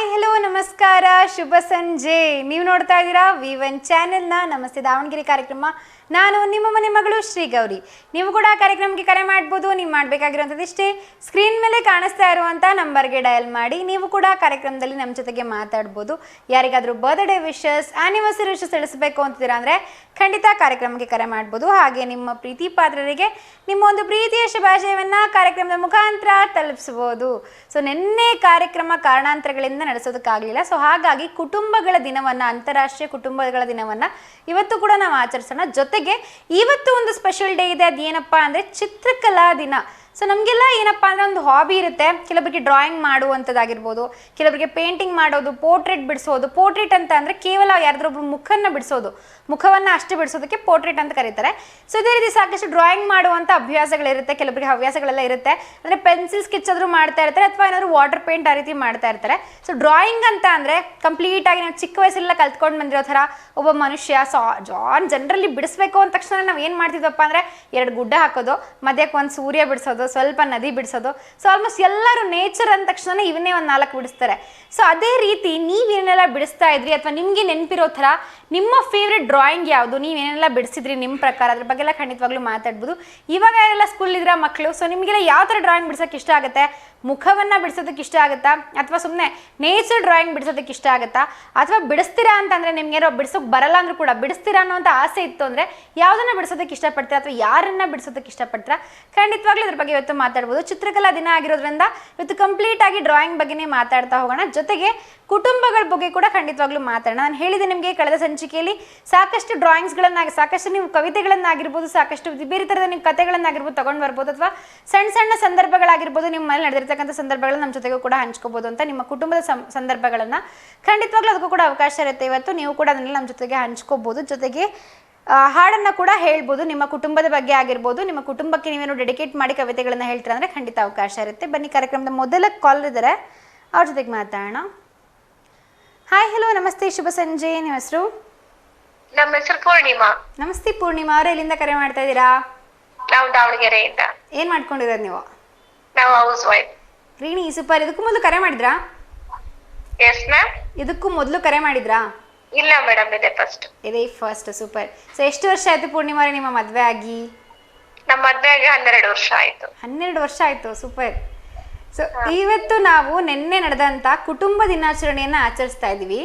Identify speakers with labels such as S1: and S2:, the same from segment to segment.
S1: Hi hello ನಮಸ್ಕಾರ ಶುಭ ಸಂಜೆ. ನೀವು ನೋಡ್ತಾ ಇದ್ದೀರಾ V1 ಚಾನೆಲ್ನ ನಮಸ್ತೆ ದಾವಣಗೆರೆ ಕಾರ್ಯಕ್ರಮ. ನಾನು ನಿಮ್ಮ ಮನೆ ಮಗಳು ಶ್ರೀ ಗೌರಿ. ನೀವು ಕೂಡ ಕಾರ್ಯಕ್ರಮಕ್ಕೆ ಕರೆ ಮಾಡ್ಬೋದು. ನೀವು ಮಾಡಬೇಕಾಗಿರುವಂಥದ್ದು ಇಷ್ಟೇ, ಸ್ಕ್ರೀನ್ ಮೇಲೆ ಕಾಣಿಸ್ತಾ ಇರುವಂಥ ನಂಬರ್ಗೆ ಡಯಲ್ ಮಾಡಿ ನೀವು ಕೂಡ ಕಾರ್ಯಕ್ರಮದಲ್ಲಿ ನಮ್ಮ ಜೊತೆಗೆ ಮಾತಾಡ್ಬೋದು. ಯಾರಿಗಾದರೂ ಬರ್ತ್ಡೇ ವಿಶಸ್, ಆ್ಯನಿವರ್ಸರಿ ವಿಶಸ್ ತಿಳಿಸಬೇಕು ಅಂತಿದ್ದೀರಾ ಅಂದರೆ ಖಂಡಿತ ಕಾರ್ಯಕ್ರಮಕ್ಕೆ ಕರೆ ಮಾಡ್ಬೋದು. ಹಾಗೆ ನಿಮ್ಮ ಪ್ರೀತಿ ಪಾತ್ರರಿಗೆ ನಿಮ್ಮ ಒಂದು ಪ್ರೀತಿಯ ಶುಭಾಶಯವನ್ನು ಕಾರ್ಯಕ್ರಮದ ಮುಖಾಂತರ ತಲುಪಿಸ್ಬೋದು. ಸೊ ನಿನ್ನೆ ಕಾರ್ಯಕ್ರಮ ಕಾರಣಾಂತರಗಳಿಂದ ನಡೆಸೋದಕ್ಕಾಗಲಿಲ್ಲ. ಸೊ ಹಾಗಾಗಿ ಕುಟುಂಬಗಳ ದಿನವನ್ನು, ಅಂತಾರಾಷ್ಟ್ರೀಯ ಕುಟುಂಬಗಳ ದಿನವನ್ನು ಇವತ್ತು ಕೂಡ ನಾವು ಆಚರಿಸೋಣ. ಜೊತೆಗೆ ಇವತ್ತು ಒಂದು ಸ್ಪೆಷಲ್ ಡೇ ಇದೆ. ಅದೇನಪ್ಪ ಅಂದರೆ ಚಿತ್ರಕಲಾ ದಿನ. ಸೊ ನಮಗೆಲ್ಲ ಏನಪ್ಪ ಅಂದರೆ ಒಂದು ಹಾಬಿ ಇರುತ್ತೆ. ಕೆಲವರಿಗೆ ಡ್ರಾಯಿಂಗ್ ಮಾಡುವಂಥದ್ದಾಗಿರ್ಬೋದು, ಕೆಲವರಿಗೆ ಪೇಂಟಿಂಗ್ ಮಾಡೋದು, ಪೋರ್ಟ್ರೇಟ್ ಬಿಡಿಸೋದು. ಪೋರ್ಟ್ರೇಟ್ ಅಂತ ಅಂದರೆ ಕೇವಲ ಯಾರಾದ್ರೊಬ್ರು ಮುಖವನ್ನು ಬಿಡಿಸೋದು, ಮುಖವನ್ನು ಅಷ್ಟೇ ಬಿಡಿಸೋದಕ್ಕೆ ಪೋರ್ಟ್ರೇಟ್ ಅಂತ ಕರೀತಾರೆ. ಸೊ ಇದೇ ರೀತಿ ಸಾಕಷ್ಟು ಡ್ರಾಯಿಂಗ್ ಮಾಡುವಂಥ ಅಭ್ಯಾಸಗಳಿರುತ್ತೆ, ಕೆಲವರಿಗೆ ಹವ್ಯಾಸಗಳೆಲ್ಲ ಇರುತ್ತೆ. ಅಂದರೆ ಪೆನ್ಸಿಲ್ ಸ್ಕೆಚ್ ಆದರೂ ಮಾಡ್ತಾ ಇರ್ತಾರೆ ಅಥವಾ ಏನಾದರೂ ವಾಟರ್ ಪೇಂಟ್ ಆ ರೀತಿ ಮಾಡ್ತಾ ಇರ್ತಾರೆ. ಸೊ ಡ್ರಾಯಿಂಗ್ ಅಂತ ಅಂದರೆ ಕಂಪ್ಲೀಟಾಗಿ ನಾವು ಚಿಕ್ಕ ವಯಸ್ಸೆಲ್ಲ ಕಲ್ತ್ಕೊಂಡು ಬಂದಿರೋ ಥರ ಒಬ್ಬ ಮನುಷ್ಯ ಜನರಲಿ ಬಿಡಿಸ್ಬೇಕು ಅಂದ ತಕ್ಷಣ ನಾವು ಏನು ಮಾಡ್ತಿದ್ವಪ್ಪ ಅಂದರೆ 2 ಗುಡ್ಡ ಹಾಕೋದು, ಮಧ್ಯಕ್ಕೆ ಒಂದು ಸೂರ್ಯ ಬಿಡಿಸೋದು, ಸ್ವಲ್ಪ ನದಿ ಬಿಡಿಸೋದು. ಸೊ ಆಲ್ಮೋಸ್ಟ್ ಎಲ್ಲರೂ ನೇಚರ್ ಅಂದ ತಕ್ಷಣ ಇವನ್ನೇ ಒಂದು 4 ಬಿಡಿಸ್ತಾರೆ. ಸೊ ಅದೇ ರೀತಿ ನೀವೇನೆಲ್ಲ ಬಿಡಿಸ್ತಾ ಇದ್ರಿ ಅಥವಾ ನಿಮಗೆ ನೆನಪಿರೋ ಥರ ನಿಮ್ಮ ಫೇವ್ರೆಟ್ ಡ್ರಾಯಿಂಗ್ ಯಾವುದು, ನೀವೇನೆಲ್ಲ ಬಿಡಿಸಿದ್ರಿ ನಿಮ್ಮ ಪ್ರಕಾರ, ಅದ್ರ ಬಗ್ಗೆ ಎಲ್ಲ ಖಂಡಿತವಾಗ್ಲೂ ಮಾತಾಡ್ಬೋದು. ಇವಾಗ ಯಾರೆಲ್ಲ ಸ್ಕೂಲಿದ್ರ ಮಕ್ಕಳು, ಸೊ ನಿಮಗೆಲ್ಲ ಯಾವ ಥರ ಡ್ರಾಯಿಂಗ್ ಬಿಡ್ಸೋಕ್ಕೆ ಇಷ್ಟ ಆಗುತ್ತೆ? ಮುಖವನ್ನು ಬಿಡಿಸೋದಕ್ಕೆ ಇಷ್ಟ ಆಗುತ್ತಾ ಅಥವಾ ಸುಮ್ಮನೆ ನೇಚರ್ ಡ್ರಾಯಿಂಗ್ ಬಿಡಿಸೋದಕ್ಕೆ ಇಷ್ಟ ಆಗುತ್ತಾ? ಅಥವಾ ಬಿಡಿಸ್ತೀರಾ ಅಂತಂದರೆ ನಿಮ್ಗೇನೋ ಬಿಡಿಸೋಕೆ ಬರಲ್ಲ ಅಂದರೂ ಕೂಡ ಬಿಡಿಸ್ತೀರಾ ಅನ್ನೋಂಥ ಆಸೆ ಇತ್ತು ಅಂದರೆ ಯಾವುದನ್ನು ಬಿಡಿಸೋದಕ್ಕೆ ಇಷ್ಟಪಡ್ತೀರಾ ಅಥವಾ ಯಾರನ್ನು ಬಿಡಿಸೋದಕ್ಕೆ ಇಷ್ಟಪಡ್ತೀರಾ? ಖಂಡಿತವಾಗ್ಲೂ ಇದ್ರ ಬಗ್ಗೆ ಇವತ್ತು ಮಾತಾಡ್ಬೋದು. ಚಿತ್ರಕಲಾ ದಿನ ಆಗಿರೋದ್ರಿಂದ ಇವತ್ತು ಕಂಪ್ಲೀಟಾಗಿ ಡ್ರಾಯಿಂಗ್ ಬಗ್ಗೆನೇ ಮಾತಾಡ್ತಾ ಹೋಗೋಣ. ಜೊತೆಗೆ ಕುಟುಂಬಗಳ ಬಗ್ಗೆ ಕೂಡ ಖಂಡಿತವಾಗ್ಲೂ ಮಾತಾಡೋಣ. ನಾನು ಹೇಳಿದೆ ನಿಮಗೆ ಕಳೆದ ಸಂಚಿಕೆಯಲ್ಲಿ ಸಾಕಷ್ಟು ಡ್ರಾಯಿಂಗ್ಸ್ಗಳನ್ನಾಗಿ, ಸಾಕಷ್ಟು ನೀವು ಕವಿತೆಗಳನ್ನಾಗಿರ್ಬೋದು, ಸಾಕಷ್ಟು ಬೇರೆ ಥರದ ನೀವು ಕಥೆಗಳನ್ನಾಗಿರ್ಬೋದು ತೊಗೊಂಡು ಬರ್ಬೋದು, ಅಥವಾ ಸಣ್ಣ ಸಣ್ಣ ಸಂದರ್ಭಗಳಾಗಿರ್ಬೋದು, ನಿಮ್ಮ ಮನೇಲಿ ನಡೆದಿರ್ತಕ್ಕಂಥ ಸಂದರ್ಭಗಳನ್ನ ನಮ್ಮ ಜೊತೆಗೂ ಕೂಡ ಹಂಚ್ಕೋಬೋದು ಅಂತ. ನಿಮ್ಮ ಕುಟುಂಬದ ಸಂದರ್ಭಗಳನ್ನು ಖಂಡಿತವಾಗ್ಲೂ ಅದಕ್ಕೂ ಕೂಡ ಅವಕಾಶ ಇರುತ್ತೆ. ಇವತ್ತು ನೀವು ಕೂಡ ಅದನ್ನೆಲ್ಲ ನಮ್ಮ ಜೊತೆಗೆ ಹಂಚ್ಕೋಬೋದು. ಜೊತೆಗೆ ಹಾಡನ್ನು ಕೂಡ ಹೇಳ್ಬೋದು. ನಿಮ್ಮ ಕುಟುಂಬದ ಬಗ್ಗೆ ಆಗಿರ್ಬೋದು, ನಿಮ್ಮ ಕುಟುಂಬಕ್ಕೆ ನೀವೇನು ಡೆಡಿಕೇಟ್ ಮಾಡಿ ಕವಿತೆಗಳನ್ನು ಹೇಳ್ತೀರ ಅಂದರೆ ಖಂಡಿತ ಅವಕಾಶ ಇರುತ್ತೆ. ಬನ್ನಿ, ಕಾರ್ಯಕ್ರಮದ ಮೊದಲ ಕಾಲ್ ಇದ್ದಾರೆ, ಅವ್ರ ಜೊತೆಗೆ ಮಾತಾಡೋಣ. ಹಾಯ್ ಹಲೋ ನಮಸ್ತೆ ಶುಭ ಸಂಜೆ. ನಿಮ್ಮ ಹೆಸರು?
S2: ನಮ್ಮ ಹೆಸರು ಪೂರ್ಣಿಮಾ.
S1: ನಮಸ್ತೆ ಪೂರ್ಣಿಮಾ ಅವರೇ, ಎಲ್ಲಿಂದ ಕರೆ ಮಾಡ್ತಾ ಇದ್ದೀರಾ?
S2: ನಾವು ದಾವಣಗೆರೆಯಿಂದ.
S1: ಏನು ಮಾಡ್ಕೊಂಡಿರೋದು ನೀವು?
S2: ನಾವು ಹೌಸ್ ವೈಫ್.
S1: ರೀನಿ, ಸೂಪರ್. ಇದಕ್ಕೂ ಮೊದಲು ಕರೆ ಮಾಡಿದ್ರಾ?
S2: Yes ma'am.
S1: ಇದಕ್ಕೂ ಮೊದಲು ಕರೆ ಮಾಡಿದ್ರಾ?
S2: ಇಲ್ಲ ಮೇಡಮ್, ಇದೇ ಫಸ್ಟ್.
S1: ಸೂಪರ್. ಸೊ ಎಷ್ಟು ವರ್ಷ ಆಯ್ತು ಪೂರ್ಣಿಮಾ ಅವರೇ ನಿಮ್ಮ ಮದುವೆ ಆಗಿ?
S2: ನಮ್ಮ ಮದುವೆ ಆಗಿ 12 ವರ್ಷ ಆಯ್ತು.
S1: 12 ವರ್ಷ ಆಯ್ತು, ಸೂಪರ್. ಸೊ ಇವತ್ತು ನಾವು ನಿನ್ನೆ ನಡೆದಂತ ಕುಟುಂಬ ದಿನಾಚರಣೆಯನ್ನ ಆಚರಿಸ್ತಾ ಇದೀವಿ.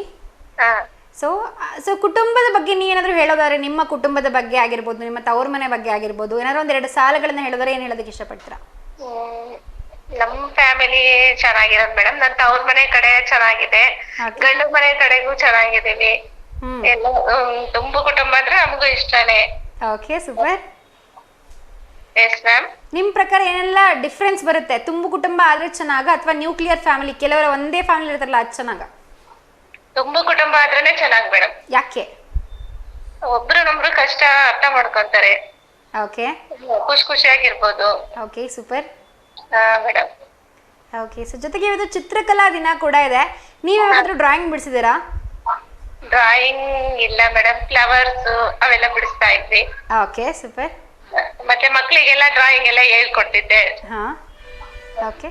S1: ಸೊ ಕುಟುಂಬದ ಬಗ್ಗೆ ನೀವೇನಾದ್ರೂ ಹೇಳೋದಾದ್ರೆ, ನಿಮ್ಮ ಕುಟುಂಬದ ಬಗ್ಗೆ ಆಗಿರ್ಬೋದು, ನಿಮ್ಮ ತವ್ರ ಮನೆ ಬಗ್ಗೆ ಆಗಿರ್ಬೋದು, ಏನಾದ್ರು 2 ಸಾಲುಗಳನ್ನ ಹೇಳೋದಾದ್ರೆ ಏನ್ ಹೇಳೋದಕ್ಕೆ ಇಷ್ಟಪಡ್ತೀರಾ?
S2: ನಮ್ ಫ್ಯಾಮಿಲಿ ಚೆನ್ನಾಗಿರೋದು ಮೇಡಮ್. ನನ್ನ ತವ್ರ ಮನೆ ಕಡೆ ಚೆನ್ನಾಗಿದೆ, ಗಂಡು ಮನೆ ಕಡೆಗೂ ಚೆನ್ನಾಗಿದ್ದೀವಿ. ಎಲ್ಲ ತುಂಬ ಕುಟುಂಬ ಅಂದ್ರೆ ನಮಗೂ ಇಷ್ಟನೇ.
S1: Okay, super.
S2: Yes ma'am.
S1: ನಿಮ್ ಪ್ರಕಾರ ಏನೆಲ್ಲ ಡಿಫ್ರೆನ್ಸ್ ಬರುತ್ತೆ? ತುಂಬು ಕುಟುಂಬ ಆದ್ರೆ ಚೆನ್ನಾಗ ಅಥವಾ ನ್ಯೂಕ್ಲಿಯರ್ ಫ್ಯಾಮಿಲಿ, ಕೆಲವರ ಒಂದೇ ಫ್ಯಾಮಿಲಿ ಇರ್ತಾರಲ್ಲ ಅದು ಚೆನ್ನಾಗ?
S2: ತುಂಬ ಕುಟುಂಬ ಆದ್ರೇನೆ ಚೆನ್ನಾಗ್ ಮೇಡಮ್.
S1: ಯಾಕೆ?
S2: ಒಬ್ರು ನಮ್ರು ಕಷ್ಟ ಅರ್ಥ ಮಾಡ್ಕೊಂತಾರೆ.
S1: ಓಕೆ,
S2: ಖುಷಿಯಾಗಿರ್ಬೋದು.
S1: Okay, super
S2: madam.
S1: Okay. So ಜೊತೆಗೆ ಇವತ್ತು ಚಿತ್ರಕಲಾ ದಿನ ಕೂಡ ಇದೆ. ನೀವು ಯಾವಾದ್ರೂ ಡ್ರಾಯಿಂಗ್ ಬಿಡಿಸಿದ್ದೀರಾ?
S2: ಡ್ರಾಯಿಂಗ್ ಇಲ್ಲ ಮೇಡಮ್, ಫ್ಲವರ್ಸ್ ಅವೆಲ್ಲ ಬಿಡಿಸ್ತಾ ಇದ್ವಿ.
S1: Okay, super.
S2: ಮತ್ತೆ ಮಕ್ಕಳಿಗೆಲ್ಲ ಡ್ರಾಯಿಂಗ್ ಎಲ್ಲ ಹೇಳ್ಕೊಡ್ತಿದ್ದೆ.
S1: ಹಾ, ಓಕೆ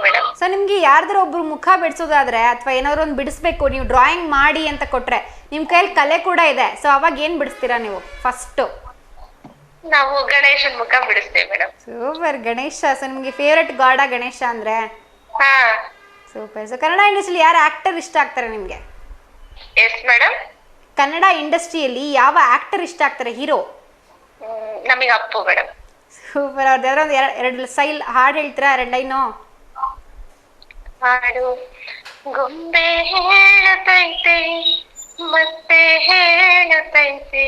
S2: ಮೇಡಮ್.
S1: ಸೊ ನಿಮ್ಗೆ ಯಾರ್ದಾರು ಒಬ್ರು ಮುಖ ಬಿಡಿಸೋದಾದ್ರೆ ಅಥವಾ ಏನಾದ್ರು ಒಂದು ಬಿಡಿಸ್ಬೇಕು, ನೀವು ಡ್ರಾಯಿಂಗ್ ಮಾಡಿ ಅಂತ ಕೊಟ್ರೆ ನಿಮ್ ಕೈಯಲ್ಲಿ ಕಲೆ ಕೂಡ ಇದೆ, ಸೊ ಅವಾಗ ಏನ್ ಬಿಡಿಸ್ತೀರಾ ನೀವು ಫಸ್ಟ್?
S2: ನಾವು ಗಣೇಶನ್ ಮುಖ ಬಿಡಿಸ್ತೇವೆ ಮೇಡಮ್.
S1: ಸೂಪರ್. ಗಣೇಶ. ಸೊ ನಿಮ್ಗೆ ಫೇವ್ರೆಟ್ ಗಾಡ ಗಣೇಶ ಅಂದ್ರೆ?
S2: ಹಾ,
S1: ಸೂಪರ್. ಸೊ ಕನ್ನಡ ಇಂಡಸ್ಟ್ರಿಯಲ್ಲಿ ಯಾರು ಆಕ್ಟರ್ ಇಷ್ಟ ಆಗ್ತಾರೆ ನಿಮ್ಗೆ?
S2: Yes madam.
S1: ಕನ್ನಡ ಇಂಡಸ್ಟ್ರಿಯಲ್ಲಿ ಯಾವ ಆಕ್ಟರ್ ಇಷ್ಟ ಆಗ್ತಾರೆ, ಹೀರೋ?
S2: ನಮಗೆ ಅಪ್ಪು ಮೇಡಮ್.
S1: ಸೂಪರ್. ಅವ್ರದ್ದು ಯಾವ್ದೋ ಒಂದು 2 ಸೈಲ್ ಹಾಡು ಹೇಳ್ತೀರಾ, 2 ಲೈನು?
S2: ಹಾಡು. ಗೊಂಬೆ ಹೇಳುತ್ತೈತೆ ಮತ್ತೆ ಹೇಳುತ್ತೈತೆ,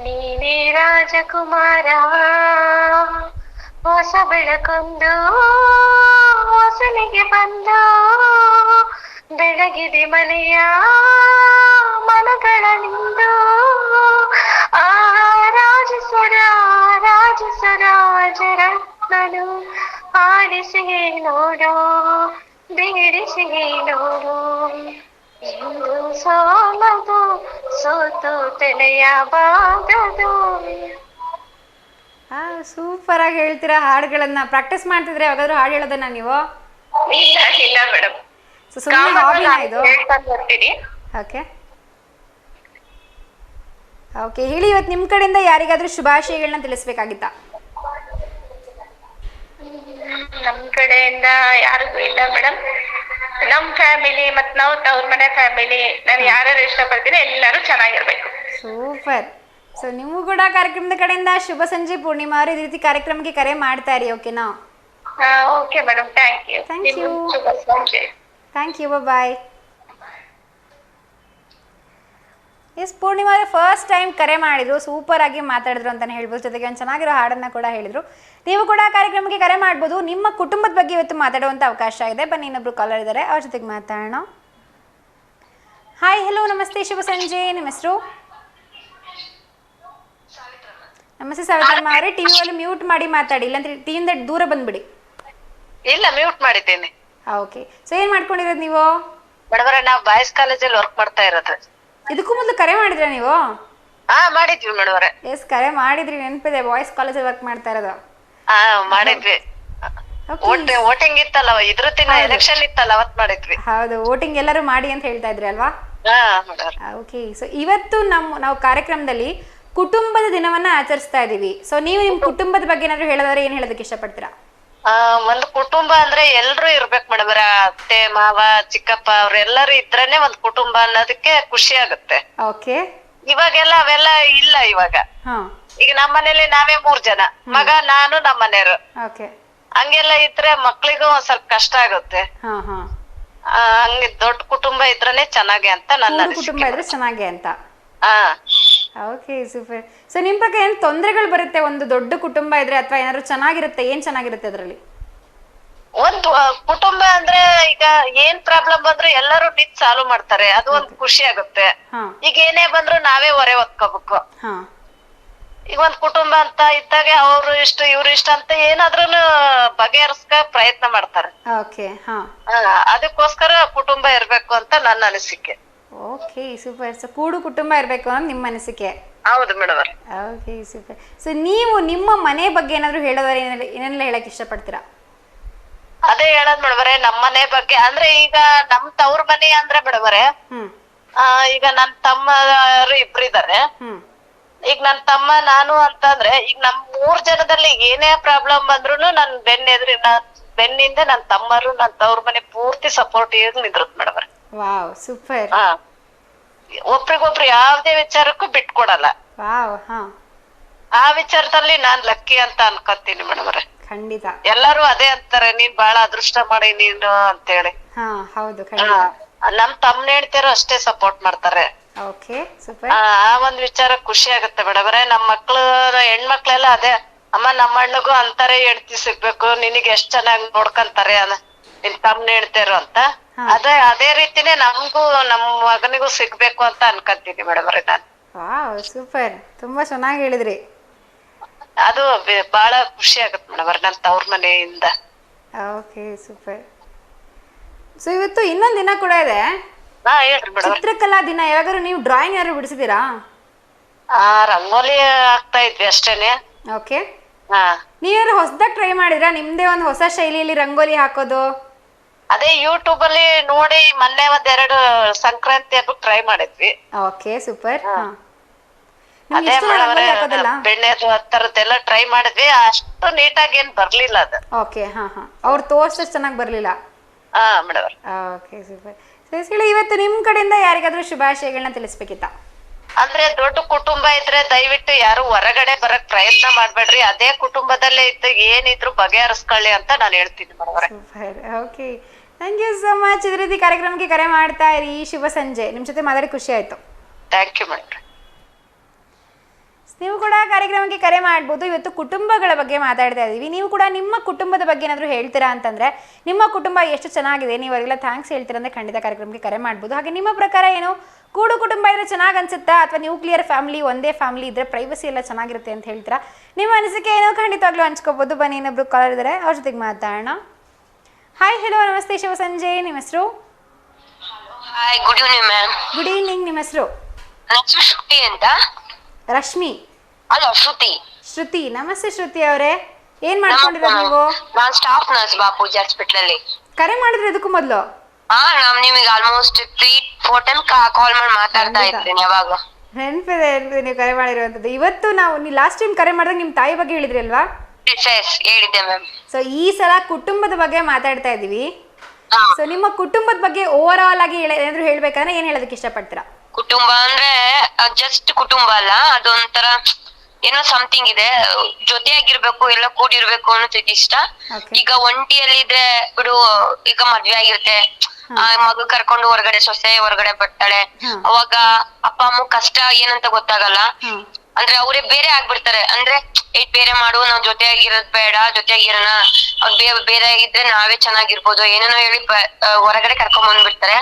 S2: ನೀನೇ ರಾಜಕುಮಾರ, ಹೊಸ ಬೆಳಕೊಂದು ಹೊಸನಿಗೆ ಬಂದ, ಬೆಳಗಿದೆ ಮನೆಯ ಮನಗಳಲ್ಲಿಂದು, ಆ ರಾಜಸುರ ರಾಜರತ್ನನು ಆಡಿಸಿ ನೋಡು, ಬೇಡಿಸಿ ನೋಡು, ಎಂದು ಸೋಲದು ಸೋತು ತಲೆಯ ಬಾಗದು.
S1: ಸೂಪರ್ ಆಗಿ ಹೇಳ್ತೀರಾ ಹಾಡುಗಳನ್ನ. ಪ್ರಾಕ್ಟೀಸ್ ಮಾಡ್ತಿದ್ರೆ ಯಾವಾಗಾದ್ರೂ ಹಾಡು ಹೇಳೋದನ್ನ ನೀವು?
S2: ಇಲ್ಲ ಮೇಡಮ್.
S1: ಸೊ ಸುಮ್ಮನೆ ಹಾಬಿನಾ ಇದು?
S2: ಹೇಳ್ಕೊಂಡು ಬರ್ತೀನಿ.
S1: ಓಕೆ ಓಕೆ, ಹೇಳಿ ಇವತ್ತು ನಿಮ್ಮ ಕಡೆಯಿಂದ ಯಾರಿಗಾದ್ರೂ ಶುಭಾಶಯಗಳನ್ನ ತಿಳಿಸ್ಬೇಕಾಗಿತ್ತಾ?
S2: ನಮ್ ಕಡೆಯಿಂದ ಯಾರಿಗೂ ಇಲ್ಲ ಮೇಡಮ್. ನಮ್ ಫ್ಯಾಮಿಲಿ ಮತ್ ನಾವು ತವ್ರ ಮನೆ ಫ್ಯಾಮಿಲಿ, ನಾನು ಯಾರ್ಯಾರು ಇಷ್ಟಪಡ್ತೀನಿ ಎಲ್ಲರೂ ಚೆನ್ನಾಗಿರ್ಬೇಕು.
S1: ಸೂಪರ್. ಸೊ ನೀವು ಕೂಡ ಕಾರ್ಯಕ್ರಮದ ಕಡೆಯಿಂದ ಶುಭ ಸಂಜೆ. ಪೂರ್ಣಿಮಾ ಅವರು ಇದೇ ರೀತಿ ಕಾರ್ಯಕ್ರಮಕ್ಕೆ ಕರೆ ಮಾಡ್ತಾ ಇರಿ, ಓಕೆನಾ?
S2: Okay madam, thank you.
S1: Thank you.
S2: ಶುಭ ಸಂಜೆ.
S1: Thank you, bye. Yes, Poornima ಅವರು ಫಸ್ಟ್ ಟೈಮ್ ಕರೆ ಮಾಡಿದ್ರು, ಸೂಪರ್ ಆಗಿ ಮಾತಾಡಿದ್ರು ಅಂತಲೇ ಹೇಳ್ಬೋದು. ಜೊತೆಗೆ ಒಂದು ಚೆನ್ನಾಗಿರೋ ಹಾಡನ್ನು ಕೂಡ ಹೇಳಿದರು. ನೀವು ಕೂಡ ಕಾರ್ಯಕ್ರಮಕ್ಕೆ ಕರೆ ಮಾಡ್ಬೋದು. ನಿಮ್ಮ ಕುಟುಂಬದ ಬಗ್ಗೆ ಇವತ್ತು ಮಾತಾಡುವಂಥ ಅವಕಾಶ ಇದೆ. ಬನ್ನಿ, ಇನ್ನೊಬ್ರು ಕಾಲರ್ ಇದ್ದಾರೆ, ಅವ್ರ ಜೊತೆಗೆ ಮಾತಾಡೋಣ. ಹಾಯ್, ಹಲೋ, ನಮಸ್ತೆ, ಶುಭ ಸಂಜೆ. ನಿಮ್ಮ ಹೆಸರು? ನಮಸ್ತೆ ಸಾವಿತ್ರಮ್ಮ ಅವರೇ. ಟಿವಿಯಲ್ಲಿ ಮ್ಯೂಟ್ ಮಾಡಿ ಮಾತಾಡಿ, ಇಲ್ಲಾಂದ್ರೆ ಟಿವಿಯಿಂದ ದೂರ ಬಂದ್ಬಿಡಿ.
S3: ಇಲ್ಲ, ಮ್ಯೂಟ್ ಮಾಡಿದ್ದೇನೆ.
S1: ಓಕೆ. ಸೊ ಏನು ಮಾಡ್ಕೊಂಡಿರೋದು ನೀವು?
S3: ಮೇಡಮ್, ನಾವು ಬಾಯ್ಸ್ ಕಾಲೇಜಲ್ಲಿ ವರ್ಕ್ ಮಾಡ್ತಾ ಇರೋದು.
S1: ಇದಕ್ಕೂ ಮೊದಲು ಕರೆ ಮಾಡಿದ್ರಾ ನೀವು?
S3: ಮಾಡಿದ್ವಿ ಮೇಡಮ್.
S1: ಎಸ್, ಕರೆ ಮಾಡಿದ್ರಿ, ನೆನಪಿದೆ. ಬಾಯ್ಸ್ ಕಾಲೇಜಲ್ಲಿ ವರ್ಕ್ ಮಾಡ್ತಾ ಇರೋದು.
S3: ಮಾಡಿದ್ವಿ. ವೋಟಿಂಗ್ ಇತ್ತಲ್ಲ, ಇದ್ರ ದಿನ ಎಲೆಕ್ಷನ್ ಇತ್ತಲ್ಲ, ಅವತ್ ಮಾಡಿದ್ವಿ.
S1: ಹೌದು, ವೋಟಿಂಗ್ ಎಲ್ಲರೂ ಮಾಡಿ ಅಂತ ಹೇಳ್ತಾ ಇದ್ರಿ ಅಲ್ವಾ? ಓಕೆ. ಸೊ ಇವತ್ತು ನಾವು ಕಾರ್ಯಕ್ರಮದಲ್ಲಿ ಕುಟುಂಬದ ದಿನವನ್ನ ಆಚರಿಸ್ತಾ ಇದೀವಿ. ಸೊ ನೀವು ನಿಮ್ ಕುಟುಂಬದ ಬಗ್ಗೆ ಏನಾದ್ರು ಹೇಳೋದಾದ್ರೆ ಏನ್ ಹೇಳೋದಕ್ಕೆ ಇಷ್ಟಪಡ್ತೀರಾ?
S3: ಒಂದ್ ಕುಟುಂಬ ಅಂದ್ರೆ ಎಲ್ರು ಇರ್ಬೇಕು ಮೇಡಮ್. ಅತ್ತೆ ಮಾವ ಚಿಕ್ಕಪ್ಪ ಅವ್ರೆಲ್ಲರೂ ಇದ್ರೇನೆ ಒಂದ್ ಕುಟುಂಬ ಅನ್ನೋದಕ್ಕೆ ಖುಷಿ ಆಗುತ್ತೆ.
S1: ಓಕೆ.
S3: ಇವಾಗೆಲ್ಲ ಅವೆಲ್ಲ ಇಲ್ಲ. ಇವಾಗ ಈಗ ನಮ್ಮ ಮನೇಲಿ ನಾವೇ 3 ಜನ, ಮಗ, ನಾನು, ನಮ್ಮ ಮನೆಯವರು.
S1: ಓಕೆ.
S3: ಹಂಗೆಲ್ಲ ಇದ್ರೆ ಮಕ್ಳಿಗೂ ಒಂದ್ ಸ್ವಲ್ಪ ಕಷ್ಟ ಆಗುತ್ತೆ. ಹಂಗೆ ದೊಡ್ಡ ಕುಟುಂಬ ಇದ್ರೇನೆ ಚೆನ್ನಾಗಿ ಅಂತ ನನ್ನ
S1: ಕುಟುಂಬ ಇದ್ರೆ ಚೆನ್ನಾಗಿ ಅಂತ. Okay, super. ಸೊ ನಿಮ್ ಪ್ರಕಾರ ಏನ್ ತೊಂದರೆಗಳು ಬರುತ್ತೆ ಒಂದು ದೊಡ್ಡ ಕುಟುಂಬ ಇದ್ರೆ, ಅಥವಾ ಏನಾದ್ರು ಚೆನ್ನಾಗಿರುತ್ತೆ? ಏನ್ ಚೆನ್ನಾಗಿರುತ್ತೆ ಅದ್ರಲ್ಲಿ?
S3: ಒಂದು ಕುಟುಂಬ ಅಂದ್ರೆ ಈಗ ಏನ್ ಪ್ರಾಬ್ಲಮ್ ಬಂದ್ರು ಎಲ್ಲರೂ ನಿಂತ್ ಸಾಲ್ವ್ ಮಾಡ್ತಾರೆ, ಅದು ಒಂದ್ ಖುಷಿ ಆಗುತ್ತೆ. ಈಗ ಏನೇ ಬಂದ್ರು ನಾವೇ ಹೊರೆ ಹೊತ್ಕೋಬೇಕು. ಈಗ ಒಂದ್ ಕುಟುಂಬ ಅಂತ ಇದ್ದಾಗ ಅವ್ರು ಇಷ್ಟ ಇವ್ರು ಇಷ್ಟ ಅಂತ ಏನಾದ್ರೂನು ಬಗೆಹರಿಸ್ಕ ಪ್ರಯತ್ನ ಮಾಡ್ತಾರೆ. ಅದಕ್ಕೋಸ್ಕರ ಕುಟುಂಬ ಇರ್ಬೇಕು ಅಂತ ನನ್ನ ಅನಿಸಿಕೆ.
S1: Okay, super. ಸೊ ಕೂಡು ಕುಟುಂಬ ಇರ್ಬೇಕು ಅನ್ನೋದು ನಿಮ್ಮ ಅನಿಸಿಕೆ?
S3: ಹೌದು ಮೇಡಮ್.
S1: Okay, super. ಸೊ ನೀವು ನಿಮ್ಮ ಮನೆ ಬಗ್ಗೆ ಏನಾದ್ರು ಹೇಳೋದಾದ್ರೆ ಏನೆಲ್ಲ ಹೇಳಕ್ ಇಷ್ಟಪಡ್ತೀರಾ?
S3: ಅದೇ ಹೇಳೋದ್ ಮೇಡಮರೆ, ನಮ್ಮ ಮನೆ ಬಗ್ಗೆ ಅಂದ್ರೆ ಈಗ ನಮ್ ತವ್ರ ಮನೆ ಅಂದ್ರೆ ಮೇಡಮರೆ, ಈಗ ನನ್ ತಮ್ಮರು ಇಬ್ರಿದ್ದಾರೆ. ಈಗ ನನ್ ತಮ್ಮ ನಾನು ಅಂತಂದ್ರೆ ಈಗ ನಮ್ 3 ಜನದಲ್ಲಿ ಏನೇ ಪ್ರಾಬ್ಲಮ್ ಬಂದ್ರು ನನ್ ಬೆನ್ನಿಂದ ನನ್ ತಮ್ಮರು ನನ್ ತವ್ರ ಮನೆ ಪೂರ್ತಿ ಸಪೋರ್ಟ್ ನಿಂದ್ರತ್ ಮೇಡಮರೆ.
S1: Wow, super.
S3: ಒಬ್ರಿಗೊಬ್ರು ಯಾವ್ದೇ ವಿಚಾರಕ್ಕೂ ಬಿಟ್ಕೊಡಲ್ಲ. ಆ ವಿಚಾರದಲ್ಲಿ ನಾನ್ ಲಕ್ಕಿ ಅಂತ ಅನ್ಕೋತೀನಿ ಮೇಡಮರೆ.
S1: ಖಂಡಿತ
S3: ಎಲ್ಲರೂ ಅದೇ ಅಂತಾರೆ, ನೀನ್ ಬಹಳ ಅದೃಷ್ಟ ಮಾಡಿ ನೀನು ಅಂತೇಳಿ.
S1: ಹೌದು,
S3: ನಮ್ ತಮ್ಮನ ಹೇಳ್ತಾರೋ ಅಷ್ಟೇ ಸಪೋರ್ಟ್ ಮಾಡ್ತಾರೆ. ಆ ಒಂದ್ ವಿಚಾರ ಖುಷಿ ಆಗುತ್ತೆ ಮೇಡಮರೆ. ನಮ್ ಮಕ್ಳು ಹೆಣ್ಮಕ್ಳೆಲ್ಲ ಅದೇ, ಅಮ್ಮ ನಮ್ಮ ಅಣ್ಣಗೂ ಅಂತಾರೆ ಹೆಂಡ್ತಿ ಸಿಗ್ಬೇಕು, ನಿನಗೆ ಎಷ್ಟ್ ಚೆನ್ನಾಗಿ ನೋಡ್ಕಂತಾರೆ ನಿನ್ ತಮ್ಮನ ಹೇಳ್ತಾರೋ ಅಂತ. ಅದೇ ರೀತಿನೇ ನಮ್ಗೂ ನಮ್ ಮಗನಿಗೂ ಸಿಗ್ಬೇಕು ಅಂತ ಅನ್ಕಂತೀನಿ ಮೇಡಮರೆ ನಾನು.
S1: ಸೂಪರ್, ತುಂಬಾ ಚೆನ್ನಾಗಿ ಹೇಳಿದ್ರಿ.
S3: ಅದು ಬಹಳ ಖುಷಿ ಆಗತ್ತೆ ಮೇಡಮರೆ ನನ್ ತವ್ರ ಮನೆಯಿಂದ.
S1: Okay, super. ಸೊ ಇವತ್ತು ಇನ್ನೊಂದ್ ದಿನ ಕೂಡ ಇದೆ,
S3: ಹೇಳ್ರಿ ಮೇಡಮ್.
S1: ಚಿತ್ರಕಲಾ ದಿನ. ಯಾವಾಗಾದ್ರು ನೀವು ಡ್ರಾಯಿಂಗ್ ಯಾರು ಬಿಡಿಸಿದೀರಾ?
S3: ರಂಗೋಲಿ ಹಾಕ್ತಾ ಇದ್ವಿ ಅಷ್ಟೇನೆ.
S1: ಓಕೆ. ನೀವ್ಯಾರು ಹೊಸದಾಗಿ ಟ್ರೈ ಮಾಡಿದ್ರಾ? ನಿಮ್ದೇ ಒಂದು ಹೊಸ ಶೈಲಿಯಲ್ಲಿ ರಂಗೋಲಿ ಹಾಕೋದು?
S3: ಅದೇ ಯೂಟ್ಯೂಬ್ ಅಲ್ಲಿ ನೋಡಿ ಮೊನ್ನೆ 1-2 ಸಂಕ್ರಾಂತಿ ಹಬ್ಬ ಟ್ರೈ ಮಾಡಿದ್ವಿ.
S1: Okay, super.
S3: ಅದೇ ಬೆಣ್ಣೆದು ತರದ್ದೆಲ್ಲ ಟ್ರೈ ಮಾಡಿದ್ವಿ. ಅಷ್ಟು ನೀಟಾಗಿ ಏನ್ ಬರ್ಲಿಲ್ಲ ಅದು.
S1: ಓಕೆ. ಅವ್ರು ತೋರ್ಸಷ್ಟು ಚೆನ್ನಾಗಿ ಬರ್ಲಿಲ್ಲ.
S3: ಮೇಡಮ್.
S1: Okay, super. ಇವತ್ತು ನಿಮ್ ಕಡೆಯಿಂದ ಯಾರಿಗಾದ್ರೂ ಶುಭಾಶಯಗಳನ್ನ ತಿಳಿಸ್ಬೇಕಿತ್ತ?
S3: ಅಂದ್ರೆ ದೊಡ್ಡ ಕುಟುಂಬ ಇದ್ರೆ ದಯವಿಟ್ಟು ಯಾರು ಹೊರಗಡೆ ಬರಕ್ ಪ್ರಯತ್ನ ಮಾಡ್ಬೇಡ್ರಿ. ಅದೇ ಕುಟುಂಬದಲ್ಲೇ ಇದ್ದು ಏನಿದ್ರು ಬಗೆಹರಿಸ್ಕೊಳ್ಳಿ ಅಂತ ನಾನು ಹೇಳ್ತೀನಿ madam.
S1: Super. Okay, thank you so much. ಇದೇ ರೀತಿ ಕಾರ್ಯಕ್ರಮಕ್ಕೆ ಕರೆ ಮಾಡ್ತಾ ಇರಿ. ಶುಭ ಸಂಜೆ. ನಿಮ್ ಜೊತೆ ಮಾತಾಡಿ ಖುಷಿ ಆಯ್ತು.
S3: Thank you madam.
S1: ನೀವು ಕೂಡ ಕಾರ್ಯಕ್ರಮಕ್ಕೆ ಕರೆ ಮಾಡ್ಬೋದು. ಇವತ್ತು ಕುಟುಂಬಗಳ ಬಗ್ಗೆ ಮಾತಾಡ್ತಾ ಇದ್ದೀವಿ. ನೀವು ಕೂಡ ನಿಮ್ಮ ಕುಟುಂಬದ ಬಗ್ಗೆ ಏನಾದರೂ ಹೇಳ್ತೀರಾ ಅಂತಂದರೆ, ನಿಮ್ಮ ಕುಟುಂಬ ಎಷ್ಟು ಚೆನ್ನಾಗಿದೆ, ನೀವು ಅವರಿಗೆಲ್ಲ ಥ್ಯಾಂಕ್ಸ್ ಹೇಳ್ತೀರಾ ಅಂದರೆ ಖಂಡಿತ ಕಾರ್ಯಕ್ರಮಕ್ಕೆ ಕರೆ ಮಾಡ್ಬೋದು. ಹಾಗೆ ನಿಮ್ಮ ಪ್ರಕಾರ ಏನು ಕೂಡು ಕುಟುಂಬ ಇದ್ರೆ ಚೆನ್ನಾಗಿ ಅನ್ಸುತ್ತಾ, ಅಥವಾ ನ್ಯೂಕ್ಲಿಯರ್ ಫ್ಯಾಮಿಲಿ, ಒಂದೇ ಫ್ಯಾಮಿಲಿ ಇದ್ರೆ ಪ್ರೈವಸಿ ಎಲ್ಲ ಚೆನ್ನಾಗಿರುತ್ತೆ ಅಂತ ಹೇಳ್ತೀರಾ? ನಿಮ್ಮ ಅನಿಸಿಕೆ ಏನೋ ಖಂಡಿತವಾಗ್ಲೂ ಹಂಚ್ಕೋಬೋದು. ಬನ್ನಿ, ಇನ್ನೊಬ್ರು ಕಾಲರ್ ಇದ್ದಾರೆ, ಅವ್ರ ಜೊತೆಗೆ ಮಾತಾಡೋಣ. ಹಾಯ್, ಹಲೋ, ನಮಸ್ತೆ, ಶುಭ ಸಂಜೆ. ನಿಮ್ಮ ಹೆಸರು?
S4: Good evening ma'am.
S1: Good evening. ನಿಮ್ಮ ಹೆಸರು?
S4: ಶ್ರುತಿ ಅಂತ.
S1: ರಶ್ಮಿ?
S4: ಅಲ್ಲ, ಶ್ರುತಿ.
S1: ಶ್ರುತಿ, ನಮಸ್ತೆ ಶ್ರುತಿ ಅವರೇ. ಏನ್ ಮಾಡ್ಕೊಂಡಿರೋದು ನೀವು?
S4: ನಾನು ಸ್ಟಾಫ್ ನರ್ಸ್ ಬಾಪೂಜಿ ಹಾಸ್ಪಿಟಲ್ ಅಲ್ಲಿ.
S1: ಕರೆ ಮಾಡಿದ್ರೆ ಇದಕ್ಕೂ ಮೊದಲು?
S4: ಹಾ ನಾವ್ ನಿಮಗೆ ಆಲ್ಮೋಸ್ಟ್ 3-4 ಟೈಮ್ ಕಾಲ್ ಮಾಡಿ ಮಾತಾಡ್ತಾ
S1: ಖಂಡಿತ.
S4: ಇರ್ತೀನಿ ಯಾವಾಗ.
S1: ನೆನಪಿದೆ ನೀವು ಕರೆ ಮಾಡಿರುವಂಥದ್ದು. ಇವತ್ತು ನೀವು ಲಾಸ್ಟ್ ಟೈಮ್ ಕರೆ ಮಾಡಿದಾಗ ನಿಮ್ಮ ತಾಯಿ ಬಗ್ಗೆ ಹೇಳಿದ್ರಿ ಅಲ್ವಾ?
S4: ಎಸ್ ಹೇಳಿದ್ದೆ ಮ್ಯಾಮ್.
S1: ಸೊ ಈ ಸಲ ಕುಟುಂಬದ ಬಗ್ಗೆ ಮಾತಾಡ್ತಾ ಇದ್ದೀವಿ.
S4: ಹಾ
S1: ಸೊ ನಿಮ್ಮ ಕುಟುಂಬದ ಬಗ್ಗೆ ಓವರ್ ಆಲ್ ಆಗಿ ಏನಾದ್ರು ಹೇಳ್ಬೇಕಂದ್ರೆ ಏನ್ ಹೇಳೋದಕ್ಕೆ ಇಷ್ಟಪಡ್ತೀರಾ?
S4: ಕುಟುಂಬ ಅಂದ್ರೆ ಜಸ್ಟ್ ಕುಟುಂಬ ಅಲ್ಲ, ಅದೊಂಥರ ಏನೋ ಸಮಥಿಂಗ್ ಇದೆ. ಜೊತೆಯಾಗಿರ್ಬೇಕು, ಎಲ್ಲ ಕೂಡಿರ್ಬೇಕು ಅನ್ನೋದು ಇಷ್ಟ.
S1: Okay.
S4: ಈಗ ಒಂಟಿಯಲ್ಲಿದ್ರೆ ಬಿಡು, ಈಗ ಮದ್ವೆ ಆಗಿರುತ್ತೆ, ಆ ಮಗು ಕರ್ಕೊಂಡು ಹೊರಗಡೆ, ಸೊಸೆ ಹೊರಗಡೆ ಬರ್ತಾಳೆ, ಅವಾಗ ಅಪ್ಪ ಅಮ್ಮ ಕಷ್ಟ ಏನಂತ ಗೊತ್ತಾಗಲ್ಲ. ಅಂದ್ರೆ ಅವರೇ ಬೇರೆ ಆಗ್ಬಿಡ್ತಾರೆ. ಅಂದ್ರೆ ಬೇರೆ ಮಾಡು, ನಾವ್ ಜೊತೆಯಾಗಿರೋದ್ ಬೇಡ, ಜೊತೆಯಾಗಿರೋಣ, ಅವ್ರು ಬೇರೆ ಇದ್ರೆ ನಾವೇ ಚೆನ್ನಾಗಿರ್ಬೋದು ಏನೇನೋ ಹೇಳಿ ಹೊರಗಡೆ ಕರ್ಕೊಂಡ್ ಬಂದ್ಬಿಡ್ತಾರೆ.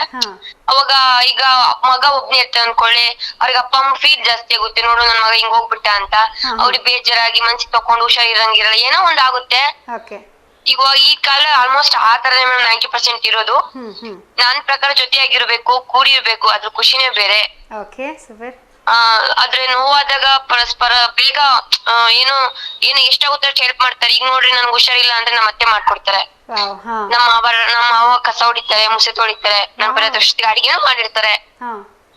S4: ಅವಾಗ ಈಗ ಮಗ ಒಬ್ನೇ ಇರ್ತಾನೆ ಅನ್ಕೊಳ್ಳಿ, ಅವ್ರಿಗೆ ಅಪ್ಪ ಅಮ್ಮ ಫೀಲ್ ಜಾಸ್ತಿ ಆಗುತ್ತೆ. ನೋಡು ನನ್ ಮಗ ಹಿಂಗ್ ಹೋಗ್ಬಿಟ್ಟ ಅಂತ ಅವ್ರಿಗೆ ಬೇಜಾರಾಗಿ ಮನ್ಸಿಗೆ ತಕೊಂಡು ಹುಷಾರಿರಂಗಿರಲ್ಲ, ಏನೋ ಒಂದ್ ಆಗುತ್ತೆ. ಈಗ ಈ ಕಾಲ ಆಲ್ಮೋಸ್ಟ್ ಆ ತರನೇ 90% ಇರೋದು. ನನ್ ಪ್ರಕಾರ ಜೊತೆಯಾಗಿರ್ಬೇಕು, ಕೂಡಿರ್ಬೇಕು, ಅದ್ರ ಖುಷಿನೇ ಬೇರೆ. ಆದ್ರೆ ನೋವಾದಾಗ ಪರಸ್ಪರ ಬೇಗ ಏನು ಎಷ್ಟಾಗುತ್ತೆ ಅಷ್ಟು ಹೆಲ್ಪ್ ಮಾಡ್ತಾರೆ. ಈಗ ನೋಡ್ರಿ ನನ್ಗೆ ಹುಷಾರಿಲ್ಲ ಅಂದ್ರೆ ನಮ್ಮ ಅತ್ತೆ ಮಾಡ್ಕೊಡ್ತಾರೆ, ನಮ್ಮ ಮಾವ ಕಸ ಹೊಡಿತಾರೆ, ಮುಸೆ ತೊಳಿತಾರೆ, ನನ್ ಬರೋದಷ್ಟು ಅಡಿಗೆನೂ ಮಾಡಿರ್ತಾರೆ.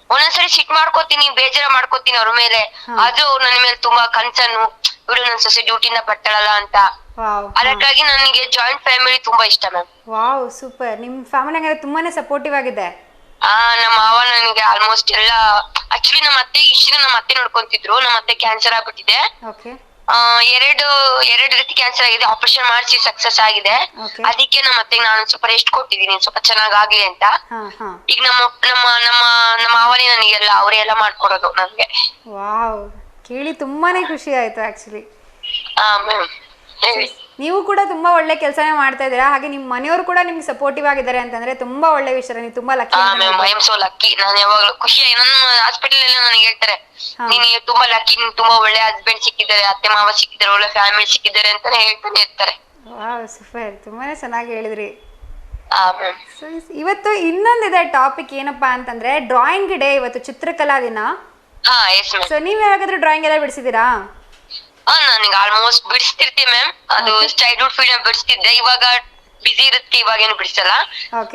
S4: ಒಂದೊಂದ್ಸರಿ ಸಿಟ್ ಮಾಡ್ಕೋತೀನಿ, ಬೇಜಾರ ಮಾಡ್ಕೋತೀನಿ ಅವ್ರ ಮೇಲೆ. ಆದ್ರೂ ಅವ್ರು ನನ್ನ ಮೇಲೆ ತುಂಬಾ ಕನ್ಸರ್ನು, ಬಿಡು ನನ್ ಸೊಸೆ ಡ್ಯೂಟಿಯಿಂದ ಬರ್ತಾಳಲ್ಲ ಅಂತ. ಅದಕ್ಕಾಗಿ ನನಗೆ ಜಾಯಿಂಟ್ ಫ್ಯಾಮಿಲಿ ತುಂಬಾ ಇಷ್ಟ ಮ್ಯಾಮ್.
S1: Wow super. ನಿಮ್ ಫ್ಯಾಮಿಲಿ ಹಂಗಾದ್ರೆ ತುಂಬಾನೇ ಸಪೋರ್ಟಿವ್ ಆಗಿದೆ.
S4: ನಮ್ಮ ಮಾವ ನನಗೆ ಆಲ್ಮೋಸ್ಟ್ ಎಲ್ಲ, ಆಕ್ಚುಲಿ ನಮ್ಮ ಅತ್ತೆ ಇಷ್ಟ ನಮ್ಮ ಅತ್ತೆ ನೋಡ್ಕೊಂತಿದ್ರು. ನಮ್ಮ ಅತ್ತೆ ಕ್ಯಾನ್ಸರ್ ಆಗ್ಬಿಟ್ಟಿದೆ. ಎರಡು ರೀತಿ ಕ್ಯಾನ್ಸರ್ ಆಗಿದೆ, ಆಪರೇಷನ್ ಮಾಡಿಸಿ ಸಕ್ಸಸ್ ಆಗಿದೆ. ಅದಕ್ಕೆ ನಮ್ಮ ಅತ್ತೆಗೆ ನಾನು ಸ್ವಲ್ಪ ರೆಸ್ಟ್ ಕೊಟ್ಟಿದ್ದೀನಿ, ಸ್ವಲ್ಪ ಚೆನ್ನಾಗ್ಲಿ ಅಂತ. ಈಗ ನಮ್ಮ ನಮ್ಮ ನಮ್ಮ ನಮ್ಮ ಮಾವನೇ ನನಗೆಲ್ಲ ಅವರೇ ಎಲ್ಲ ಮಾಡ್ಕೊಡೋದು ನನ್ಗೆ.
S1: ವಾವ್, ಕೇಳಿ ತುಂಬಾನೇ ಖುಷಿ ಆಯ್ತು ಆಕ್ಚುಲಿ.
S4: ಮ್ಯಾಮ್
S1: ನೀವು ಕೂಡ ತುಂಬಾ ಒಳ್ಳೆ ಕೆಲಸನೇ ಮಾಡ್ತಾ ಇದ್ದೀರಾ, ಹಾಗೆ ನಿಮ್ಮ ಮನೆಯವರು ಕೂಡ ನಿಮ್ಗೆ ಸಪೋರ್ಟಿವ್ ಆಗಿದ್ದಾರೆ ಅಂತಂದ್ರೆ ತುಂಬಾ ಒಳ್ಳೆ ವಿಷಯ. ನೀವು ತುಂಬಾ lucky.
S4: I am so lucky. ನಾನು ಯಾವಾಗಲೂ ಖುಷಿ, ನನ್ನ ಹಾಸ್ಪಿಟಲ್ ಎಲ್ಲ ನನಗೆ ಹೇಳ್ತಾರೆ, ನೀನ್ ತುಂಬಾ ಲಕ್ಕಿ, ನಿನ್ ತುಂಬಾ ಒಳ್ಳೆ ಹಸ್ಬೆಂಡ್ ಸಿಕ್ಕಿದ್ದಾರೆ, ಅತ್ತೆ ಮಾವ ಸಿಕ್ಕಿದ್ದಾರೆ, ಒಳ್ಳೆ ಫ್ಯಾಮಿಲಿ ಸಿಕ್ಕಿದ್ದಾರೆ ಅಂತಾನೆ ಹೇಳ್ತಾನೆ ಇರ್ತಾರೆ.
S1: ವಾವ್ ಸೂಪರ್, ತುಂಬಾನೇ ಚೆನ್ನಾಗಿ ಹೇಳಿದ್ರಿ. ಸೊ ಇವತ್ತು ಇನ್ನೊಂದಿದೆ ಟಾಪಿಕ್, ಏನಪ್ಪಾ ಅಂತಂದ್ರೆ ಡ್ರಾಯಿಂಗ್ ಡೇ, ಇವತ್ತು ಚಿತ್ರಕಲಾ ದಿನ. ಸೊ ನೀವ್ ಯಾವಾಗಾದ್ರೂ ಡ್ರಾಯಿಂಗ್ ಎಲ್ಲ ಬಿಡಿಸಿದೀರಾ?
S4: ನನಗೆ ಆಲ್ಮೋಸ್ಟ್ ಬಿಡಿಸ್ತಿರ್ತೀವಿ ಮ್ಯಾಮ್. ಅದು ಚೈಲ್ಡ್ಹುಡ್ ಫೀಲ್ಡ್ ಬಿಡಿಸ್ತಿದ್ದೆ, ಇವಾಗ ಬಿಸಿ ಇರುತ್ತೆ, ಇವಾಗ ಏನು ಬಿಡಿಸಲ್ಲ.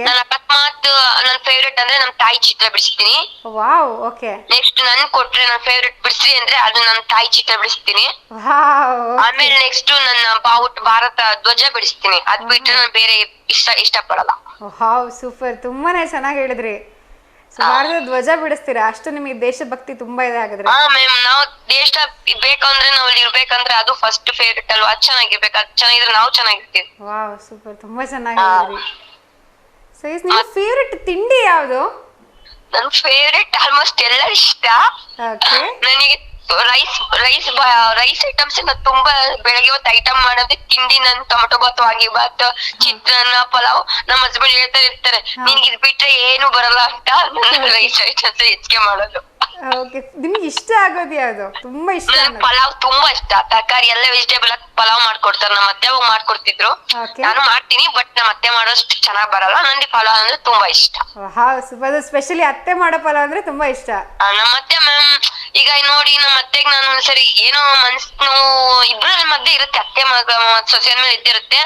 S4: ನಾನು ಅಕಸ್ಮಾತ್ ನನ್ ಫೇವ್ರೆಟ್ ಅಂದ್ರೆ ನಮ್ ತಾಯಿ ಚಿತ್ರ ಬಿಡಿಸ್ತೀನಿ.
S1: Wow okay.
S4: ನೆಕ್ಸ್ಟ್ ನನ್ ಕೊಟ್ರೆ ನನ್ ಫೇವ್ರೆಟ್ ಬಿಡಿಸ್ರಿ ಅಂದ್ರೆ ಅದು ನನ್ ತಾಯಿ ಚಿತ್ರ ಬಿಡಿಸ್ತೀನಿ. ಆಮೇಲೆ ನೆಕ್ಸ್ಟ್ ನನ್ನ ಭಾರತ ಧ್ವಜ ಬಿಡಿಸ್ತೀನಿ. ಅದ್ ಬಿಟ್ರೆ ನಾನು ಬೇರೆ ಇಷ್ಟಪಡಲ್ಲ.
S1: ವಾವ್ ಸೂಪರ್, ತುಂಬಾನೇ ಚೆನ್ನಾಗಿ ಹೇಳಿದ್ರಿ. ಭಾರತದ ಧ್ವಜ ಬಿಡಿಸ್ತೀರಾ, ಅಷ್ಟು ನಿಮಗೆ ದೇಶಭಕ್ತಿ ತುಂಬಾ ಇದೆ ಹಾಗಾದ್ರೆ.
S4: ಮ್ಯಾಮ್, ನಾವು ದೇಶ ಬೇಕಂದ್ರೆ ನಾವು ಇಲ್ಲಿ ಇರ್ಬೇಕಂದ್ರೆ ಅದು ಫಸ್ಟ್ ಫೇವ್ರೆಟ್ ಅಲ್ವಾ, ಅದ್ ಚೆನ್ನಾಗಿರ್ಬೇಕು, ಅದ್ ಚೆನ್ನಾಗಿದ್ರೆ ನಾವು ಚೆನ್ನಾಗಿರ್ತೀವಿ.
S1: ವಾವ್ ಸೂಪರ್, ತುಂಬಾ ಚೆನ್ನಾಗಿ ಹೇಳಿದ್ರಿ. ಸೊ ನಿಮ್ಮ ಫೇವ್ರೆಟ್ ತಿಂಡಿ ಯಾವುದು?
S4: ನನ್ ಫೇವ್ರೆಟ್ ಆಲ್ಮೋಸ್ಟ್ ಎಲ್ಲ ಇಷ್ಟ. ನನಗೆ ರೈಸ್ ಐಟಮ್ಸ್ ತುಂಬಾ ಬೆಳಗ್ಗೆ ಹೊತ್ತು ಐಟಮ್ ಮಾಡೋದೇ ತಿಂಡಿ. ನನ್ ಟೊಮೆಟೊ ಬಾತ್, ವಾಂಗಿಬಾತ್, ಚಿತ್ರಾನ್ನ, ಪಲಾವ್. ನಮ್ಮ ಹಸ್ಬೆಂಡ್ ಹೇಳ್ತಾ ಇರ್ತಾರೆ, ನಿನ್ಗೆ ಇದ್ ಬಿಟ್ರೆ ಏನು ಬರಲ್ಲ ಅಂತ. ನನ್ನ ರೈಸ್ ಐಟಮ್ಸ್ ಹೆಚ್ಚಿಗೆ ಮಾಡೋದು.
S1: ನಿಮ್ಗೆ ಇಷ್ಟ ಆಗೋದು ಯಾವ್ದು? ತುಂಬಾ ಇಷ್ಟ.
S4: ಪಲಾವ್ ತುಂಬಾ ಇಷ್ಟ, ತರಕಾರಿ ಎಲ್ಲ ವೆಜಿಟೇಬಲ್ ಪಲಾವ್ ಮಾಡ್ಕೊಡ್ತಾರೆ. ನಮ್ಮ ಅತ್ತೆ ಅವಾಗ ಮಾಡ್ಕೊಡ್ತಿದ್ರು, ನಾನು ಮಾಡ್ತೀನಿ, ಬಟ್ ನಮ್ಮ ಅತ್ತೆ ಮಾಡೋಷ್ಟು ಚೆನ್ನಾಗ್ ಬರಲ್ಲ. ನನ್ಗೆ ಪಲಾವ್ ಅಂದ್ರೆ ತುಂಬಾ ಇಷ್ಟ.
S1: ಸ್ಪೆಷಲಿ ಅತ್ತೆ ಮಾಡೋ ಪಲಾವ್ ಅಂದ್ರೆ ತುಂಬಾ ಇಷ್ಟ.
S4: ನಮ್ಮ ಅತ್ತೆ ಮ್ಯಾಮ್, ಈಗ ನೋಡಿ ನಮ್ಮ ಅತ್ತೆಗೆ ನಾನು ಒಂದ್ಸರಿ ಏನೋ ಮನ್ಸ್ ನೋವು ಇಬ್ರಲ್ಲಿ ಮಧ್ಯೆ ಇರುತ್ತೆ, ಅತ್ತೆ ಮಗ ಸೊಸೆ ಮೇಲೆ ಇದ್ದಿರುತ್ತೆ.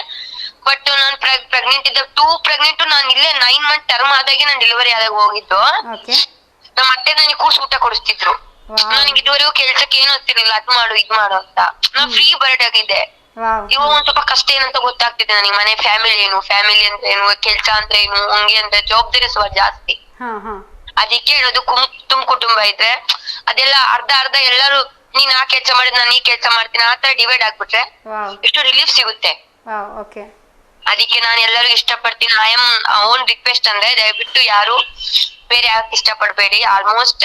S4: ಬಟ್ ನಾನು ಪ್ರೆಗ್ನೆಂಟ್ ಇದ್ದಾಗ 2 ಪ್ರೆಗ್ನೆಂಟ್, ನಾನು ಇಲ್ಲೇ 9 ಮಂತ್ ಟರ್ಮ್ ಆದಾಗೆ ನಾನು ಡೆಲಿವರಿ ಆದಾಗ ಹೋಗಿದ್ದು. ನಮ್ಮ ಅತ್ತೆ ನನಗೆ ಕೂರ್ಸ್ ಊಟ ಕೊಡಿಸ್ತಿದ್ರು. ನನಗೆ ಇದುವರೆಗೂ ಕೆಲ್ಸಕ್ಕೆ ಏನು ಗೊತ್ತಿರ್ಲಿಲ್ಲ, ಅದ್ ಮಾಡು ಇದ್ ಮಾಡು ಅಂತ. ನಾ ಫ್ರೀ ಬರ್ಡ್ ಆಗಿದ್ದೆ. ಇವಾಗ ಒಂದ್ ಸ್ವಲ್ಪ ಕಷ್ಟ ಏನಂತ ಗೊತ್ತಾಗ್ತಿದೆ ನನಗೆ. ಮನೆ ಫ್ಯಾಮಿಲಿ ಅಂದ್ರೆ ಏನು, ಕೆಲ್ಸ ಅಂದ್ರೆ ಏನು, ಹಂಗೆ ಅಂದ್ರೆ ಜವಾಬ್ದಾರಿ ಸ್ವಲ್ಪ ಜಾಸ್ತಿ. ಅದಕ್ಕೆ ಹೇಳೋದು, ಕುಟುಂಬ ಇದ್ರೆ ಅದೆಲ್ಲ ಅರ್ಧ ಎಲ್ಲರೂ ನೀನ್ ಆ ಕೆಲ್ಸ ಮಾಡಿದ್ ನಾನು ಈ ಕೆಲ್ಸ ಮಾಡ್ತೀನಿ, ಆತರ ಡಿವೈಡ್ ಆಗ್ಬಿಟ್ರೆ ಎಷ್ಟು ರಿಲೀಫ್ ಸಿಗುತ್ತೆ. ಅದಕ್ಕೆ ನಾನು ಎಲ್ಲರಿಗೂ ಇಷ್ಟಪಡ್ತೀನಿ. ಐ ಆಮ್ ಓನ್ ರಿಕ್ವೆಸ್ಟ್ ಅಂದ್ರೆ ದಯವಿಟ್ಟು ಯಾರು ಬೇರೆ ಯಾಕೆ ಇಷ್ಟಪಡ್ಬೇಡಿ, ಆಲ್ಮೋಸ್ಟ್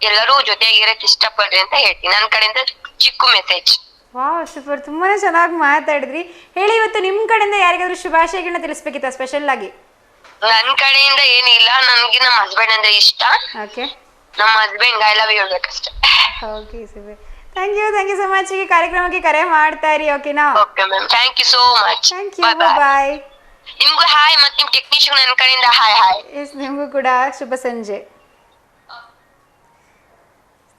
S4: ಎಲ್ಲರೂ ಜೊತೆಯಾಗಿರಕ್ ಇಷ್ಟಪಡ್ರಿ ಅಂತ ಹೇಳ್ತೀನಿ. ನನ್ನ ಕಡೆಯಿಂದ ಚಿಕ್ಕ ಮೆಸೇಜ್.
S1: ವಾವ್ ಸೂಪರ್, ತುಂಬಾನೇ ಚೆನ್ನಾಗಿ ಮಾತಾಡಿದ್ರಿ. ಹೇಳಿ, ಇವತ್ತು ನಿಮ್ ಕಡೆಯಿಂದ ಯಾರಿಗಾದ್ರೂ ಶುಭಾಶಯಗಳನ್ನ ತಿಳಿಸ್ಬೇಕಿತ್ತ ಸ್ಪೆಷಲ್ ಆಗಿ?
S4: ನನ್ ಕಡೆಯಿಂದ ಏನಿಲ್ಲ, ನನ್ಗೆ ನಮ್ಮ ಹಸ್ಬೆಂಡ್ ಅಂದ್ರೆ ಇಷ್ಟ. ನಮ್ಮ ಹಸ್ಬೆಂಡ್ ಐ ಲವ್ ಯು ಹೇಳ್ಬೇಕಷ್ಟೇ.
S1: Okay super, thank you so much. ಈ ಕಾರ್ಯಕ್ರಮಕ್ಕೆ ಕರೆ ಮಾಡ್ತಾ ಇರಿ, ಓಕೆನಾ?
S4: Okay ma'am, thank you so much.
S1: Thank you, bye.
S4: ನಿಮ್ಗೂ ಹಾಯ್, ಮತ್ತೆ ನಿಮ್ ಟೆಕ್ನಿಷಿಯನ್ ನನ್ನ ಕಡೆಯಿಂದ ಹಾಯ್.
S1: ಎಸ್, ನಿಮಗೂ ಕೂಡ ಶುಭ ಸಂಜೆ.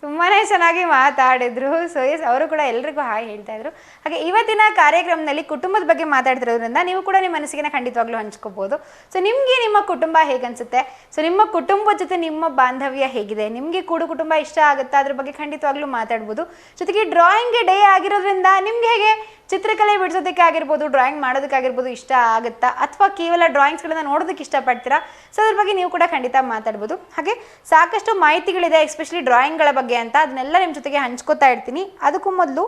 S1: ತುಂಬಾ ಚೆನ್ನಾಗಿ ಮಾತಾಡಿದ್ರು. ಸೊ ಎಸ್, ಅವರು ಕೂಡ ಎಲ್ರಿಗೂ ಹಾಯ್ ಹೇಳ್ತಾ ಇದ್ರು. ಹಾಗೆ ಇವತ್ತಿನ ಕಾರ್ಯಕ್ರಮದಲ್ಲಿ ಕುಟುಂಬದ ಬಗ್ಗೆ ಮಾತಾಡ್ತಿರೋದ್ರಿಂದ ನೀವು ಕೂಡ ನಿಮ್ಮ ಮನಸ್ಸಿಗೆ ಖಂಡಿತವಾಗ್ಲೂ ಹಂಚ್ಕೋಬೋದು. ಸೊ ನಿಮಗೆ ನಿಮ್ಮ ಕುಟುಂಬ ಹೇಗನ್ಸುತ್ತೆ? ಸೊ ನಿಮ್ಮ ಕುಟುಂಬದ ಜೊತೆ ನಿಮ್ಮ ಬಾಂಧವ್ಯ ಹೇಗಿದೆ? ನಿಮಗೆ ಕೂಡು ಕುಟುಂಬ ಇಷ್ಟ ಆಗುತ್ತಾ? ಅದ್ರ ಬಗ್ಗೆ ಖಂಡಿತವಾಗ್ಲೂ ಮಾತಾಡ್ಬೋದು. ಜೊತೆಗೆ ಡ್ರಾಯಿಂಗ್ ಡೇ ಆಗಿರೋದ್ರಿಂದ ನಿಮ್ಗೆ ಹೇಗೆ ಚಿತ್ರಕಲೆ ಬಿಡಿಸೋದಕ್ಕೆ ಆಗಿರ್ಬೋದು, ಡ್ರಾಯಿಂಗ್ ಮಾಡೋದಕ್ಕಾಗಿರ್ಬೋದು ಇಷ್ಟ ಆಗುತ್ತಾ, ಅಥವಾ ಕೇವಲ ಡ್ರಾಯಿಂಗ್ಸ್ಗಳನ್ನ ನೋಡೋದಕ್ಕೆ ಇಷ್ಟಪಡ್ತೀರಾ? ಸೊ ಅದ್ರ ಬಗ್ಗೆ ನೀವು ಕೂಡ ಖಂಡಿತ ಮಾತಾಡ್ಬೋದು. ಹಾಗೆ ಸಾಕಷ್ಟು ಮಾಹಿತಿಗಳಿದೆ ಎಸ್ಪೆಷಲಿ ಡ್ರಾಯಿಂಗ್ಗಳ ಬಗ್ಗೆ ಅಂತ, ಅದನ್ನೆಲ್ಲ ನಿಮ್ಮ ಜೊತೆಗೆ ಹಂಚ್ಕೋತಾ ಇರ್ತೀನಿ. ಅದಕ್ಕೂ ಮೊದಲು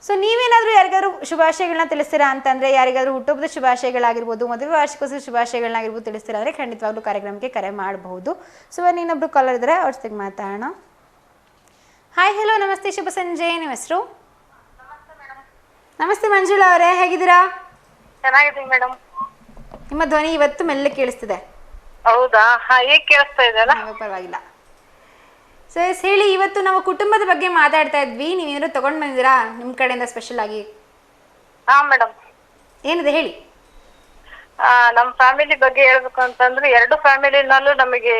S1: ಸೊ ನೀವೇನಾದರೂ ಯಾರಿಗಾದ್ರೂ ಶುಭಾಶಯಗಳನ್ನ ತಿಳಿಸ್ತೀರಾ ಅಂತಂದರೆ, ಯಾರಿಗಾದ್ರೂ ಹುಟ್ಟುಹಬ್ಬದ ಶುಭಾಶಯಗಳಾಗಿರ್ಬೋದು, ಮದುವೆ ವಾರ್ಷಿಕೋತ್ಸವ ಶುಭಾಶಯಗಳನ್ನಾಗಿರ್ಬೋದು ತಿಳಿಸ್ತೀರಾ ಅಂದರೆ ಖಂಡಿತವಾಗ್ಲೂ ಕಾರ್ಯಕ್ರಮಕ್ಕೆ ಕರೆ ಮಾಡಬಹುದು. ಸೊ ಇನ್ನೊಬ್ರು ಕಾಲರ್ ಇದ್ದಾರೆ, ಅವ್ರ ಜೊತೆಗೆ ಮಾತಾಡೋಣ. ಹಾಯ್, ಹಲೋ, ನಮಸ್ತೆ, ಶುಭ ಸಂಜೆ. ನಿಮ್ಮ ಹೆಸರು? ನಮಸ್ತೆ ಮಂಜುಳಾ ಅವರೇ, ಹೇಗಿದ್ದೀರಾ?
S3: ಚೆನ್ನಾಗಿದ್ದೀನಿ ಮೇಡಮ್.
S1: ನಿಮ್ಮ ಧ್ವನಿ ಇವತ್ತು ಮೆಲ್ಲ ಕೇಳಿಸ್ತಿದೆ.
S3: ಹೌದಾ? ಈಗ ಕೇಳಿಸ್ತಾ ಇದೆಯಲ್ಲ?
S1: ಪರವಾಗಿಲ್ಲ. ಸೊ ಎಸ್, ಹೇಳಿ, ಇವತ್ತು ನಾವು ಕುಟುಂಬದ ಬಗ್ಗೆ ಮಾತಾಡ್ತಾ ಇದ್ವಿ. ನೀವೇನಾದ್ರು ತಗೊಂಡು ಬಂದಿದ್ದೀರಾ ನಿಮ್ಮ ಕಡೆಯಿಂದ ಸ್ಪೆಷಲ್ ಆಗಿ?
S3: ಹಾ ಮೇಡಮ್.
S1: ಏನಿದೆ ಹೇಳಿ.
S3: ನಮ್ ಫ್ಯಾಮಿಲಿ ಬಗ್ಗೆ ಹೇಳ್ಬೇಕು ಅಂತಂದ್ರೆ, ಎರಡು ಫ್ಯಾಮಿಲಿನಲ್ಲೂ ನಮಗೆ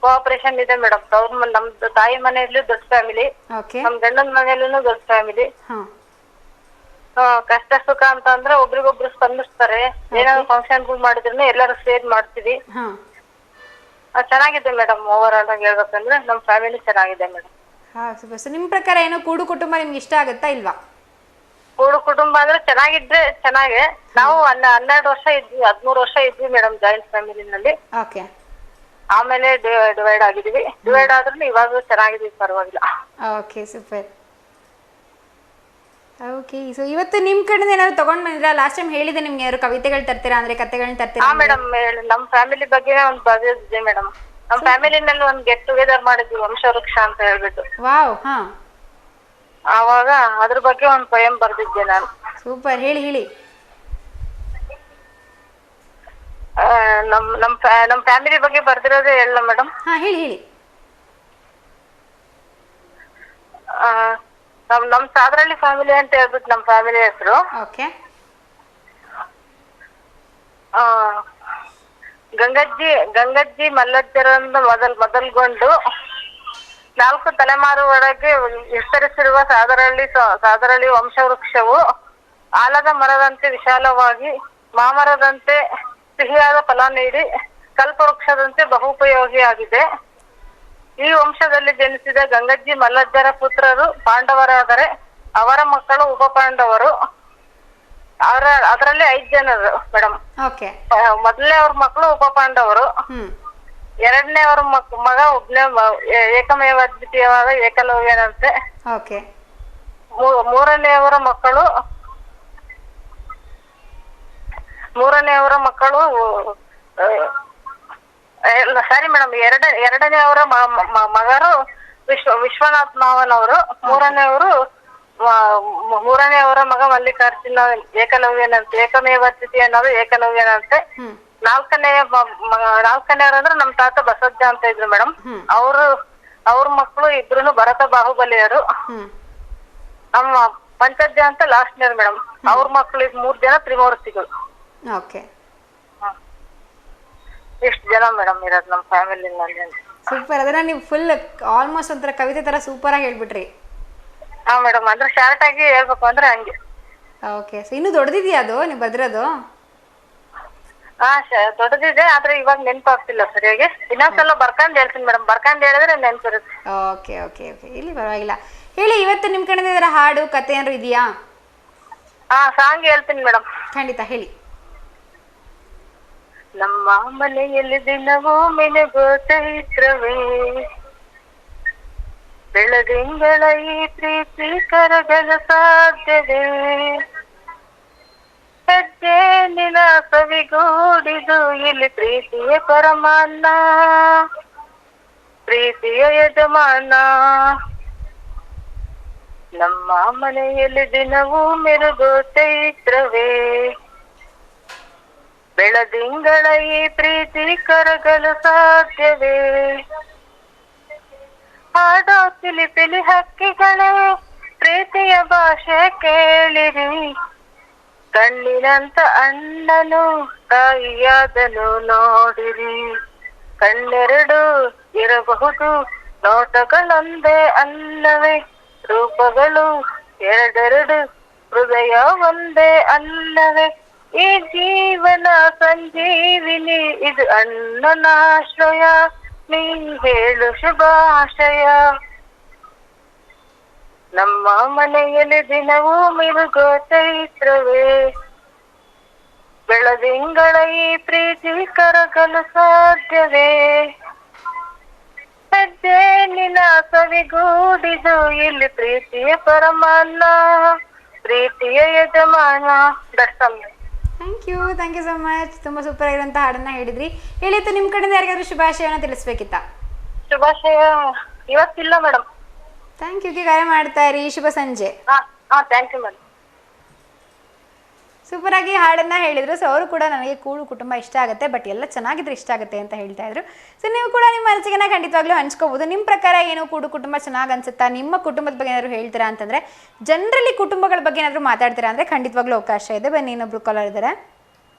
S3: ಕೋಆಪರೇಷನ್ ಇದೆ ಮೇಡಮ್. ನಮ್ದು ತಾಯಿ ಮನೆಯಲ್ಲೂ ದೊಡ್ಡ ಫ್ಯಾಮಿಲಿ,
S1: ಓಕೆ.
S3: ನಮ್ ಗಂಡನ ಮನೆಯಲ್ಲೂ ದೊಡ್ಡ ಫ್ಯಾಮಿಲಿ.
S1: ಹಾಂ.
S3: ಕಷ್ಟ ಸುಖ ಅಂತ ಅಂದ್ರೆ ಒಬ್ರಿಗೊಬ್ರು ಸ್ಪಂದಿಸ್ತಾರೆ. ಏನಾದ್ರು ಫಂಕ್ಷನ್ಗಳು ಮಾಡಿದ್ರು ಎಲ್ಲರೂ ಸೇರ್ ಮಾಡ್ತೀವಿ.
S1: ಹಾಂ.
S3: ಚೆನ್ನಾಗಿದೆ ಮೇಡಮ್. ಓವರ್ ಆಲ್ ಆಗಿ ಹೇಳ್ಬೇಕಂದ್ರೆ ನಮ್ ಫ್ಯಾಮಿಲಿ ಚೆನ್ನಾಗಿದೆ ಮೇಡಮ್.
S1: ಹಾಂ, ಸೂಪರ್. ಸೊ ನಿಮ್ಮ ಪ್ರಕಾರ ಏನು ಕೂಡು ಕುಟುಂಬ ನಿಮ್ಗೆ ಇಷ್ಟ ಆಗುತ್ತಾ ಇಲ್ವಾ?
S3: ಕೂಡು ಕುಟುಂಬ ಅಂದ್ರೆ ಚೆನ್ನಾಗಿದ್ರೆ ಚೆನ್ನಾಗೆ. ನಾವು 12 ವರ್ಷ ಇದ್ವಿ, 13 ವರ್ಷ ಇದ್ವಿ ಮೇಡಮ್ ಜಾಯಿಂಟ್ ಫ್ಯಾಮಿಲಿನಲ್ಲಿ.
S1: ಓಕೆ.
S3: ಆಮೇಲೆ ಡಿವೈಡ್ ಆಗಿದೀವಿ. ಡಿವೈಡ್ ಆದ್ರೂ ಇವಾಗ ಚೆನ್ನಾಗಿದೀವಿ, ಪರವಾಗಿಲ್ಲ.
S1: Okay, super. ಓಕೆ. ಸೊ ಇವತ್ತು ನಿಮ್ಮ ಕಡೆಯಿಂದ ಏನಾದ್ರು ತಗೊಂಡ್ ಬಂದಿರಾ? ಲಾಸ್ಟ್ ಟೈಮ್ ಹೇಳಿದೆ ನಿಮ್ಗೆ, ಯಾರು ಕವಿತೆಗಳು ತರ್ತೀರಾ ಅಂದ್ರೆ ಕತೆಗಳನ್ನ ತರ್ತೀರಾ?
S3: ಮೇಡಮ್, ನಮ್ ಫ್ಯಾಮಿಲಿ ಬಗ್ಗೆ ಒಂದು ಬರೆದಿದ್ದೆ ಮೇಡಮ್. ನಮ್ ಫ್ಯಾಮಿಲಿನಲ್ಲಿ ಒಂದು ಗೆಟ್ ಟುಗೆದರ್ ಮಾಡಿದ್ವಿ, ವಂಶವೃಕ್ಷ ಅಂತ ಹೇಳ್ಬಿಟ್ಟು.
S1: ವಾವ್. ಹಾ.
S3: ಆವಾಗ ಅದ್ರ ಬಗ್ಗೆ ಒಂದು ಪೊಯಂ ಬರ್ದಿದ್ದೆ ನಾನು.
S1: ಸೂಪರ್, ಹೇಳಿ ಹೇಳಿ.
S3: ನಮ್ ಫ್ಯಾಮಿಲಿ ಬಗ್ಗೆ ಬರ್ದಿರೋದೇ ಹೇಳ ಮೇಡಮ್?
S1: ಹಾ, ಹೇಳಿ ಹೇಳಿ.
S3: ನಮ್ ಸಾದರಳ್ಳಿ ಫ್ಯಾಮಿಲಿ ಅಂತ ಹೇಳ್ಬಿಟ್ಟು ನಮ್ ಫ್ಯಾಮಿಲಿ ಹೆಸರು.
S1: ಓಕೆ.
S3: ಗಂಗಜ್ಜಿ ಮಲ್ಲಜ್ಜರನ್ನು ಮೊದಲ್ಗೊಂಡು 4 ತಲೆಮಾರುವರೆಗೆ ವಿಸ್ತರಿಸಿರುವ ಸಾದರಳ್ಳಿ ವಂಶವೃಕ್ಷವು ಆಲದ ಮರದಂತೆ ವಿಶಾಲವಾಗಿ, ಮಾಮರದಂತೆ ಸಿಹಿಯಾದ ಫಲ ನೀಡಿ, ಕಲ್ಪವೃಕ್ಷದಂತೆ ಬಹುಪಯೋಗಿಯಾಗಿದೆ. ಈ ವಂಶದಲ್ಲಿ ಜನಿಸಿದ ಗಂಗಜ್ಜಿ ಮಲ್ಲಜ್ಜರ ಪುತ್ರರು ಪಾಂಡವರಾದರೆ, ಅವರ ಮಕ್ಕಳು ಉಪ ಪಾಂಡವರು. ಅದರಲ್ಲಿ 5 ಜನರು ಮೇಡಮ್.
S1: ಓಕೆ.
S3: ಮೊದಲನೇ ಅವ್ರ ಮಕ್ಕಳು ಉಪ ಪಾಂಡವರು. ಎರಡನೇ ಅವ್ರ ಮಗ ಒಬ್ನೇ ಏಕಮೇವ ಅದ್ವಿತೀಯವಾದ ಏಕಲವ್ಯನಂತೆ.
S1: ಓಕೆ.
S3: ಮೂರನೆಯವರ ಮಕ್ಕಳು ಸಾರಿ ಮೇಡಮ್, ಎರಡನೆಯವರ ಮಗರು ವಿಶ್ವನಾಥ್ ಮಾವನವರು. ಮೂರನೆಯವರ ಮಗ ಮಲ್ಲಿಕಾರ್ಜುನ ಏಕಲವ್ಯನಂತೆ, ಏಕಮೇವದ್ವಿತೀಯನಾದ ಏಕಲವ್ಯನಂತೆ. ನಾಲ್ಕನೆಯವರು ಅಂದ್ರೆ ನಮ್ ತಾತ ಬಸಜ್ಜ ಅಂತ ಇದ್ರು ಮೇಡಮ್. ಅವ್ರ ಮಕ್ಕಳು ಇಬ್ರು ಭರತ ಬಾಹುಬಲಿಯರು. ನಮ್ಮ ಪಂಚಜ್ಜ ಅಂತ ಲಾಸ್ಟ್ನೇರ್ ಮೇಡಮ್. ಅವ್ರ ಮಕ್ಕಳು 3 ಜನ ತ್ರಿಮೂರ್ತಿಗಳು.
S1: ಓಕೆ.
S3: ಇಷ್ಟು ಜನ ಮೇಡಮ್ ಇರೋದು ನಮ್ಮ ಫ್ಯಾಮಿಲಿನಲ್ಲಿ.
S1: ಸೂಪರ್. ಅದನ್ನ ನೀವು ಫುಲ್ ಆಲ್ಮೋಸ್ಟ್ ಒಂಥರ ಕವಿತೆ ತರ ಸೂಪರ್ ಆಗಿ ಹೇಳ್ಬಿಟ್ರಿ.
S3: ಹಾ ಮೇಡಮ್, ಅಂದ್ರೆ ಶಾರ್ಟ್ ಆಗಿ ಹೇಳ್ಬೇಕು ಅಂದ್ರೆ ಹಂಗೆ.
S1: ಓಕೆ. ಸೊ ಇನ್ನು ದೊಡ್ಡದಿದೆಯಾ ಅದು ನೀವು ಬದಿರೋದು?
S3: ಹಾ, ದೊಡ್ಡದಿದೆ, ಆದ್ರೆ ಇವಾಗ ನೆನಪಾಗ್ತಿಲ್ಲ ಸರಿಯಾಗಿ. ಇನ್ನೊಂದ್ಸಲ ಬರ್ಕೊಂಡ್ ಹೇಳ್ತೀನಿ ಮೇಡಮ್. ಬರ್ಕೊಂಡ್ ಹೇಳಿದ್ರೆ ನೆನಪಿರುತ್ತೆ.
S1: ಓಕೆ ಓಕೆ ಓಕೆ, ಇಲ್ಲಿ ಪರವಾಗಿಲ್ಲ. ಹೇಳಿ, ಇವತ್ತು ನಿಮ್ ಕಡೆ ಹಾಡು ಕತೆ ಏನಾದ್ರು ಇದೆಯಾ?
S3: ಹಾ, ಸಾಂಗ್ ಹೇಳ್ತೀನಿ ಮೇಡಮ್.
S1: ಖಂಡಿತ ಹೇಳಿ.
S3: ನಮ್ಮ ಮನೆಯಲ್ಲಿ ದಿನವೂ ಮಿನುಗೋ ಚೈತ್ರವೇ, ಬೆಳದಿಂಗಳ ಈ ಪ್ರೀತಿ ಕರಗಲು ಸಾಧ್ಯವೇ, ಹೆಜ್ಜೆ ನಿನ ಸವಿಗೂಡಿದು ಇಲ್ಲಿ ಪ್ರೀತಿಯ ಪರಮಾನ್ನ, ಪ್ರೀತಿಯ ಯಜಮಾನ. ನಮ್ಮ ಮನೆಯಲ್ಲಿ ದಿನವೂ ಮಿನುಗೋ ಚೈತ್ರವೇ, ಬೆಳದಿಂಗಳ ಈ ಪ್ರೀತಿ ಕರಗಲು ಸಾಧ್ಯವೇ, ಹಾಡೋ ಪಿಲಿ ಹಕ್ಕಿಗಳೇ ಪ್ರೀತಿಯ ಭಾಷೆ ಕೇಳಿರಿ, ಕಣ್ಣಿನಂತ ಅಣ್ಣನು ತಾಯಿಯಾದನು ನೋಡಿರಿ, ಕಣ್ಣೆರಡು ಇರಬಹುದು ನೋಟಗಳೊಂದೇ ಅಲ್ಲವೇ ರೂಪಗಳು ಎರಡೆರಡು ಹೃದಯ ಒಂದೇ ಅಲ್ಲವೇ ಈ ಜೀವನ ಸಂಜೀವಿನಿ ಇದು ಅಣ್ಣನಾಶ್ರಯ ನೀ ಹೇಳು ಶುಭಾಶಯ ನಮ್ಮ ಮನೆಯಲ್ಲಿ ದಿನವೂ ಮಿರುಗೋ ಚೈತ್ರವೇ ಬೆಳದಿಂಗಳ ಈ ಪ್ರೀತಿ ಕರಗಲು ಸಾಧ್ಯವೇ ಹೆಜ್ಜೆ ನಿನ ಸವಿಗೂಡಿದು ಇಲ್ಲಿ ಪ್ರೀತಿಯ ಪರಮಾನ್ನ ಪ್ರೀತಿಯ ಯಜಮಾನ ದರ್ಶನ.
S1: Thank you so much. ತುಂಬ ಸೂಪರ್ ಆಗಿರೋಂಥ ಹಾಡನ್ನ ಹೇಳಿದ್ರಿ. ಹೇಳಿತ್ತು ನಿಮ್ಮ ಕಡೆಯಿಂದ ಯಾರಿಗಾದ್ರೂ ಶುಭಾಶಯನ ತಿಳಿಸ್ಬೇಕಿತ್ತ?
S3: ಶುಭಾಶಯ ಇವತ್ತಿಲ್ಲ ಮೇಡಮ್.
S1: Thank you. ಕರೆ ಮಾಡ್ತಾ ಇರಿ. ಶುಭ ಸಂಜೆ.
S3: Thank you madam.
S1: ಸೂಪರ್ ಆಗಿ ಹಾಡನ್ನ ಹೇಳಿದ್ರು. ಸೊ ಅವರು ಕೂಡ ನನಗೆ ಕೂಡು ಕುಟುಂಬ ಇಷ್ಟ ಆಗುತ್ತೆ, ಬಟ್ ಎಲ್ಲ ಚೆನ್ನಾಗಿದ್ರೆ ಇಷ್ಟ ಆಗುತ್ತೆ ಅಂತ ಹೇಳ್ತಾ ಇದ್ರು. ಸೊ ನೀವು ಕೂಡ ನಿಮ್ಮ ಅನಿಸಿಕೆನ ಖಂಡಿತವಾಗ್ಲೂ ಹಂಚ್ಕೋಬಹುದು. ನಿಮ್ಮ ಪ್ರಕಾರ ಏನು ಕೂಡು ಕುಟುಂಬ ಚೆನ್ನಾಗಿ ಅನ್ಸುತ್ತಾ? ನಿಮ್ಮ ಕುಟುಂಬದ ಬಗ್ಗೆ ಏನಾದ್ರು ಹೇಳ್ತೀರಾ ಅಂತಂದ್ರೆ, ಜನರಲಿ ಕುಟುಂಬಗಳ ಬಗ್ಗೆ ಏನಾದ್ರು ಮಾತಾಡ್ತೀರಾ ಅಂದ್ರೆ ಖಂಡಿತವಾಗ್ಲೂ ಅವಕಾಶ ಇದೆ. ಬನ್ನಿ, ಇನ್ನೊಬ್ರು ಕಾಲರ್ ಇದ್ದಾರೆ.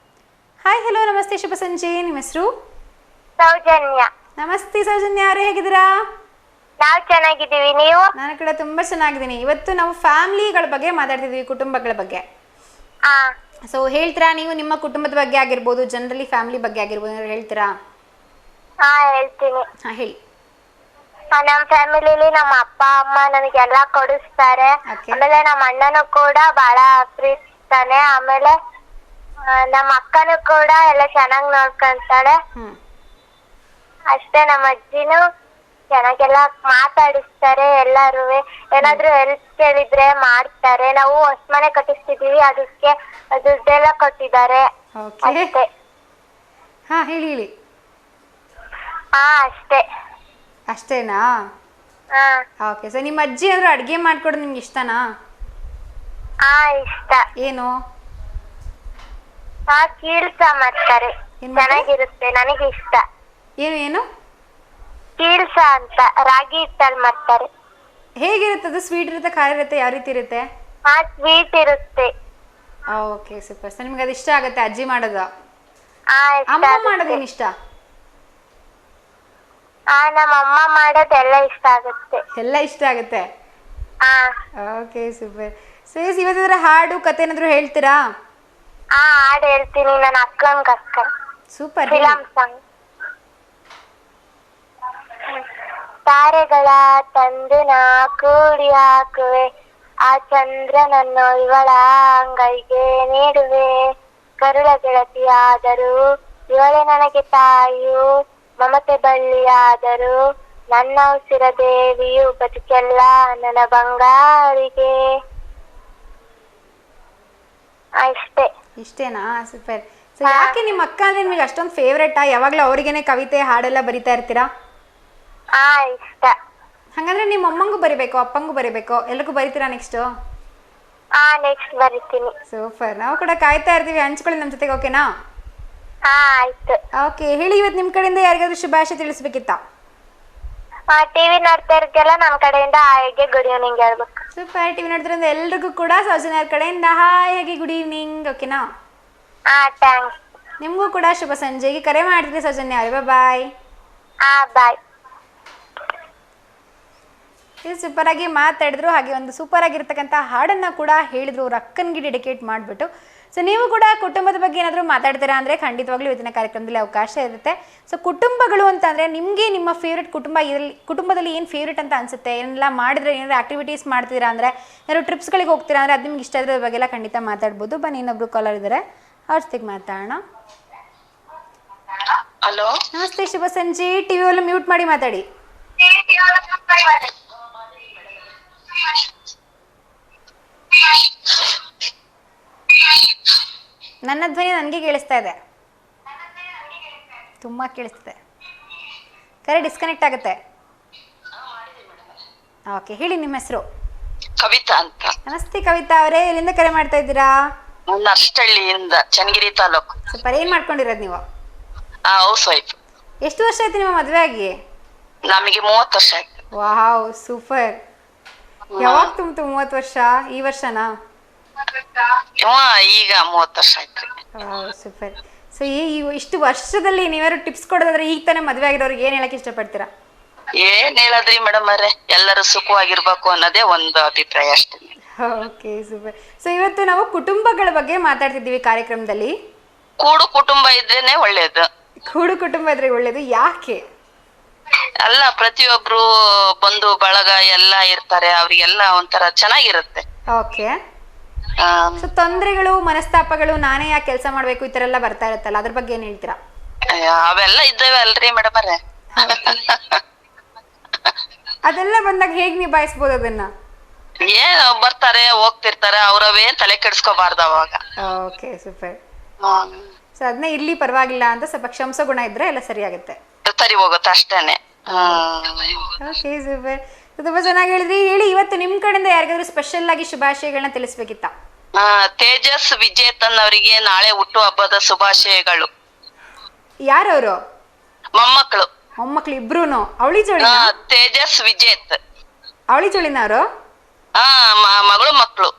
S1: ಹಾಯ್, ಹಲೋ, ನಮಸ್ತೆ, ಶುಭ ಸಂಜೆ. ನಿಮ್ಮ ಹೆಸರು?
S2: ಸೌಜನ್ಯ.
S1: ನಮಸ್ತೆ ಸೌಜನ್ಯ ಅವರೇ, ಹೇಗಿದ್ದೀರಾ?
S2: ನಾವ್ ಚೆನ್ನಾಗಿದ್ದೀವಿ, ನೀವು?
S1: ನಾನು ಕೂಡ ತುಂಬಾ ಚೆನ್ನಾಗಿದ್ದೀನಿ. ಇವತ್ತು ನಾವು ಫ್ಯಾಮಿಲಿಗಳ ಬಗ್ಗೆ ಮಾತಾಡ್ತಿದ್ವಿ, ಕುಟುಂಬಗಳ ಬಗ್ಗೆ. ಸೊ ಹೇಳ್ತೀರಾ ನೀವು ನಿಮ್ಮ ಕುಟುಂಬದ ಬಗ್ಗೆ ಆಗಿರ್ಬೋದು, ಜನರಲಿ ಫ್ಯಾಮಿಲಿ ಬಗ್ಗೆ ಆಗಿರ್ಬೋದು, ಏನಾದ್ರು ಹೇಳ್ತೀರಾ?
S2: ಹೇಳ್ತೀನಿ.
S1: ಹೇಳಿ.
S2: ನಮ್ ಫ್ಯಾಮಿಲಿಲಿ ನಮ್ಮ ಅಪ್ಪ ಅಮ್ಮ ನನಗೆಲ್ಲಾ ಕೊಡಿಸ್ತಾರೆ.
S1: Okay.
S2: ಆಮೇಲೆ ನಮ್ಮ ಅಣ್ಣನು ಕೂಡ ಬಹಳ ಪ್ರೀತಿಸ್ತಾನೆ. ಆಮೇಲೆ ನಮ್ಮ ಅಕ್ಕನು ಕೂಡ ಎಲ್ಲ ಚೆನ್ನಾಗ್ ನೋಡ್ಕೊಂತಾಳೆ. ಅಷ್ಟೇ. ನಮ್ಮ ಅಜ್ಜಿನೂ ಚೆನ್ನಾಗೆಲ್ಲ ಮಾತಾಡಿಸ್ತಾರೆ. ಎಲ್ಲಾರುವೆ ಏನಾದ್ರು ಹೆಲ್ಪ್ ಕೇಳಿದ್ರೆ ಮಾಡ್ತಾರೆ. ನಾವು ಹೊಸ ಮನೆ ಕಟ್ಟಿಸ್ತಿದೀವಿ, ಅದಕ್ಕೆ ದುಡ್ಡೆಲ್ಲ ಕೊಟ್ಟಿದ್ದಾರೆ. ಅಷ್ಟೇ.
S1: ಹೇಳಿ.
S2: ಅಷ್ಟೇ.
S1: ಅಷ್ಟೇನಾ? ಓಕೆ. ಸೊ ನಿಮ್ಮ ಅಜ್ಜಿ ಏನಾದ್ರು ಅಡ್ಗೆ ಮಾಡ್ಕೊಡೋದು ನಿಮ್ಗೆ ಇಷ್ಟನಾ?
S2: ಇಷ್ಟ.
S1: ಏನು?
S2: ಕೀಲ್ಸ ಮಾಡ್ತಾರೆ, ಚೆನ್ನಾಗಿರುತ್ತೆ, ನನಗೆ ಇಷ್ಟ.
S1: ಏನು?
S2: ಕೀಲ್ಸ ಅಂತ ರಾಗಿ ಹಿಟ್ಟಲ್ಲಿ ಮಾಡ್ತಾರೆ.
S1: ಹೇಗಿರುತ್ತೆ ಅದು? ಸ್ವೀಟ್ ಇರುತ್ತೆ, ಖಾರ ಇರುತ್ತೆ, ಯಾವ ರೀತಿ ಇರುತ್ತೆ?
S2: ಸ್ವೀಟ್ ಇರುತ್ತೆ.
S1: Okay, super. ಸೊ ನಿಮ್ಗೆ ಅದು ಇಷ್ಟ ಆಗುತ್ತೆ ಅಜ್ಜಿ ಮಾಡೋದು?
S2: ಇಷ್ಟ
S1: ಅಮ್ಮ
S2: ಆಗುತ್ತೆ.
S1: ಮಾಡೋದೇನು ಇಷ್ಟ?
S2: ನಮ್ಮ ಅಮ್ಮ ಮಾಡೋದೆಲ್ಲ ಇಷ್ಟ ಆಗುತ್ತೆ.
S1: ಎಲ್ಲ ಇಷ್ಟ ಆಗುತ್ತೆ. Okay, super. ಸೊ ಇವತ್ತಿನ ಹಾಡು ಕತೆ ಏನಾದ್ರು ಹೇಳ್ತೀರಾ?
S2: ಹಾಡು ಹೇಳ್ತೀನಿ. ನನ್ನ ಅಕ್ಕ
S1: ಸೂಪರ್.
S2: Film song. ತಾರೆಗಳ ತಂದು ನಾ ಕೂಡಿ ಹಾಕುವೆ, ಆ ಚಂದ್ರನನ್ನು ಇವಳ ಅಂಗೈಗೆ ನೀಡುವೆ. ಕರುಳ ಗೆಳತಿಯಾದರೂ ಇವಳೆ ನನಗೆ ತಾಯಿಯು, ಮಮತೆ ಬಳ್ಳಿಯಾದರೂ ನನ್ನ ಉಸಿರ ದೇವಿಯು, ಬದುಕೆಲ್ಲ ನನ್ನ ಬಂಗಾರಿಗೆ.
S1: ಇಷ್ಟೇನಾ? ಸೂಪರ್. ಸೊ ಯಾಕೆ ನಿಮ್ಮ ಅಕ್ಕ ಅಂದ್ರೆ ನಿಮಗೆ ಅಷ್ಟೊಂದು ಫೇವ್ರೇಟಾ? ಯಾವಾಗ್ಲೂ ಅವ್ರಿಗೇನೆ ಕವಿತೆ ಹಾಡೆಲ್ಲ ಬರಿತಾ ಇರ್ತೀರಾ?
S2: ಇಷ್ಟ.
S1: ಹಂಗಂದ್ರೆ ನಿಮ್ಮ ಅಮ್ಮಂಗೂ ಬರಿಬೇಕು, ಅಪ್ಪಂಗೂ ಬರಿಬೇಕು, ಎಲ್ಲರಿಗೂ ಬರಿತೀರಾ ನೆಕ್ಸ್ಟ್?
S2: ನೆಕ್ಸ್ಟ್ ಬರಿತೀನಿ.
S1: ಸೂಪರ್. ನಾವು ಕೂಡ ಕಾಯ್ತಾ ಇರ್ತೀವಿ, ಹಂಚ್ಕೊಳ್ಳಿ ನಮ್ಮ ಜೊತೆಗೆ. ಓಕೆನಾ?
S2: ಆಯ್ತು.
S1: ಓಕೆ, ಹೇಳಿ. ಇವತ್ತು ನಿಮ್ಮ ಕಡೆಯಿಂದ ಯಾರಿಗಾದ್ರೂ ಶುಭಾಶಯ ತಿಳಿಸ್ಬೇಕಿತ್ತ?
S2: ಟಿವಿ ನೋಡ್ತಾ ಇರ್ಗೆಲ್ಲ ನಮ್ಮ ಕಡೆಯಿಂದ ಹಾಯ್ಗೆ ಗುಡ್ ಈವ್ನಿಂಗ್ ಹೇಳ್ಬೇಕು.
S1: ಸೂಪರ್. ಟಿವಿ ನೋಡ್ತಿರೋದ್ರಿಂದ ಎಲ್ರಿಗೂ ಕೂಡ ಸೌಜನ್ಯ ಕಡೆಯಿಂದ ಹಾಯ್, ಹೇಗೆ ಗುಡ್ ಈವ್ನಿಂಗ್. ಓಕೆನಾ?
S2: ಥ್ಯಾಂಕ್ಸ್.
S1: ನಿಮಗೂ ಕೂಡ ಶುಭ ಸಂಜೆಗೆ. ಕರೆ ಮಾಡ್ತೀರಿ ಸೌಜನ್ಯ ಅವರೇ. ಬಾಯ್.
S2: ಬಾಯ್.
S1: ಇದು ಸೂಪರ್ ಆಗಿ ಮಾತಾಡಿದ್ರು, ಹಾಗೆ ಒಂದು ಸೂಪರ್ ಆಗಿರ್ತಕ್ಕಂಥ ಹಾಡನ್ನು ಕೂಡ ಹೇಳಿದ್ರು, ಅವ್ರ ಅಕ್ಕನಿಗೆ ಡೆಡಿಕೇಟ್ ಮಾಡಿಬಿಟ್ಟು. ಸೊ ನೀವು ಕೂಡ ಕುಟುಂಬದ ಬಗ್ಗೆ ಏನಾದರೂ ಮಾತಾಡ್ತೀರಾ ಅಂದರೆ ಖಂಡಿತವಾಗ್ಲೂ ಇವತ್ತಿನ ಕಾರ್ಯಕ್ರಮದಲ್ಲಿ ಅವಕಾಶ ಇರುತ್ತೆ. ಸೊ ಕುಟುಂಬಗಳು ಅಂತಂದರೆ ನಿಮಗೆ ನಿಮ್ಮ ಫೇವ್ರೆಟ್ ಕುಟುಂಬ ಇದರಲ್ಲಿ ಕುಟುಂಬದಲ್ಲಿ ಏನು ಫೇವ್ರೆಟ್ ಅಂತ ಅನಿಸುತ್ತೆ? ಏನೆಲ್ಲ ಮಾಡಿದ್ರೆ, ಏನಾದರೂ ಆ್ಯಕ್ಟಿವಿಟೀಸ್ ಮಾಡ್ತೀರಾ ಅಂದರೆ, ಏನಾದ್ರು ಟ್ರಿಪ್ಸ್ಗಳಿಗೆ ಹೋಗ್ತೀರಾ ಅಂದರೆ ಅದು ನಿಮ್ಗೆ ಇಷ್ಟ ಇದ್ರೆ ಬಗ್ಗೆಲ್ಲ ಖಂಡಿತ ಮಾತಾಡ್ಬೋದು. ಬನ್ನಿ, ಇನ್ನೊಬ್ರು ಕಾಲರ್ ಇದ್ದಾರೆ, ಅವ್ರ ಜೊತೆಗೆ ಮಾತಾಡೋಣ.
S3: ಹಲೋ,
S1: ನಮಸ್ತೆ, ಶುಭ ಸಂಜೆ. ಟಿವಿ ಎಲ್ಲ ಮ್ಯೂಟ್ ಮಾಡಿ ಮಾತಾಡಿ. ನನ್ನ ಧ್ವನಿ ನನಗೆ ಕೇಳಿಸ್ತಾ ಇದೆ, ತುಂಬ ಕೇಳಿಸ್ತಿದೆ. ಕರೆ ಡಿಸ್ಕನೆಕ್ಟ್ ಆಗುತ್ತೆ. ಓಕೆ, ಹೇಳಿ ನಿಮ್ಮ ಹೆಸರು?
S3: ಕವಿತಾ ಅಂತ.
S1: ನಮಸ್ತೆ ಕವಿತಾ ಅವರೇ, ಎಲ್ಲಿಂದ ಕರೆ ಮಾಡ್ತಾ ಇದ್ದೀರಾ?
S3: ನರ್ಷ್ಟಳ್ಳಿಯಿಂದ, ಚನ್ನಗಿರಿ ತಾಲೂಕು.
S1: ಸೂಪರ್. ಏನ್ ಮಾಡ್ಕೊಂಡಿರೋದು ನೀವು?
S3: House wife.
S1: ಎಷ್ಟು ವರ್ಷ ಆಯ್ತು ನಿಮ್ಮ ಮದುವೆ ಆಗಿ?
S3: ನಮಗೆ 30 ವರ್ಷ ಆಯ್ತು.
S1: Wow, super. ಯಾವಾಗ ತುಂಬಿತು 30 ವರ್ಷ? ಈ ವರ್ಷನಾ?
S3: ಈಗ 30 ವರ್ಷ ಆಯ್ತು.
S1: ಸೂಪರ್. ಸೊ ಇಷ್ಟು ವರ್ಷದಲ್ಲಿ ನೀವ್ಯಾರು ಟಿಪ್ಸ್ ಕೊಡೋದಾದ್ರೆ, ಈಗ ತಾನೇ ಮದುವೆ ಆಗಿರೋರಿಗೆ ಏನು ಹೇಳಕ್ಕೆ ಇಷ್ಟಪಡ್ತೀರಾ?
S3: ಏನ್ ಹೇಳದ್ರಿ ಮೇಡಮ್ ಅವ್ರೆ, ಎಲ್ಲರೂ ಸುಖವಾಗಿರ್ಬೇಕು ಅನ್ನೋದೇ ಒಂದು ಅಭಿಪ್ರಾಯ ಅಷ್ಟೇ.
S1: Okay super. ಸೊ ಇವತ್ತು ನಾವು ಕುಟುಂಬಗಳ ಬಗ್ಗೆ ಮಾತಾಡ್ತಿದ್ದೀವಿ ಕಾರ್ಯಕ್ರಮದಲ್ಲಿ.
S3: ಕೂಡು ಕುಟುಂಬ ಇದ್ರೇನೆ ಒಳ್ಳೇದು.
S1: ಕೂಡು ಕುಟುಂಬ ಇದ್ರೆ ಒಳ್ಳೇದು, ಯಾಕೆ?
S3: ಅಲ್ಲ, ಪ್ರತಿಯೊಬ್ರು ಬಂಧು ಬಳಗ ಎಲ್ಲ ಇರ್ತಾರೆ, ಅವ್ರಿಗೆಲ್ಲ ಒಂಥರ ಚೆನ್ನಾಗಿರುತ್ತೆ.
S1: ಓಕೆ. ಸೊ ತೊಂದರೆಗಳು, ಮನಸ್ತಾಪಗಳು, ನಾನೇ ಯಾಕೆ ಕೆಲಸ ಮಾಡ್ಬೇಕು, ಈ ತರ ಎಲ್ಲ ಬರ್ತಾ ಇರುತ್ತಲ್ಲ, ಅದ್ರ ಬಗ್ಗೆ ಏನ್ ಹೇಳ್ತೀರಾ?
S3: ಅವೆಲ್ಲ ಇದ್ದಾವೆ ಅಲ್ರಿ ಮೇಡಮ್ ಅವ್ರೆ.
S1: ಅದೆಲ್ಲ ಬಂದಾಗ ಹೇಗ್ ನಿಭಾಯಿಸ್ಬೋದು ಅದನ್ನ?
S3: ಏನ್ ಬರ್ತಾರೆ ಹೋಗ್ತಿರ್ತಾರೆ, ಅವ್ರವೇನ್ ತಲೆ ಕೆಡ್ಸ್ಕೋಬಾರ್ದು ಅವಾಗ.
S1: Okay super. ಸೊ ಅದನ್ನ ಇಲ್ಲಿ ಪರವಾಗಿಲ್ಲ ಅಂತ ಸ್ವಲ್ಪ ಕ್ಷಮಿಸೋ ಗುಣ ಇದ್ರೆ ಎಲ್ಲ ಸರಿ ಆಗುತ್ತೆ,
S3: ಸರಿ ಹೋಗುತ್ತೆ ಅಷ್ಟೇನೆ.
S1: Okay super. ತುಂಬಾ ಚೆನ್ನಾಗಿ ಹೇಳಿದ್ರಿ. ಹೇಳಿ, ಇವತ್ತು ನಿಮ್ ಕಡೆಯಿಂದ ಯಾರಿಗಾದ್ರೂ ಸ್ಪೆಷಲ್ ಆಗಿ ಶುಭಾಶಯಗಳನ್ನ ತಿಳಿಸ್ಬೇಕಿತ್ತ?
S3: ತೇಜಸ್ ವಿಜೇತನ್ ಅವರಿಗೆ ನಾಳೆ ಹುಟ್ಟು ಹಬ್ಬದ ಶುಭಾಶಯಗಳು.
S1: ಯಾರವರು?
S3: ಮೊಮ್ಮಕ್ಕಳು.
S1: ಮೊಮ್ಮಕ್ಳು ಇಬ್ರುನು? ಅವಳಿ ಜೋಳಿ?
S3: ತೇಜಸ್ ವಿಜೇತ್.
S1: ಅವಳಿ ಜೋಳಿನವರು?
S3: ಮಗಳು ಮಕ್ಕಳು.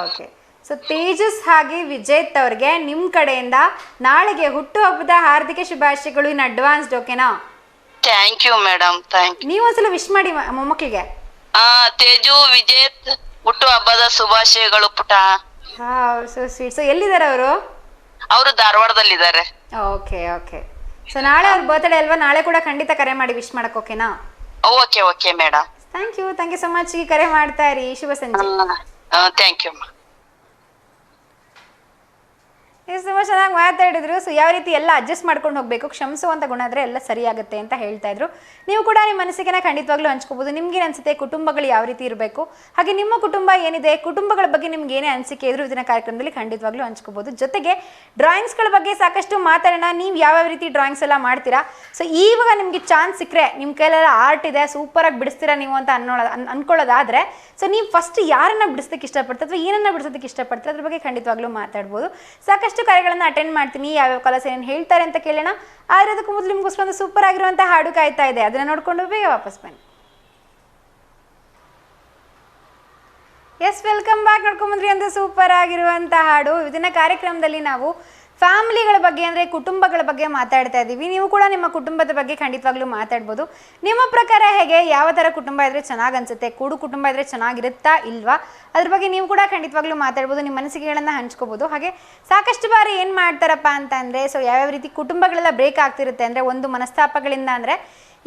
S1: ಓಕೆ. ಸೊ ತೇಜಸ್ ಹಾಗೆ ವಿಜೇತ್ ಅವ್ರಿಗೆ ನಿಮ್ ಕಡೆಯಿಂದ ನಾಳೆಗೆ ಹುಟ್ಟು ಹಬ್ಬದ ಹಾರ್ದಿಕ ಶುಭಾಶಯಗಳು ಇನ್ ಅಡ್ವಾನ್ಸ್ಡ್. ಓಕೆನಾ?
S3: Thank you madam, thank you.
S1: ನೀವು ಒಂದ್ಸಲ ವಿಶ್ ಮಾಡಿ ಮೊಮ್ಮಕ್ಕಳಿಗೆ.
S3: ತೇಜು ವಿಜೇತ್ ಹುಟ್ಟು ಹಬ್ಬದ ಶುಭಾಶಯಗಳು ಪುಟ.
S1: So sweet. ಸೊ ಎಲ್ಲಿದ್ದಾರೆ ಅವರು?
S3: ಅವರು ಧಾರವಾಡದಲ್ಲಿದ್ದಾರೆ.
S1: Okay okay. ಸೊ ನಾಳೆ ಅವ್ರ ಬರ್ತ್ಡೇ ಅಲ್ವಾ, ನಾಳೆ ಕೂಡ ಖಂಡಿತ ಕರೆ ಮಾಡಿ ವಿಶ್ ಮಾಡಕ್. ಓಕೆನಾ?
S3: Okay okay madam.
S1: Thank you so much. ಕರೆ ಮಾಡ್ತಾ ಇರಿ. ಶುಭ ಸಂಜೆ.
S3: Thank you.
S1: ತುಂಬ ಚೆನ್ನಾಗಿ ಮಾತಾಡಿದ್ರು. ಸೊ ಯಾವ ರೀತಿ ಎಲ್ಲ ಅಡ್ಜಸ್ಟ್ ಮಾಡ್ಕೊಂಡು ಹೋಗಬೇಕು, ಕ್ಷಮಿಸುವಂಥ ಗುಣ ಆದರೆ ಎಲ್ಲ ಸರಿಯಾಗುತ್ತೆ ಅಂತ ಹೇಳ್ತಾ ಇದ್ರು. ನೀವು ಕೂಡ ನಿಮ್ಮ ಮನಸ್ಸಿಗೆ ಖಂಡಿತವಾಗ್ಲೂ ಹಂಚ್ಕೋಬೋದು. ನಿಮ್ಗೇನು ಅನಿಸುತ್ತೆ, ಕುಟುಂಬಗಳು ಯಾವ ರೀತಿ ಇರಬೇಕು, ಹಾಗೆ ನಿಮ್ಮ ಕುಟುಂಬ ಏನಿದೆ, ಕುಟುಂಬಗಳ ಬಗ್ಗೆ ನಿಮ್ಗೆ ಏನೇ ಅನಿಸಿಕೆ ಇದ್ರು ಇದನ್ನ ಕಾರ್ಯಕ್ರಮದಲ್ಲಿ ಖಂಡಿತವಾಗ್ಲೂ ಹಂಚ್ಕೋಬೋದು. ಜೊತೆಗೆ ಡ್ರಾಯಿಂಗ್ಸ್ಗಳ ಬಗ್ಗೆ ಸಾಕಷ್ಟು ಮಾತಾಡೋಣ. ನೀವು ಯಾವ ರೀತಿ ಡ್ರಾಯಿಂಗ್ಸ್ ಎಲ್ಲ ಮಾಡ್ತೀರಾ? ಸೊ ಇವಾಗ ನಿಮಗೆ ಚಾನ್ಸ್ ಸಿಕ್ಕರೆ, ನಿಮ್ಮ ಕೈಲೆಲ್ಲ ಆರ್ಟ್ ಇದೆ, ಸೂಪರಾಗಿ ಬಿಡಿಸ್ತೀರಾ ನೀವು ಅಂತ ಅನ್ಕೊಳ್ಳೋದಾದರೆ, ಸೊ ನೀವು ಫಸ್ಟ್ ಯಾರನ್ನ ಬಿಡಿಸೋದಕ್ಕೆ ಇಷ್ಟಪಡ್ತೀರಾ ಅಥವಾ ಏನನ್ನ ಬಿಡಿಸೋದಕ್ಕೆ ಇಷ್ಟಪಡ್ತೀರಾ, ಅದ್ರ ಬಗ್ಗೆ ಖಂಡಿತವಾಗ್ಲೂ ಮಾತಾಡ್ಬೋದು. ಸಾಕಷ್ಟು ಕಾರ್ಯಗಳನ್ನು ಅಟೆಂಡ್ ಮಾಡ್ತೀನಿ. ಯಾವ್ಯಾವ ಕಲರ್ಸ್ ಏನೇನು ಹೇಳ್ತಾರೆ ಅಂತ ಕೇಳೋಣ. ಆದರೆ ಅದಕ್ಕೂ ಮೊದಲು ನಿಮ್ಗೋಸ್ಕರ ಒಂದು ಸೂಪರ್ ಆಗಿರುವಂಥ ಹಾಡು ಕಾಯ್ತಾ ಇದೆ, ಅದನ್ನ ನೋಡ್ಕೊಂಡು ಬೇಗ ವಾಪಸ್ ಬನ್ನಿ. S, welcome back. ನೋಡ್ಕೊಂಬಂದ್ರಿ ಒಂದು ಸೂಪರ್ ಆಗಿರುವಂಥ ಹಾಡು. ಇದನ್ನ ಕಾರ್ಯಕ್ರಮದಲ್ಲಿ ನಾವು ಫ್ಯಾಮಿಲಿಗಳ ಬಗ್ಗೆ ಅಂದರೆ ಕುಟುಂಬಗಳ ಬಗ್ಗೆ ಮಾತಾಡ್ತಾ ಇದ್ದೀವಿ. ನೀವು ಕೂಡ ನಿಮ್ಮ ಕುಟುಂಬದ ಬಗ್ಗೆ ಖಂಡಿತವಾಗ್ಲೂ ಮಾತಾಡ್ಬೋದು. ನಿಮ್ಮ ಪ್ರಕಾರ ಹೇಗೆ, ಯಾವ ಥರ ಕುಟುಂಬ ಇದ್ದರೆ ಚೆನ್ನಾಗಿ ಅನಿಸುತ್ತೆ, ಕೂಡು ಕುಟುಂಬ ಇದ್ದರೆ ಚೆನ್ನಾಗಿರುತ್ತಾ ಇಲ್ವಾ, ಅದ್ರ ಬಗ್ಗೆ ನೀವು ಕೂಡ ಖಂಡಿತವಾಗ್ಲೂ ಮಾತಾಡ್ಬೋದು, ನಿಮ್ಮ ಮನಸ್ಸಿಗೆಗಳನ್ನು ಹಂಚ್ಕೋಬೋದು. ಹಾಗೆ ಸಾಕಷ್ಟು ಬಾರಿ ಏನು ಮಾಡ್ತಾರಪ್ಪ ಅಂತಂದರೆ, ಸೊ ಯಾವ್ಯಾವ ರೀತಿ ಕುಟುಂಬಗಳೆಲ್ಲ ಬ್ರೇಕ್ ಆಗ್ತಿರುತ್ತೆ ಅಂದರೆ, ಒಂದು ಮನಸ್ತಾಪಗಳಿಂದ ಅಂದರೆ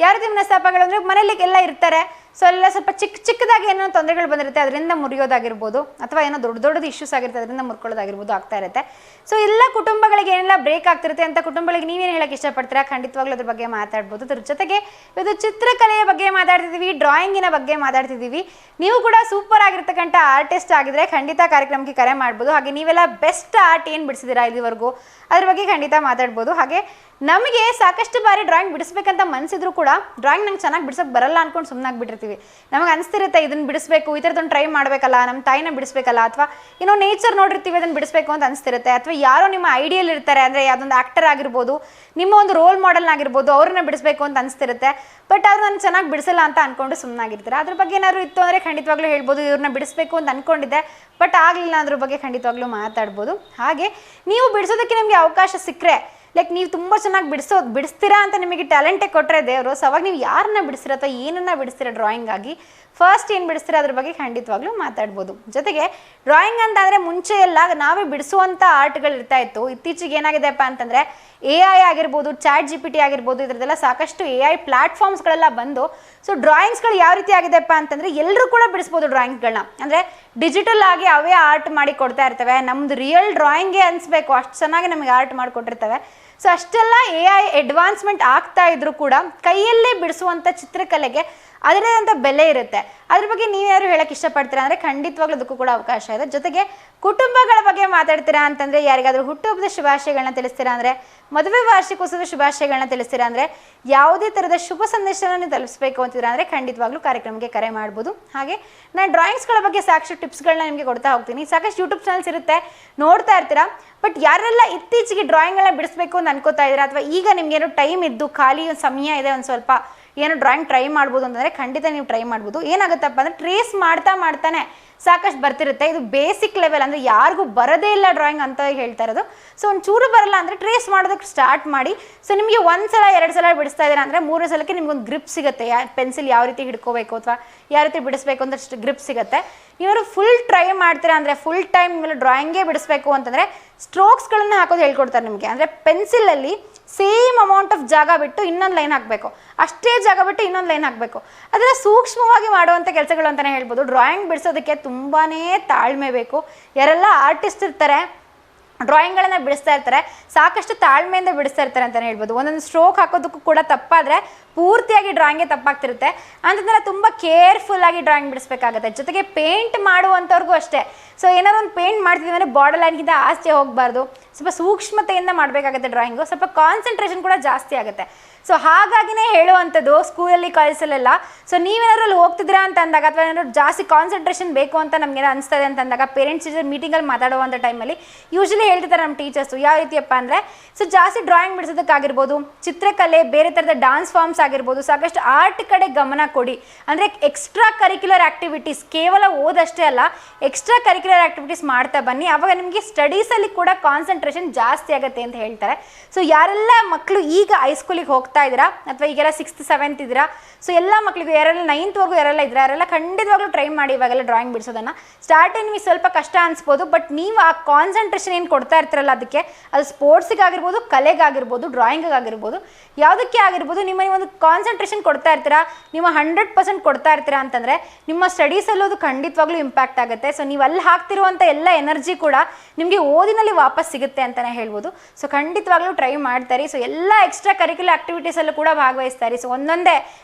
S1: ಯಾವ ರೀತಿ ಮನಸ್ತಾಪಗಳು ಅಂದರೆ ಮನೇಲಿ ಎಲ್ಲ ಇರ್ತಾರೆ, ಸೊ ಎಲ್ಲ ಸ್ವಲ್ಪ ಚಿಕ್ಕದಾಗಿ ಏನೋ ತೊಂದರೆಗಳು ಬಂದಿರುತ್ತೆ, ಅದರಿಂದ ಮುರಿಯೋದಾಗಿರ್ಬೋದು, ಅಥವಾ ಏನೋ ದೊಡ್ಡದು ಇಶ್ಯೂಸ್ ಆಗಿರುತ್ತೆ, ಅದರಿಂದ ಮುರ್ಕೊಳ್ಳೋದಾಗಿರ್ಬೋದು ಆಗ್ತಾ ಇರುತ್ತೆ. ಸೊ ಎಲ್ಲ ಕುಟುಂಬಗಳಿಗೆ ಏನೆಲ್ಲ ಬ್ರೇಕ್ ಆಗ್ತಿರುತ್ತೆ ಅಂತ ಕುಟುಂಬಗಳಿಗೆ ನೀವೇನು ಹೇಳಕ್ಕೆ ಇಷ್ಟಪಡ್ತೀರಾ, ಖಂಡಿತವಾಗ್ಲೂ ಅದ್ರ ಬಗ್ಗೆ ಮಾತಾಡ್ಬೋದು. ಅದ್ರ ಜೊತೆಗೆ ಇದು ಚಿತ್ರಕಲೆಯ ಬಗ್ಗೆ ಮಾತಾಡ್ತಿದ್ದೀವಿ, ಡ್ರಾಯಿಂಗಿನ ಬಗ್ಗೆ ಮಾತಾಡ್ತಿದ್ದೀವಿ. ನೀವು ಕೂಡ ಸೂಪರ್ ಆಗಿರ್ತಕ್ಕಂಥ ಆರ್ಟಿಸ್ಟ್ ಆಗಿದ್ರೆ ಖಂಡಿತ ಕಾರ್ಯಕ್ರಮಕ್ಕೆ ಕರೆ ಮಾಡ್ಬೋದು. ಹಾಗೆ ನೀವೆಲ್ಲ ಬೆಸ್ಟ್ ಆರ್ಟ್ ಏನು ಬಿಡಿಸಿದ್ದೀರಾ ಇಲ್ಲಿವರೆಗೂ, ಅದ್ರ ಬಗ್ಗೆ ಖಂಡಿತ ಮಾತಾಡ್ಬೋದು. ಹಾಗೆ ನಮಗೆ ಸಾಕಷ್ಟು ಬಾರಿ ಡ್ರಾಯಿಂಗ್ ಬಿಡಿಸ್ಬೇಕಂತ ಮನಸ್ಸಿದ್ರು ಕೂಡ ಡ್ರಾಯಿಂಗ್ ನಂಗೆ ಚೆನ್ನಾಗಿ ಬಿಡಿಸೋಕೆ ಬರಲ್ಲ ಅನ್ಕೊಂಡು ಸುಮ್ಮನಾಗ್ಬಿಟ್ಟಿರ್ತೀವಿ. ನಮಗೆ ಅನಿಸ್ತಿರುತ್ತೆ ಇದನ್ನು ಬಿಡಿಸ್ಬೇಕು, ಈ ಥರದೊಂದು ಟ್ರೈ ಮಾಡಬೇಕಲ್ಲ, ನಮ್ಮ ತಾಯಿನ ಬಿಡಿಸ್ಬೇಕಲ್ಲ, ಅಥವಾ ಏನೋ ನೇಚರ್ ನೋಡಿರ್ತೀವಿ ಅದನ್ನು ಬಿಡಿಸ್ಬೇಕು ಅಂತ ಅನಿಸ್ತಿರುತ್ತೆ, ಅಥವಾ ಯಾರೋ ನಿಮ್ಮ ಐಡಿಯಲ್ ಇರ್ತಾರೆ, ಅಂದರೆ ಯಾವುದೊಂದು ಆ್ಯಕ್ಟರ್ ಆಗಿರ್ಬೋದು, ನಿಮ್ಮ ಒಂದು ರೋಲ್ ಮಾಡೆಲ್ ಆಗಿರ್ಬೋದು, ಅವ್ರನ್ನ ಬಿಡಿಸ್ಬೇಕು ಅಂತ ಅನಿಸ್ತಿರುತ್ತೆ. ಬಟ್ ಅವ್ರು ನಾನು ಚೆನ್ನಾಗಿ ಬಿಡಿಸಲ್ಲ ಅಂತ ಅಂದ್ಕೊಂಡು ಸುಮ್ಮನಾಗಿರ್ತಾರೆ. ಅದ್ರ ಬಗ್ಗೆ ಏನಾದ್ರು ಇತ್ತು ಅಂದರೆ ಖಂಡಿತವಾಗ್ಲೂ ಹೇಳ್ಬೋದು, ಇವ್ರನ್ನ ಬಿಡಿಸ್ಬೇಕು ಅಂತ ಅಂದ್ಕೊಂಡಿದ್ದೆ ಬಟ್ ಆಗಲಿಲ್ಲ, ಅದ್ರ ಬಗ್ಗೆ ಖಂಡಿತವಾಗ್ಲೂ ಮಾತಾಡ್ಬೋದು. ಹಾಗೆ ನೀವು ಬಿಡಿಸೋದಕ್ಕೆ ನಿಮಗೆ ಅವಕಾಶ ಸಿಕ್ಕರೆ, ಲೈಕ್ ನೀವು ತುಂಬ ಚೆನ್ನಾಗಿ ಬಿಡಿಸ್ತೀರಾ ಅಂತ ನಿಮಗೆ ಟ್ಯಾಲೆಂಟೇ ಕೊಟ್ಟರೆ ದೇವರು, ಸೊ ಅವಾಗ ನೀವು ಯಾರನ್ನ ಬಿಡಿಸ್ತೀರ ಅಥವಾ ಏನನ್ನ ಬಿಡಿಸ್ತೀರಾ ಡ್ರಾಯಿಂಗ್ ಆಗಿ, ಫಸ್ಟ್ ಏನು ಬಿಡಿಸ್ತೀರಾ ಅದ್ರ ಬಗ್ಗೆ ಖಂಡಿತವಾಗ್ಲೂ ಮಾತಾಡ್ಬೋದು. ಜೊತೆಗೆ ಡ್ರಾಯಿಂಗ್ ಅಂತ ಅಂದರೆ ಮುಂಚೆ ಎಲ್ಲ ನಾವೇ ಬಿಡಿಸುವಂಥ ಆರ್ಟ್ಗಳು ಇರ್ತಾ ಇತ್ತು. ಇತ್ತೀಚೆಗೆ ಏನಾಗಿದೆಪ್ಪ ಅಂತಂದರೆ AI ಆಗಿರ್ಬೋದು, ChatGPT ಆಗಿರ್ಬೋದು, ಇದರದೆಲ್ಲ ಸಾಕಷ್ಟು AI ಪ್ಲಾಟ್ಫಾರ್ಮ್ಸ್ಗಳೆಲ್ಲ ಬಂದು, ಸೊ ಡ್ರಾಯಿಂಗ್ಸ್ಗಳು ಯಾವ ರೀತಿ ಆಗಿದೆಪ್ಪ ಅಂತಂದರೆ ಎಲ್ಲರೂ ಕೂಡ ಬಿಡಿಸ್ಬೋದು ಡ್ರಾಯಿಂಗ್ಗಳನ್ನ. ಅಂದರೆ ಡಿಜಿಟಲ್ ಆಗಿ ಅವೇ ಆರ್ಟ್ ಮಾಡಿ ಕೊಡ್ತಾ ಇರ್ತವೆ. ನಮ್ಮದು ರಿಯಲ್ ಡ್ರಾಯಿಂಗೇ ಅನಿಸ್ಬೇಕು, ಅಷ್ಟು ಚೆನ್ನಾಗಿ ನಮಗೆ ಆರ್ಟ್ ಮಾಡಿಕೊಟ್ಟಿರ್ತವೆ. ಸೊ ಅಷ್ಟೆಲ್ಲ AI ಅಡ್ವಾನ್ಸ್ಮೆಂಟ್ ಆಗ್ತಾ ಇದ್ರು ಕೂಡ ಕೈಯಲ್ಲೇ ಬಿಡಿಸುವಂಥ ಚಿತ್ರಕಲೆಗೆ ಅದರದೇ ಅಂತ ಬೆಲೆ ಇರುತ್ತೆ. ಅದ್ರ ಬಗ್ಗೆ ನೀವ್ಯಾರು ಹೇಳಕ್ಕೆ ಇಷ್ಟಪಡ್ತೀರಾ ಅಂದರೆ ಖಂಡಿತವಾಗ್ಲೂ ಅದಕ್ಕೂ ಕೂಡ ಅವಕಾಶ ಇದೆ. ಜೊತೆಗೆ ಕುಟುಂಬಗಳ ಬಗ್ಗೆ ಮಾತಾಡ್ತೀರಾ ಅಂತಂದರೆ, ಯಾರಿಗಾದ್ರೂ ಹುಟ್ಟುಹಬ್ಬದ ಶುಭಾಶಯಗಳನ್ನ ತಿಳಿಸ್ತೀರಾ ಅಂದರೆ, ಮದುವೆ ವಾರ್ಷಿಕೋತ್ಸವದ ಶುಭಾಶಯಗಳನ್ನ ತಿಳಿಸ್ತೀರಾ ಅಂದರೆ, ಯಾವುದೇ ಥರದ ಶುಭ ಸಂದೇಶವನ್ನು ತಲುಪಿಸಬೇಕು ಅಂತಿದ್ರೆ ಅಂದರೆ ಖಂಡಿತವಾಗ್ಲೂ ಕಾರ್ಯಕ್ರಮಕ್ಕೆ ಕರೆ ಮಾಡ್ಬೋದು. ಹಾಗೆ ನಾನು ಡ್ರಾಯಿಂಗ್ಸ್ಗಳ ಬಗ್ಗೆ ಸಾಕಷ್ಟು ಟಿಪ್ಸ್ಗಳನ್ನ ನಿಮಗೆ ಕೊಡ್ತಾ ಹೋಗ್ತೀನಿ. ಸಾಕಷ್ಟು ಯೂಟ್ಯೂಬ್ ಚಾನಲ್ಸ್ ಇರುತ್ತೆ, ನೋಡ್ತಾ ಇರ್ತೀರಾ. ಬಟ್ ಯಾರೆಲ್ಲ ಇತ್ತೀಚೆಗೆ ಡ್ರಾಯಿಂಗ್ಗಳನ್ನ ಬಿಡಿಸ್ಬೇಕು ಅಂತ ಅನ್ಕೋತಾ ಇದ್ದೀರಾ, ಅಥವಾ ಈಗ ನಿಮ್ಗೇನೋ ಟೈಮ್ ಇದ್ದು ಖಾಲಿ ಸಮಯ ಇದೆ, ಒಂದು ಸ್ವಲ್ಪ ಏನೋ ಡ್ರಾಯಿಂಗ್ ಟ್ರೈ ಮಾಡ್ಬೋದು ಅಂತಂದರೆ ಖಂಡಿತ ನೀವು ಟ್ರೈ ಮಾಡ್ಬೋದು. ಏನಾಗುತ್ತಪ್ಪ ಅಂದರೆ ಟ್ರೇಸ್ ಮಾಡ್ತಾನೆ ಸಾಕಷ್ಟು ಬರ್ತಿರುತ್ತೆ. ಇದು ಬೇಸಿಕ್ ಲೆವೆಲ್, ಅಂದರೆ ಯಾರಿಗೂ ಬರೋದೇ ಇಲ್ಲ ಡ್ರಾಯಿಂಗ್ ಅಂತ ಹೇಳ್ತಾ ಇರೋದು. ಸೊ ಒಂದು ಚೂರು ಬರಲ್ಲ ಅಂದರೆ ಟ್ರೇಸ್ ಮಾಡೋದಕ್ಕೆ ಸ್ಟಾರ್ಟ್ ಮಾಡಿ. ಸೊ ನಿಮಗೆ 1 ಸಲ 2 ಸಲ ಬಿಡಿಸ್ತಾ ಇದ್ದೀರಾ ಅಂದರೆ 3ನೇ ಸಲಕ್ಕೆ ನಿಮ್ಗೊಂದು ಗ್ರಿಪ್ ಸಿಗುತ್ತೆ. ಪೆನ್ಸಿಲ್ ಯಾವ ರೀತಿ ಹಿಡ್ಕೋಬೇಕು ಅಥವಾ ಯಾವ ರೀತಿ ಬಿಡಿಸ್ಬೇಕು ಅಂತ ಗ್ರಿಪ್ ಸಿಗುತ್ತೆ. ನೀವರು ಫುಲ್ ಟ್ರೈ ಮಾಡ್ತೀರಾ ಅಂದರೆ ಫುಲ್ ಟೈಮ್ ಮೇಲೆ ಡ್ರಾಯಿಂಗೇ ಬಿಡಿಸ್ಬೇಕು ಅಂತಂದರೆ ಸ್ಟ್ರೋಕ್ಸ್ಗಳನ್ನು ಹಾಕೋದು ಹೇಳ್ಕೊಡ್ತಾರೆ ನಿಮಗೆ. ಅಂದರೆ ಪೆನ್ಸಿಲಲ್ಲಿ ಸೇಮ್ ಅಮೌಂಟ್ ಆಫ್ ಜಾಗ ಬಿಟ್ಟು ಇನ್ನೊಂದು ಲೈನ್ ಹಾಕಬೇಕು, ಅಷ್ಟೇ ಜಾಗ ಬಿಟ್ಟು ಇನ್ನೊಂದು ಲೈನ್ ಹಾಕಬೇಕು. ಅದೆಲ್ಲ ಸೂಕ್ಷ್ಮವಾಗಿ ಮಾಡುವಂಥ ಕೆಲಸಗಳು ಅಂತಲೇ ಹೇಳ್ಬೋದು. ಡ್ರಾಯಿಂಗ್ ಬಿಡಿಸೋದಕ್ಕೆ ತುಂಬಾ ತಾಳ್ಮೆ ಬೇಕು. ಯಾರೆಲ್ಲ ಆರ್ಟಿಸ್ಟ್ ಇರ್ತಾರೆ, ಡ್ರಾಯಿಂಗ್ಗಳನ್ನು ಬಿಡಿಸ್ತಾ ಇರ್ತಾರೆ, ಸಾಕಷ್ಟು ತಾಳ್ಮೆಯಿಂದ ಬಿಡಿಸ್ತಾ ಇರ್ತಾರೆ ಅಂತಲೇ ಹೇಳ್ಬೋದು. ಒಂದೊಂದು ಸ್ಟ್ರೋಕ್ ಹಾಕೋದಕ್ಕೂ ಕೂಡ ತಪ್ಪಾದರೆ ಪೂರ್ತಿಯಾಗಿ ಡ್ರಾಯಿಂಗೇ ತಪ್ಪಾಗ್ತಿರುತ್ತೆ. ಅಂತಂದರೆ ತುಂಬ ಕೇರ್ಫುಲ್ಲಾಗಿ ಡ್ರಾಯಿಂಗ್ ಬಿಡಿಸ್ಬೇಕಾಗುತ್ತೆ. ಜೊತೆಗೆ ಪೇಂಟ್ ಮಾಡುವಂಥವ್ರಿಗೂ ಅಷ್ಟೇ. ಸೊ ಏನಾದ್ರು ಒಂದು ಪೇಂಟ್ ಮಾಡ್ತಿದ್ದೀವಿ ಅಂದರೆ ಬಾರ್ಡರ್ ಲೈನ್ಗಿಂತ ಆಚೆ ಹೋಗಬಾರ್ದು, ಸ್ವಲ್ಪ ಸೂಕ್ಷ್ಮತೆಯಿಂದ ಮಾಡಬೇಕಾಗುತ್ತೆ ಡ್ರಾಯಿಂಗು. ಸ್ವಲ್ಪ ಕಾನ್ಸಂಟ್ರೇಷನ್ ಕೂಡ ಜಾಸ್ತಿ ಆಗುತ್ತೆ. ಸೊ ಹಾಗಾಗಿನೇ ಹೇಳುವಂಥದ್ದು ಸ್ಕೂಲಲ್ಲಿ ಕಾಲೇಜಲ್ಲೆಲ್ಲ. ಸೊ ನೀವೇನಾದ್ರು ಅಲ್ಲಿ ಹೋಗ್ತಿದ್ದೀರಾ ಅಂತ ಅಂದಾಗ ಅಥವಾ ಏನಾದ್ರು ಜಾಸ್ತಿ ಕಾನ್ಸಂಟ್ರೇಷನ್ ಬೇಕು ಅಂತ ನಮಗೇನೋ ಅನಿಸ್ತದೆ ಅಂತ ಅಂದಾಗ ಪೇರೆಂಟ್ಸ್ ಟೀಚರ್ ಮೀಟಿಂಗಲ್ಲಿ ಮಾತಾಡುವಂಥ ಟೈಮಲ್ಲಿ ಯೂಶಲಿ ಹೇಳ್ತಿರ್ತಾರೆ ನಮ್ಮ ಟೀಚರ್ಸು. ಯಾವ ರೀತಿಯಪ್ಪ ಅಂದರೆ ಸೊ ಜಾಸ್ತಿ ಡ್ರಾಯಿಂಗ್ ಬಿಡಿಸೋದಕ್ಕಾಗಿರ್ಬೋದು, ಚಿತ್ರಕಲೆ, ಬೇರೆ ಥರದ ಡಾನ್ಸ್ ಫಾರ್ಮ್ಸ್ ಆಗಿರ್ಬೋದು, ಸಾಕಷ್ಟು ಆರ್ಟ್ ಕಡೆ ಗಮನ ಕೊಡಿ. ಅಂದರೆ ಎಕ್ಸ್ಟ್ರಾ ಕರಿಕ್ಯುಲರ್ ಆ್ಯಕ್ಟಿವಿಟೀಸ್, ಕೇವಲ ಓದಷ್ಟೇ ಅಲ್ಲ, ಎಕ್ಸ್ಟ್ರಾ ಕರಿಕ್ಯುಲರ್ ಆ್ಯಕ್ಟಿವಿಟೀಸ್ ಮಾಡ್ತಾ ಬನ್ನಿ. ಆವಾಗ ನಿಮಗೆ ಸ್ಟಡೀಸಲ್ಲಿ ಕೂಡ ಕಾನ್ಸಂಟ್ರೇಷನ್ ಜಾಸ್ತಿ ಆಗುತ್ತೆ ಅಂತ ಹೇಳ್ತಾರೆ. ಸೊ ಯಾರೆಲ್ಲ ಮಕ್ಕಳು ಈಗ ಹೈಸ್ಕೂಲಿಗೆ ಹೋಗ್ತಾ ಇದ್ದೀರಾ ಅಥವಾ ಈಗೆಲ್ಲ 6th 7th ಇದ್ದೀರಾ, ಸೊ ಎಲ್ಲ ಮಕ್ಕಳಿಗೂ ಯಾರೆಲ್ಲ 9th ಯಾರೆಲ್ಲ ಇದ್ದೀರಾ ಯಾರೆಲ್ಲ ಖಂಡಿತವಾಗ್ಲೂ ಟ್ರೈ ಮಾಡಿ ಇವಾಗೆಲ್ಲ ಡ್ರಾಯಿಂಗ್ ಬಿಡಿಸೋದನ್ನು. ಸ್ಟಾರ್ಟಿಂಗ್ ನಿಮಗೆ ಸ್ವಲ್ಪ ಕಷ್ಟ ಅನಿಸ್ಬೋದು, ಬಟ್ ನೀವು ಆ ಕಾನ್ಸಂಟ್ರೇಷನ್ ಏನು ಕೊಡ್ತಾ ಇರ್ತೀರಲ್ಲ ಅದಕ್ಕೆ, ಅದು ಸ್ಪೋರ್ಟ್ಸಿಗಾಗಿರ್ಬೋದು, ಕಲೆಗಾಗಿರ್ಬೋದು, ಡ್ರಾಯಿಂಗಿಗಾಗಿರ್ಬೋದು, ಯಾವುದಕ್ಕೆ ಆಗಿರ್ಬೋದು, ನಿಮ್ಮ ಒಂದು ಕಾನ್ಸಂಟ್ರೇಷನ್ ಕೊಡ್ತಾ ಇರ್ತೀರಾ, ನೀವು 100% ಕೊಡ್ತಾ ಇರ್ತೀರಾ ಅಂತಂದರೆ ನಿಮ್ಮ ಸ್ಟಡೀಸಲ್ಲೂ ಅದು ಖಂಡಿತವಾಗ್ಲೂ ಇಂಪ್ಯಾಕ್ಟ್ ಆಗುತ್ತೆ. ಸೊ ನೀವು ಅಲ್ಲಿ ಹಾಕ್ತಿರುವಂಥ ಎಲ್ಲ ಎನರ್ಜಿ ಕೂಡ ನಿಮಗೆ ಓದಿನಲ್ಲಿ ವಾಪಸ್ ಸಿಗುತ್ತೆ ಅಂತಲೇ ಹೇಳ್ಬೋದು. ಸೊ ಖಂಡಿತವಾಗ್ಲೂ ಟ್ರೈ ಮಾಡ್ತಾರೆ. ಸೊ ಎಲ್ಲ ಎಕ್ಸ್ಟ್ರಾ ಕರಿಕ್ಯುಲರ್ ಆಕ್ಟಿವಿಟೀಸಲ್ಲೂ ಕೂಡ ಭಾಗವಹಿಸ್ತಾರೆ. ಸೊ ಒಂದೊಂದೇ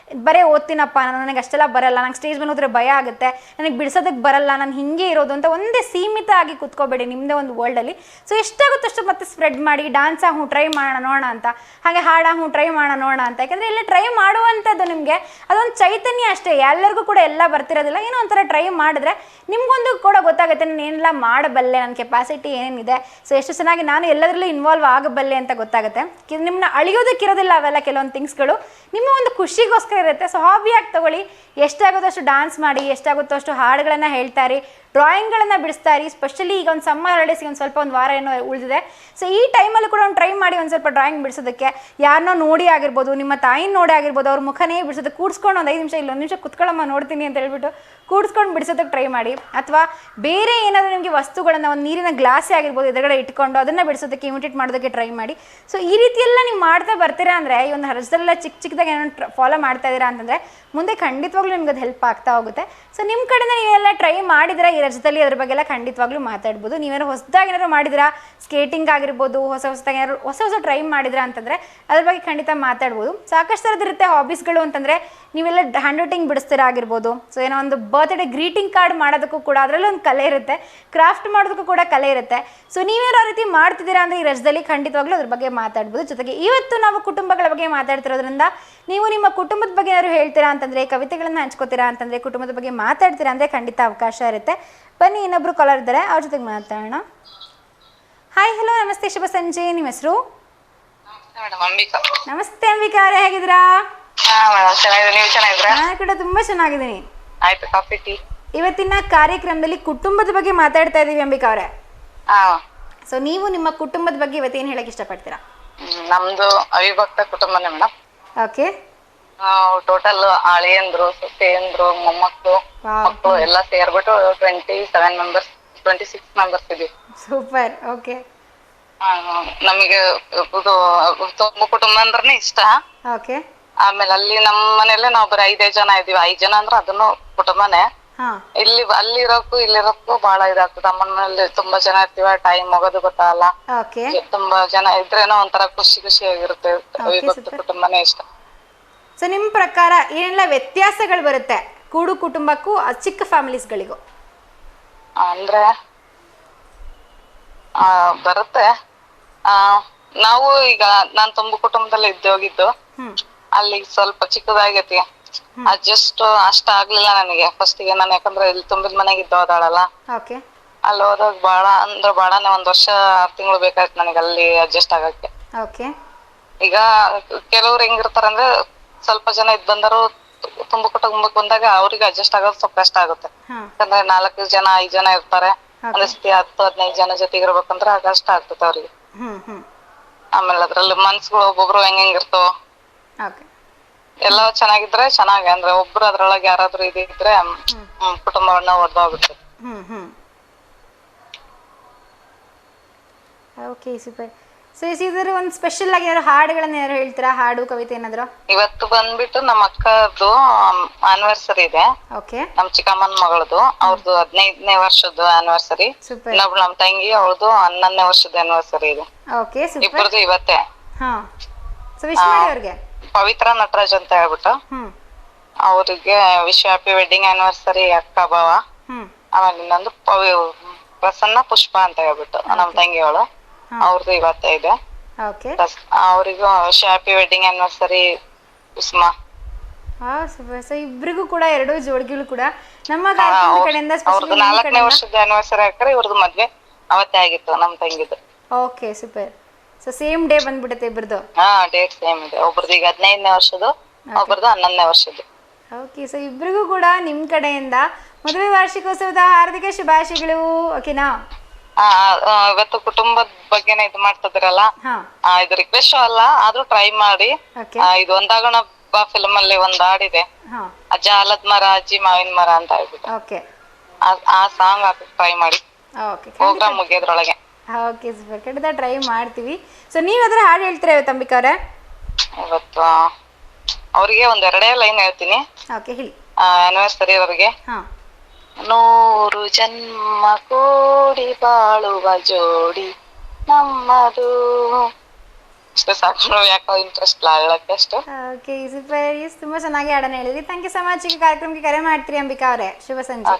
S1: ಬರೀ ಓದ್ತೀನಪ್ಪ, ನನಗೆ ಅಷ್ಟೆಲ್ಲ ಬರಲ್ಲ, ನಂಗೆ ಸ್ಟೇಜ್ ಮೇಲೆ ಹೋದ್ರೆ ಭಯ ಆಗುತ್ತೆ, ನನಗೆ ಬಿಡಿಸೋದಕ್ಕೆ ಬರಲ್ಲ, ನಾನು ಹಿಂಗೆ ಇರೋದು ಅಂತ ಒಂದೇ ಸೀಮಿತ ಆಗಿ ಕೂತ್ಕೋಬೇಡಿ ನಿಮ್ಮದೇ ಒಂದು ವರ್ಲ್ಡಲ್ಲಿ. ಸೊ ಎಷ್ಟಾಗುತ್ತೋ ಅಷ್ಟು ಮತ್ತೆ ಸ್ಪ್ರೆಡ್ ಮಾಡಿ. ಡ್ಯಾನ್ಸಾ ಟ್ರೈ ಮಾಡೋಣ ನೋಡೋಣ ಅಂತ, ಹಾಗೆ ಹಾಡಾ ಟ್ರೈ ಮಾಡೋಣ ನೋಡೋಣ ಅಂತ. ಯಾಕಂದರೆ ಎಲ್ಲ ಟ್ರೈ ಮಾಡುವಂಥದ್ದು ನಿಮಗೆ ಅದೊಂದು ಚೈತನ್ಯ ಅಷ್ಟೇ. ಎಲ್ಲರಿಗೂ ಕೂಡ ಎಲ್ಲ ಬರ್ತಿರೋದಿಲ್ಲ. ಏನೋ ಒಂಥರ ಟ್ರೈ ಮಾಡಿದ್ರೆ ನಿಮಗೊಂದು ಕೂಡ ಗೊತ್ತಾಗುತ್ತೆ ನಾನು ಏನೆಲ್ಲ ಮಾಡಬಲ್ಲೆ, ನನ್ನ ಕೆಪಾಸಿಟಿ ಏನೇನಿದೆ, ಸೊ ಎಷ್ಟು ಚೆನ್ನಾಗಿ ನಾನು ಎಲ್ಲದರಲ್ಲೂ ಇನ್ವಾಲ್ವ್ ಆಗಬಲ್ಲೆ ಅಂತ ಗೊತ್ತಾಗುತ್ತೆ. ನಿಮ್ಮನ್ನ ಅಳಿಯೋದಕ್ಕಿರೋದಿಲ್ಲ ಅವೆಲ್ಲ ಕೆಲವೊಂದು ಥಿಂಗ್ಸ್ಗಳು, ನಿಮ್ಮ ಒಂದು ಖುಷಿಗೋಸ್ಕರ ಇರುತ್ತೆ. ಸೊ ಹಾಬಿಯಾಗಿ ತೊಗೊಳ್ಳಿ. ಎಷ್ಟಾಗುತ್ತೋ ಅಷ್ಟು ಡ್ಯಾನ್ಸ್ ಮಾಡಿ, ಎಷ್ಟಾಗುತ್ತೋ ಅಷ್ಟು ಹಾಡುಗಳನ್ನು ಹೇಳ್ತಾರೆ, ಡ್ರಾಯಿಂಗ್ಗಳನ್ನು ಬಿಡಿಸ್ತಾರೆ. ಸ್ಪೆಷಲಿ ಈಗ ಒಂದು ಸಮ್ಮರ್ ಹಾಲಿಡೇಸ್ಗೆ ಒಂದು ವಾರ ಏನೋ ಉಳಿದಿದೆ. ಸೊ ಈ ಟೈಮಲ್ಲಿ ಕೂಡ ಒಂದು ಟ್ರೈ ಮಾಡಿ ಒಂದು ಸ್ವಲ್ಪ ಡ್ರಾಯಿಂಗ್ ಬಿಡಿಸೋದಕ್ಕೆ. ಯಾರನ್ನೋ ನೋಡಿ ಆಗಿರ್ಬೋದು, ನಿಮ್ಮ ತಾಯಿನ ನೋಡಿ ಆಗಿರ್ಬೋದು, ಅವ್ರ ಮುಖನೇ ಬಿಡಿಸೋದಕ್ಕೆ ಕೂಡಿಸ್ಕೊಂಡು ಒಂದು 5 ನಿಮಿಷ ಇಲ್ಲೊಂದು ನಿಮಿಷ ಕುತ್ಕೊಳ್ಳಮ್ಮ ನೋಡ್ತೀನಿ ಅಂತ ಹೇಳ್ಬಿಟ್ಟು ಕೂಡಿಸ್ಕೊಂಡು ಬಿಡಿಸೋದಕ್ಕೆ ಟ್ರೈ ಮಾಡಿ. ಅಥವಾ ಬೇರೆ ಏನಾದರೂ ನಿಮಗೆ ವಸ್ತುಗಳನ್ನು, ಒಂದು ನೀರಿನ ಗ್ಲಾಸೇ ಆಗಿರ್ಬೋದು ಎದುರುಗಡೆ ಇಟ್ಕೊಂಡು ಅದನ್ನು ಬಿಡಿಸೋದಕ್ಕೆ ಇಮಿಟೇಟ್ ಮಾಡೋದಕ್ಕೆ ಟ್ರೈ ಮಾಡಿ. ಸೊ ಈ ರೀತಿಯೆಲ್ಲ ನೀವು ಮಾಡ್ತಾ ಬರ್ತೀರಾ ಅಂದರೆ, ಈ ಒಂದು ಹರಸದೆಲ್ಲ ಚಿಕ್ಕದಾಗಿ ಏನೋ ಫಾಲೋ ಮಾಡ್ತಾ ಇದ್ದೀರಾ ಅಂತಂದರೆ ಮುಂದೆ ಖಂಡಿತವಾಗ್ಲೂ ನಿಮ್ಗೆ ಅದು ಹೆಲ್ಪ್ ಆಗ್ತಾ ಹೋಗುತ್ತೆ. ಸೊ ನಿಮ್ಮ ಕಡೆಯಿಂದ ನೀವೆಲ್ಲ ಟ್ರೈ ಮಾಡಿದ್ರೆ ಈ ರಜದಲ್ಲಿ ಅದ್ರ ಬಗ್ಗೆ ಎಲ್ಲ ಖಂಡಿತವಾಗ್ಲೂ ಮಾತಾಡ್ಬೋದು. ನೀವೇನಾದ್ರು ಹೊಸದಾಗಿ ಏನಾದ್ರು ಮಾಡಿದಿರಾ, ಸ್ಕೇಟಿಂಗ್ ಆಗಿರ್ಬೋದು, ಹೊಸದಾಗಿ ಏನಾದ್ರು ಹೊಸ ಟ್ರೈ ಮಾಡಿದ್ರಾ ಅಂತಂದರೆ ಅದ್ರ ಬಗ್ಗೆ ಖಂಡಿತ ಮಾತಾಡ್ಬೋದು. ಸಾಕಷ್ಟು ಥರದಿರುತ್ತೆ ಹಾಬೀಸ್ಗಳು ಅಂತಂದರೆ, ನೀವೆಲ್ಲ ಹ್ಯಾಂಡ್ ರೈಟಿಂಗ್ ಬಿಡಿಸ್ತೀರಾ ಆಗಿರ್ಬೋದು. ಸೊ ಏನೋ ಒಂದು ಬರ್ತ್ಡೇ ಗ್ರೀಟಿಂಗ್ ಕಾರ್ಡ್ ಮಾಡೋದಕ್ಕೂ ಕೂಡ ಅದರಲ್ಲೂ ಒಂದು ಕಲೆ ಇರುತ್ತೆ, ಕ್ರಾಫ್ಟ್ ಮಾಡೋದಕ್ಕೂ ಕೂಡ ಕಲೆ ಇರುತ್ತೆ. ಸೊ ನೀವೇನೋ ರೀತಿ ಮಾಡ್ತಿದ್ದೀರಾ ಅಂದರೆ ಈ ರಜದಲ್ಲಿ ಖಂಡಿತವಾಗ್ಲೂ ಅದ್ರ ಬಗ್ಗೆ ಮಾತಾಡ್ಬೋದು. ಜೊತೆಗೆ ಇವತ್ತು ನಾವು ಕುಟುಂಬಗಳ ಬಗ್ಗೆ ಮಾತಾಡ್ತಿರೋದ್ರಿಂದ ನೀವು ನಿಮ್ಮ ಕುಟುಂಬದ ಬಗ್ಗೆ ಏನಾದ್ರು ಹೇಳ್ತೀರಾ ಅಂತಂದರೆ, ಕವಿತೆಗಳನ್ನು ಹಂಚ್ಕೋತೀರಾ ಅಂತಂದರೆ, ಕುಟುಂಬದ ಬಗ್ಗೆ ಮಾತಾಡ್ತೀರಾ ಅಂದರೆ ಖಂಡಿತ ಅವಕಾಶ ಇರುತ್ತೆ. ಬನ್ನಿ, ಇನ್ನೊಬ್ರು ಕಾಲರ್ ಇದ್ದಾರೆ, ಅವ್ರ ಜೊತೆಗೆ ಮಾತಾಡೋಣ. ಹಾಯ್, ಹಲೋ, ನಮಸ್ತೆ, ಶುಭ ಸಂಜೆ. ನಿಮ್ಮ ಹೆಸರು? ನಮಸ್ತೆ ಅಂಬಿಕಾ ಅವರೇ, ಹೇಗಿದ್ದೀರಾ? ನಾನು ಕೂಡ ತುಂಬಾ ಚೆನ್ನಾಗಿದ್ದೀನಿ. ಇವತ್ತಿನ ಕಾರ್ಯಕ್ರಮದಲ್ಲಿ ಕುಟುಂಬದ ಬಗ್ಗೆ ಮಾತಾಡ್ತಾ ಇದೀವಿ ಅಂಬಿಕಾ ಅವರೇ. ಸೊ ನೀವು ನಿಮ್ಮ ಕುಟುಂಬದ ಬಗ್ಗೆ ಇವತ್ತು ಏನ್ ಹೇಳಕ್ ಇಷ್ಟಪಡ್ತೀರಾ?
S3: ನಮ್ದು ಅವಿಭಕ್ತ ಕುಟುಂಬನೇ ಮೇಡಮ್.
S1: ಓಕೆ.
S3: ಟೋಟಲ್ ಅಳಿಯಂದ್ರು, ಸೊಸೆಯಂದ್ರು, ಮೊಮ್ಮಕ್ಕಳು, ಮಕ್ಕಳು ಎಲ್ಲ ಸೇರ್ಬಿಟ್ಟು 26 ಮೆಂಬರ್ಸ್ ಇದೀವಿ.
S1: ಸೂಪರ್. ಓಕೆ.
S3: ನಮಗೆ ಇದು ತುಂಬ ಕುಟುಂಬ ಅಂದ್ರನೇ ಇಷ್ಟ.
S1: ಓಕೆ.
S3: ಆಮೇಲೆ ಅಲ್ಲಿ ನಮ್ಮ ಮನೆಯಲ್ಲೇ ನಾವು ಬರೀ 5 ಜನ ಇದೀವಿ. 5 ಜನ ಅಂದ್ರೆ ಅದನ್ನು ಕುಟುಂಬನೇ. ಅಲ್ಲಿರೋಕ್ಕೂ ಇಲ್ಲಿರೋಕ್ಕೂ ಬಹಳ ಇದಾಗ್ತದೆ. ನಮ್ಮ ಮನೇಲಿ ತುಂಬಾ ಜನ ಇರ್ತೀವ, ಟೈಮ್ ಹೋಗೋದು ಗೊತ್ತಾಗಲ್ಲ. ತುಂಬಾ ಜನ ಇದ್ರೇನೋ ಒಂಥರ ಖುಷಿಯಾಗಿರುತ್ತೆ. ಅವಿಭಕ್ತ ಕುಟುಂಬನೇ ಇಷ್ಟ.
S1: ಸೊ ನಿಮ್ ಪ್ರಕಾರ ಏನೆಲ್ಲ ವ್ಯತ್ಯಾಸಗಳು ಬರುತ್ತೆ ಕೂಡು ಕುಟುಂಬಕ್ಕೂ ಚಿಕ್ಕ ಫ್ಯಾಮಿಲೀಸ್ಗಳಿಗೂ?
S3: ಅಂದ್ರೆ ಬರುತ್ತೆ. ನಾವು ಈಗ ನಾನ್ ತುಂಬು ಕುಟುಂಬದಲ್ಲಿ ಹೋಗಿದ್ದು, ಅಲ್ಲಿ ಸ್ವಲ್ಪ ಚಿಕ್ಕದಾಗೈತಿ, ಅಡ್ಜಸ್ಟ್ ಅಷ್ಟ ಆಗ್ಲಿಲ್ಲ ನನಗೆ ಫಸ್ಟಿಗೆ. ನಾನು ಯಾಕಂದ್ರೆ ಇಲ್ಲಿ ತುಂಬಿದ ಮನೆಗೆ ಹೋದಾಳಲ್ಲ, ಅಲ್ಲಿ ಹೋದಾಗ ಬಾಳನೆ 1 ವರ್ಷ 6 ತಿಂಗಳು ಬೇಕಾಯ್ತು ನನಗೆ ಅಲ್ಲಿ ಅಡ್ಜಸ್ಟ್ ಆಗಕ್ಕೆ. ಈಗ ಕೆಲವ್ರು ಹೆಂಗಿರ್ತಾರಂದ್ರೆ ಸ್ವಲ್ಪ ಜನ ಇದ್ ಬಂದರು ತುಂಬ ಕುಟುಂಬಕ್ಕೆ ಬಂದಾಗ ಅವ್ರಿಗೆ ಅಡ್ಜಸ್ಟ್ ಆಗೋದು ಸ್ವಲ್ಪ ಕಷ್ಟ ಆಗುತ್ತೆ.
S1: ಹಾ
S3: ಯಾಕಂದ್ರೆ 4 ಜನ 5 ಜನ ಇರ್ತಾರೆ, ಒಂದ್ ಸತಿ 10-15 ಜನ ಜೊತೆಗೆ ಇರ್ಬೇಕಂದ್ರೆ ಕಷ್ಟ ಆಗ್ತದೆ ಅವ್ರಿಗೆ. ಆಮೇಲೆ ಅದ್ರಲ್ಲಿ ಮನ್ಸುಗಳು ಒಬ್ಬೊಬ್ರು ಹೆಂಗಿರ್ತಾವ,
S1: ಓಕೆ
S3: ಎಲ್ಲ ಚೆನ್ನಾಗಿದ್ರೆ ಚೆನ್ನಾಗಿ, ಅಂದ್ರೆ ಒಬ್ರು ಅದ್ರೊಳಗೆ ಯಾರಾದ್ರೂ ಇದ್ರೆ ಕುಟುಂಬವನ್ನ ಒಡೆದೋಗುತ್ತೆ.
S1: Okay super. ಸೊ ಇದ್ರ ಒಂದು ಸ್ಪೆಷಲ್ ಆಗಿ ಏನಾದ್ರು ಹಾಡುಗಳನ್ನ ಏನಾದ್ರು ಹೇಳ್ತೀರಾ, ಹಾಡು ಕವಿತೆ ಏನಾದ್ರು?
S3: ಇವತ್ತು ಬಂದ್ಬಿಟ್ಟು ನಮ್ಮ ಅಕ್ಕದ್ದು ಆನಿವರ್ಸರಿ ಇದೆ.
S1: ಓಕೆ
S3: ನಮ್ ಚಿಕ್ಕಮ್ಮನ ಮಗಳದು, ಅವ್ರದ್ದು 15ನೇ ವರ್ಷದ ಆನಿವರ್ಸರಿ.
S1: ಸೂಪರ್.
S3: ಇನ್ನೊಬ್ಳು ನಮ್ ತಂಗಿ, ಅವಳದು 11ನೇ ವರ್ಷದ ಆನಿವರ್ಸರಿ ಇದೆ.
S1: Okay super.
S3: ಇಬ್ಬರದು ಇವತ್ತೇ.
S1: ಹಾ ಸೊ ವಿಶ್ ಮಾಡಿ ಅವ್ರಿಗೆ.
S3: ಪವಿತ್ರ ನಟರಾಜ್ ಅಂತ ಹೇಳ್ಬಿಟ್ಟು ಅವ್ರಿಗೆ ವಿಶ್ ಹ್ಯಾಪಿ ವೆಡ್ಡಿಂಗ್ ಆನಿವರ್ಸರಿ ಅಕ್ಕ ಭಾವ. ಆಮೇಲೆ ಇನ್ನೊಂದು ಪ್ರಸನ್ನ ಪುಷ್ಪ ಅಂತ ಹೇಳ್ಬಿಟ್ಟು ನಮ್ ತಂಗಿಯವಳು, ಅವ್ರದ್ದು ಇವತ್ತೇ ಇದೆ.
S1: ಓಕೆ
S3: ಅವರಿಗೂ wish happy wedding anniversary Kusuma.
S1: Super. So ಇಬ್ರಿಗೂ ಕೂಡ 2 ಜೋಡಿಗಳು ಕೂಡ ನಮ್ಮ ಕಾರ್ಯಕ್ರಮದ ಕಡೆಯಿಂದ
S3: ಅವ್ರದ್ದು 4ನೇ ವರ್ಷದ ಆನಿವರ್ಸರಿ ಹಾಕ್ರೆ, ಇವ್ರದ್ದು ಮದ್ವೆ ಅವತ್ತೇ ಆಗಿತ್ತು ನಮ್ ತಂಗಿದ್ದು.
S1: Okay super. So same day ಬಂದ್ಬಿಡುತ್ತೆ ಇಬ್ರದ್ದು.
S3: ಡೇಟ್ ಸೇಮ್ ಇದೆ. ಒಬ್ರದ್ದು ಈಗ 15ನೇ ವರ್ಷದ್ದು, ಒಬ್ರದ್ದು 11ನೇ ವರ್ಷದ್ದು.
S1: ಓಕೆ ಸೊ ಇಬ್ರಿಗೂ ಕೂಡ ನಿಮ್ ಕಡೆಯಿಂದ ಮದುವೆ ವಾರ್ಷಿಕೋತ್ಸವದ ಹಾರ್ದಿಕ ಶುಭಾಶಯಗಳು. ಓಕೆನಾ?
S3: ಇವತ್ತು ಕುಟುಂಬದ ಬಗ್ಗೆನೇ ಇದು ಮಾಡ್ತಿದ್ರಲ್ಲ, ಇದು ರಿಕ್ವೆಸ್ಟ್ ಅಲ್ಲ, ಆದ್ರೂ ಟ್ರೈ ಮಾಡಿ. ಇದು ಒಂದಾಗೋಣ ಬಾ ಫಿಲ್ಮ್ ಅಲ್ಲಿ ಒಂದ್ ಹಾಡಿದೆ, ಅಜ್ಜ ಆಲದ ಮರ ಅಜ್ಜಿ ಮಾವಿನ ಮರ ಅಂತ ಹೇಳ್ಬಿಟ್ಟು, ಆ ಸಾಂಗ್ ಹಾಕಕ್ ಟ್ರೈ ಮಾಡಿ ಪ್ರೋಗ್ರಾಮ್ ಮುಗಿಯೋದ್ರೊಳಗೆ.
S1: ಓಕೆ ಸೂಪರ್, ಖಂಡಿತ ಟ್ರೈ ಮಾಡ್ತೀವಿ. ಸೊ ನೀವ್ ಅದ್ರ ಹಾಡು ಹೇಳ್ತೀರಾ ಇವತ್ತು ಅಂಬಿಕಾ ಅವ್ರೆ?
S3: ಇವತ್ತು ಅವ್ರಿಗೆ 2 ಲೈನ್ ಹೇಳ್ತೀನಿ.
S1: ಓಕೆ ಹೇಳಿ.
S3: ಆನಿವರ್ಸರಿ ಅವ್ರಿಗೆ 100 ಜನ್ಮ ಕೂಡಿ ಬಾಳುವ ಜೋಡಿ ನಮ್ಮದು. ಅಷ್ಟೇ ಸಾಕು, ಯಾಕೋ ಇಂಟ್ರೆಸ್ಟ್ ಇಲ್ಲ ಹೇಳಕ್ಕೆ ಅಷ್ಟು.
S1: Okay super. ತುಂಬಾ ಚೆನ್ನಾಗಿ ಹಾಡನ್ನ ಹೇಳಿದ್ರಿ. Thank you so much. ಈ ಕಾರ್ಯಕ್ರಮಕ್ಕೆ ಕರೆ ಮಾಡ್ತೀರಿ ಅಂಬಿಕಾ ಅವರೇ. ಶುಭ ಸಂಜೆ.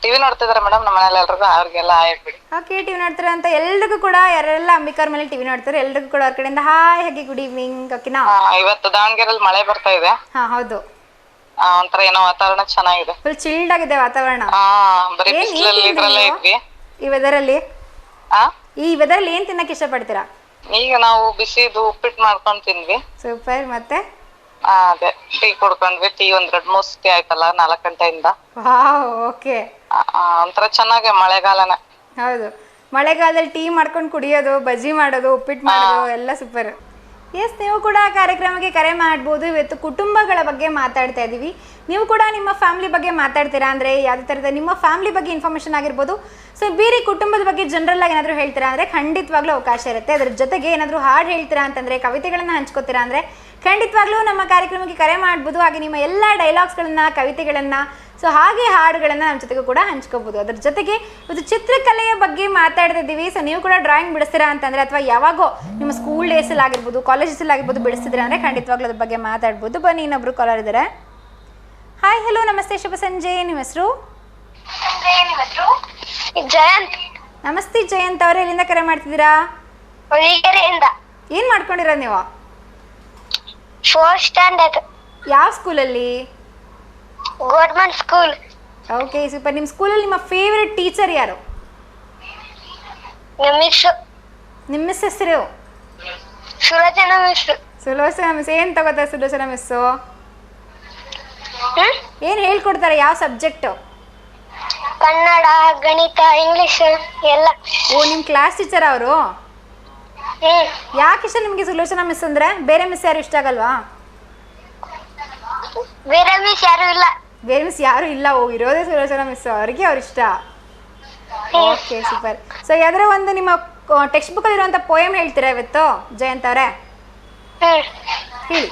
S3: ಟಿವಿ ನೋಡ್ತಿದಾರೆ ಮೇಡಮ್ ನಮ್ಮ ಮನೇಲಿ ಎಲ್ರಿಗೂ, ಅವ್ರಿಗೆಲ್ಲ ಹೇಳ್ಬಿಡಿ.
S1: ಓಕೆ ಟಿವಿ ನೋಡ್ತಾರೆ ಅಂತ ಎಲ್ರಿಗೂ ಕೂಡ, ಯಾರೆಲ್ಲ ಅಂಬಿಕಾ ಅವ್ರ ಮೇಲೆ ಟಿವಿ ನೋಡ್ತಾರೆ ಎಲ್ರಿಗೂ ಕೂಡ ಅವ್ರ ಕಡೆಯಿಂದ ಹಾಯ್ ಹಾಗೆ ಗುಡ್ ಈವ್ನಿಂಗ್. ಓಕೆನಾ?
S3: ಇವತ್ತು ದಾವಣಗೆರೆಯಲ್ಲಿ ಮಳೆ ಬರ್ತಾ ಇದೆ.
S1: ಹೌದು,
S3: ಒಂಥರ ಏನೋ ವಾತಾವರಣ ಚೆನ್ನಾಗಿದೆ,
S1: ಫುಲ್ ಚಿಲ್ಡ್ ಆಗಿದೆ ವಾತಾವರಣ.
S3: ಬರೀ ಬಿಸಿಲಲ್ಲಿ ಇದ್ರಲ್ಲೇ ಇದ್ವಿ.
S1: ಈ ವೆದರಲ್ಲಿ ಏನ್ ತಿನ್ನಕ್ಕೆ ಇಷ್ಟಪಡ್ತೀರಾ? ಈಗ
S3: ನಾವು ಬಿಸಿದು ಉಪ್ಪಿಟ್ಟು ಮಾಡ್ಕೊಂಡ್ ತಿಂದ್ವಿ.
S1: ಸೂಪರ್. ಮತ್ತೆ
S3: ಅದೇ ಟೀ ಕುಡ್ಕೊಂಡ್ವಿ. ಟೀ 2-3 ಸತಿ ಆಯ್ತಲ್ಲ 4 ಗಂಟೆಯಿಂದ.
S1: ಓಕೆ,
S3: ಒಂಥರ ಚೆನ್ನಾಗಿ ಮಳೆಗಾಲನ.
S1: ಹೌದು, ಮಳೆಗಾಲದಲ್ಲಿ ಟೀ ಮಾಡ್ಕೊಂಡು ಕುಡಿಯೋದು, ಬಜ್ಜಿ ಮಾಡೋದು, ಉಪ್ಪಿಟ್ಟು ಮಾಡೋದು ಎಲ್ಲ ಸೂಪರ್. ಎಸ್, ನೀವು ಕೂಡ ಕಾರ್ಯಕ್ರಮಕ್ಕೆ ಕರೆ ಮಾಡ್ಬೋದು. ಇವತ್ತು ಕುಟುಂಬಗಳ ಬಗ್ಗೆ ಮಾತಾಡ್ತಾ ಇದ್ದೀವಿ. ನೀವು ಕೂಡ ನಿಮ್ಮ ಫ್ಯಾಮಿಲಿ ಬಗ್ಗೆ ಮಾತಾಡ್ತೀರಾ ಅಂದರೆ ಯಾವುದೇ ಥರದ ನಿಮ್ಮ ಫ್ಯಾಮಿಲಿ ಬಗ್ಗೆ ಇನ್ಫಾರ್ಮೇಷನ್ ಆಗಿರ್ಬೋದು. ಸೊ ಬೇರೆ ಕುಟುಂಬದ ಬಗ್ಗೆ ಜನರಲ್ ಆಗಿ ಏನಾದರೂ ಹೇಳ್ತೀರಾ ಅಂದರೆ ಖಂಡಿತವಾಗ್ಲೂ ಅವಕಾಶ ಇರುತ್ತೆ. ಅದ್ರ ಜೊತೆಗೆ ಏನಾದರೂ ಹಾಡು ಹೇಳ್ತೀರಾ ಅಂತಂದರೆ, ಕವಿತೆಗಳನ್ನು ಹಂಚ್ಕೋತೀರಾ ಅಂದರೆ ಖಂಡಿತವಾಗ್ಲೂ ನಮ್ಮ ಕಾರ್ಯಕ್ರಮಕ್ಕೆ ಕರೆ ಮಾಡ್ಬೋದು. ಹಾಗೆ ನಿಮ್ಮ ಎಲ್ಲ ಡೈಲಾಗ್ಸ್ಗಳನ್ನು, ಕವಿತೆಗಳನ್ನು, ಸೊ ಹಾಗೆ ಹಾಡುಗಳನ್ನು ನಮ್ಮ ಜೊತೆಗೂ ಕೂಡ ಹಂಚ್ಕೋಬೋದು. ಅದ್ರ ಜೊತೆಗೆ ಇವತ್ತು ಚಿತ್ರಕಲೆಯ ಬಗ್ಗೆ ಮಾತಾಡ್ತಾ ಇದ್ದೀವಿ. ಸೊ ನೀವು ಕೂಡ ಡ್ರಾಯಿಂಗ್ ಬಿಡಿಸ್ತೀರಾ ಅಂತಂದರೆ, ಅಥವಾ ಯಾವಾಗೋ ನಿಮ್ಮ ಸ್ಕೂಲ್ ಡೇಸಲ್ಲಿ ಆಗಿರ್ಬೋದು, ಕಾಲೇಜಸ್ಸಲ್ಲಿ ಆಗಿರ್ಬೋದು ಬಿಡಿಸ್ತಿದ್ರೆ ಅಂದರೆ ಖಂಡಿತವಾಗ್ಲೂ ಅದ್ರ ಬಗ್ಗೆ ಮಾತಾಡ್ಬೋದು. ಬನ್ನಿ, ಇನ್ನೊಬ್ರು ಕಾಲರ್ ಇದ್ದಾರೆ. ಹಾಯ್, ಹಲೋ, ನಮಸ್ತೆ, ಶುಭ ಸಂಜೆ. ನಿಮ್ಮ ಹೆಸರು?
S2: ಜಯಂತ್.
S1: ನಮಸ್ತೆ ಜಯಂತ್ ಅವರೇ, ಎಲ್ಲಿಂದ ಕರೆ ಮಾಡ್ತಿದ್ದೀರಾ? ಏನು ಮಾಡ್ಕೊಂಡಿರೋದು ನೀವು?
S2: 4th standard.
S1: ಯಾವ ಸ್ಕೂಲಲ್ಲಿ?
S2: Government school.
S1: Okay super. ನಿಮ್ಮ ಸ್ಕೂಲಲ್ಲಿ ನಿಮ್ಮ ಫೇವ್ರೆಟ್ ಟೀಚರ್ ಯಾರು? ನಿಮ್ಮ ಮಿಸ್ ಹೆಸರು?
S2: ಸುಲೋಚನಾ ಮಿಸ್.
S1: ಸುಲೋಚನಾ ಮಿಸ್. ಏನು ತಗೋತಾರೆ ಸುಲೋಚನಾ ಮಿಸ್ಸು? ಏನು ಹೇಳ್ಕೊಡ್ತಾರೆ? ಯಾವ ಸಬ್ಜೆಕ್ಟು?
S2: ಕನ್ನಡ, ಗಣಿತ, ಇಂಗ್ಲಿಷ್ ಎಲ್ಲ.
S1: ಓ, ನಿಮ್ಮ ಕ್ಲಾಸ್ ಟೀಚರ್ ಅವರು? ಯಾಕೆ ಇಷ್ಟ ನಿಮಗೆ ಸುಲೋಚನಾ ಮಿಸ್ ಅಂದರೆ? ಬೇರೆ ಮಿಸ್ ಯಾರು ಇಷ್ಟ ಆಗಲ್ವಾ?
S2: ಬೇರೆ ಮಿಸ್ ಯಾರು ಇಲ್ಲ.
S1: ಬೇರೆ ಮಿಸ್ ಯಾರು ಇಲ್ಲ? ಓ, ಇರೋದೇ ಸುಲೋಚನಾ ಮಿಸ್, ಅವ್ರಿಗೆ ಅವ್ರು ಇಷ್ಟ. Okay super. ಸೊ ಯಾವ್ದಾರ ಒಂದು ನಿಮ್ಮ ಟೆಕ್ಸ್ಟ್ ಬುಕ್ಕಲ್ಲಿ ಇರುವಂಥ ಪೋಯಮ್ ಹೇಳ್ತೀರಾ ಇವತ್ತು ಜಯಂತ್ ಅವರೇ? ಹೇಳಿ.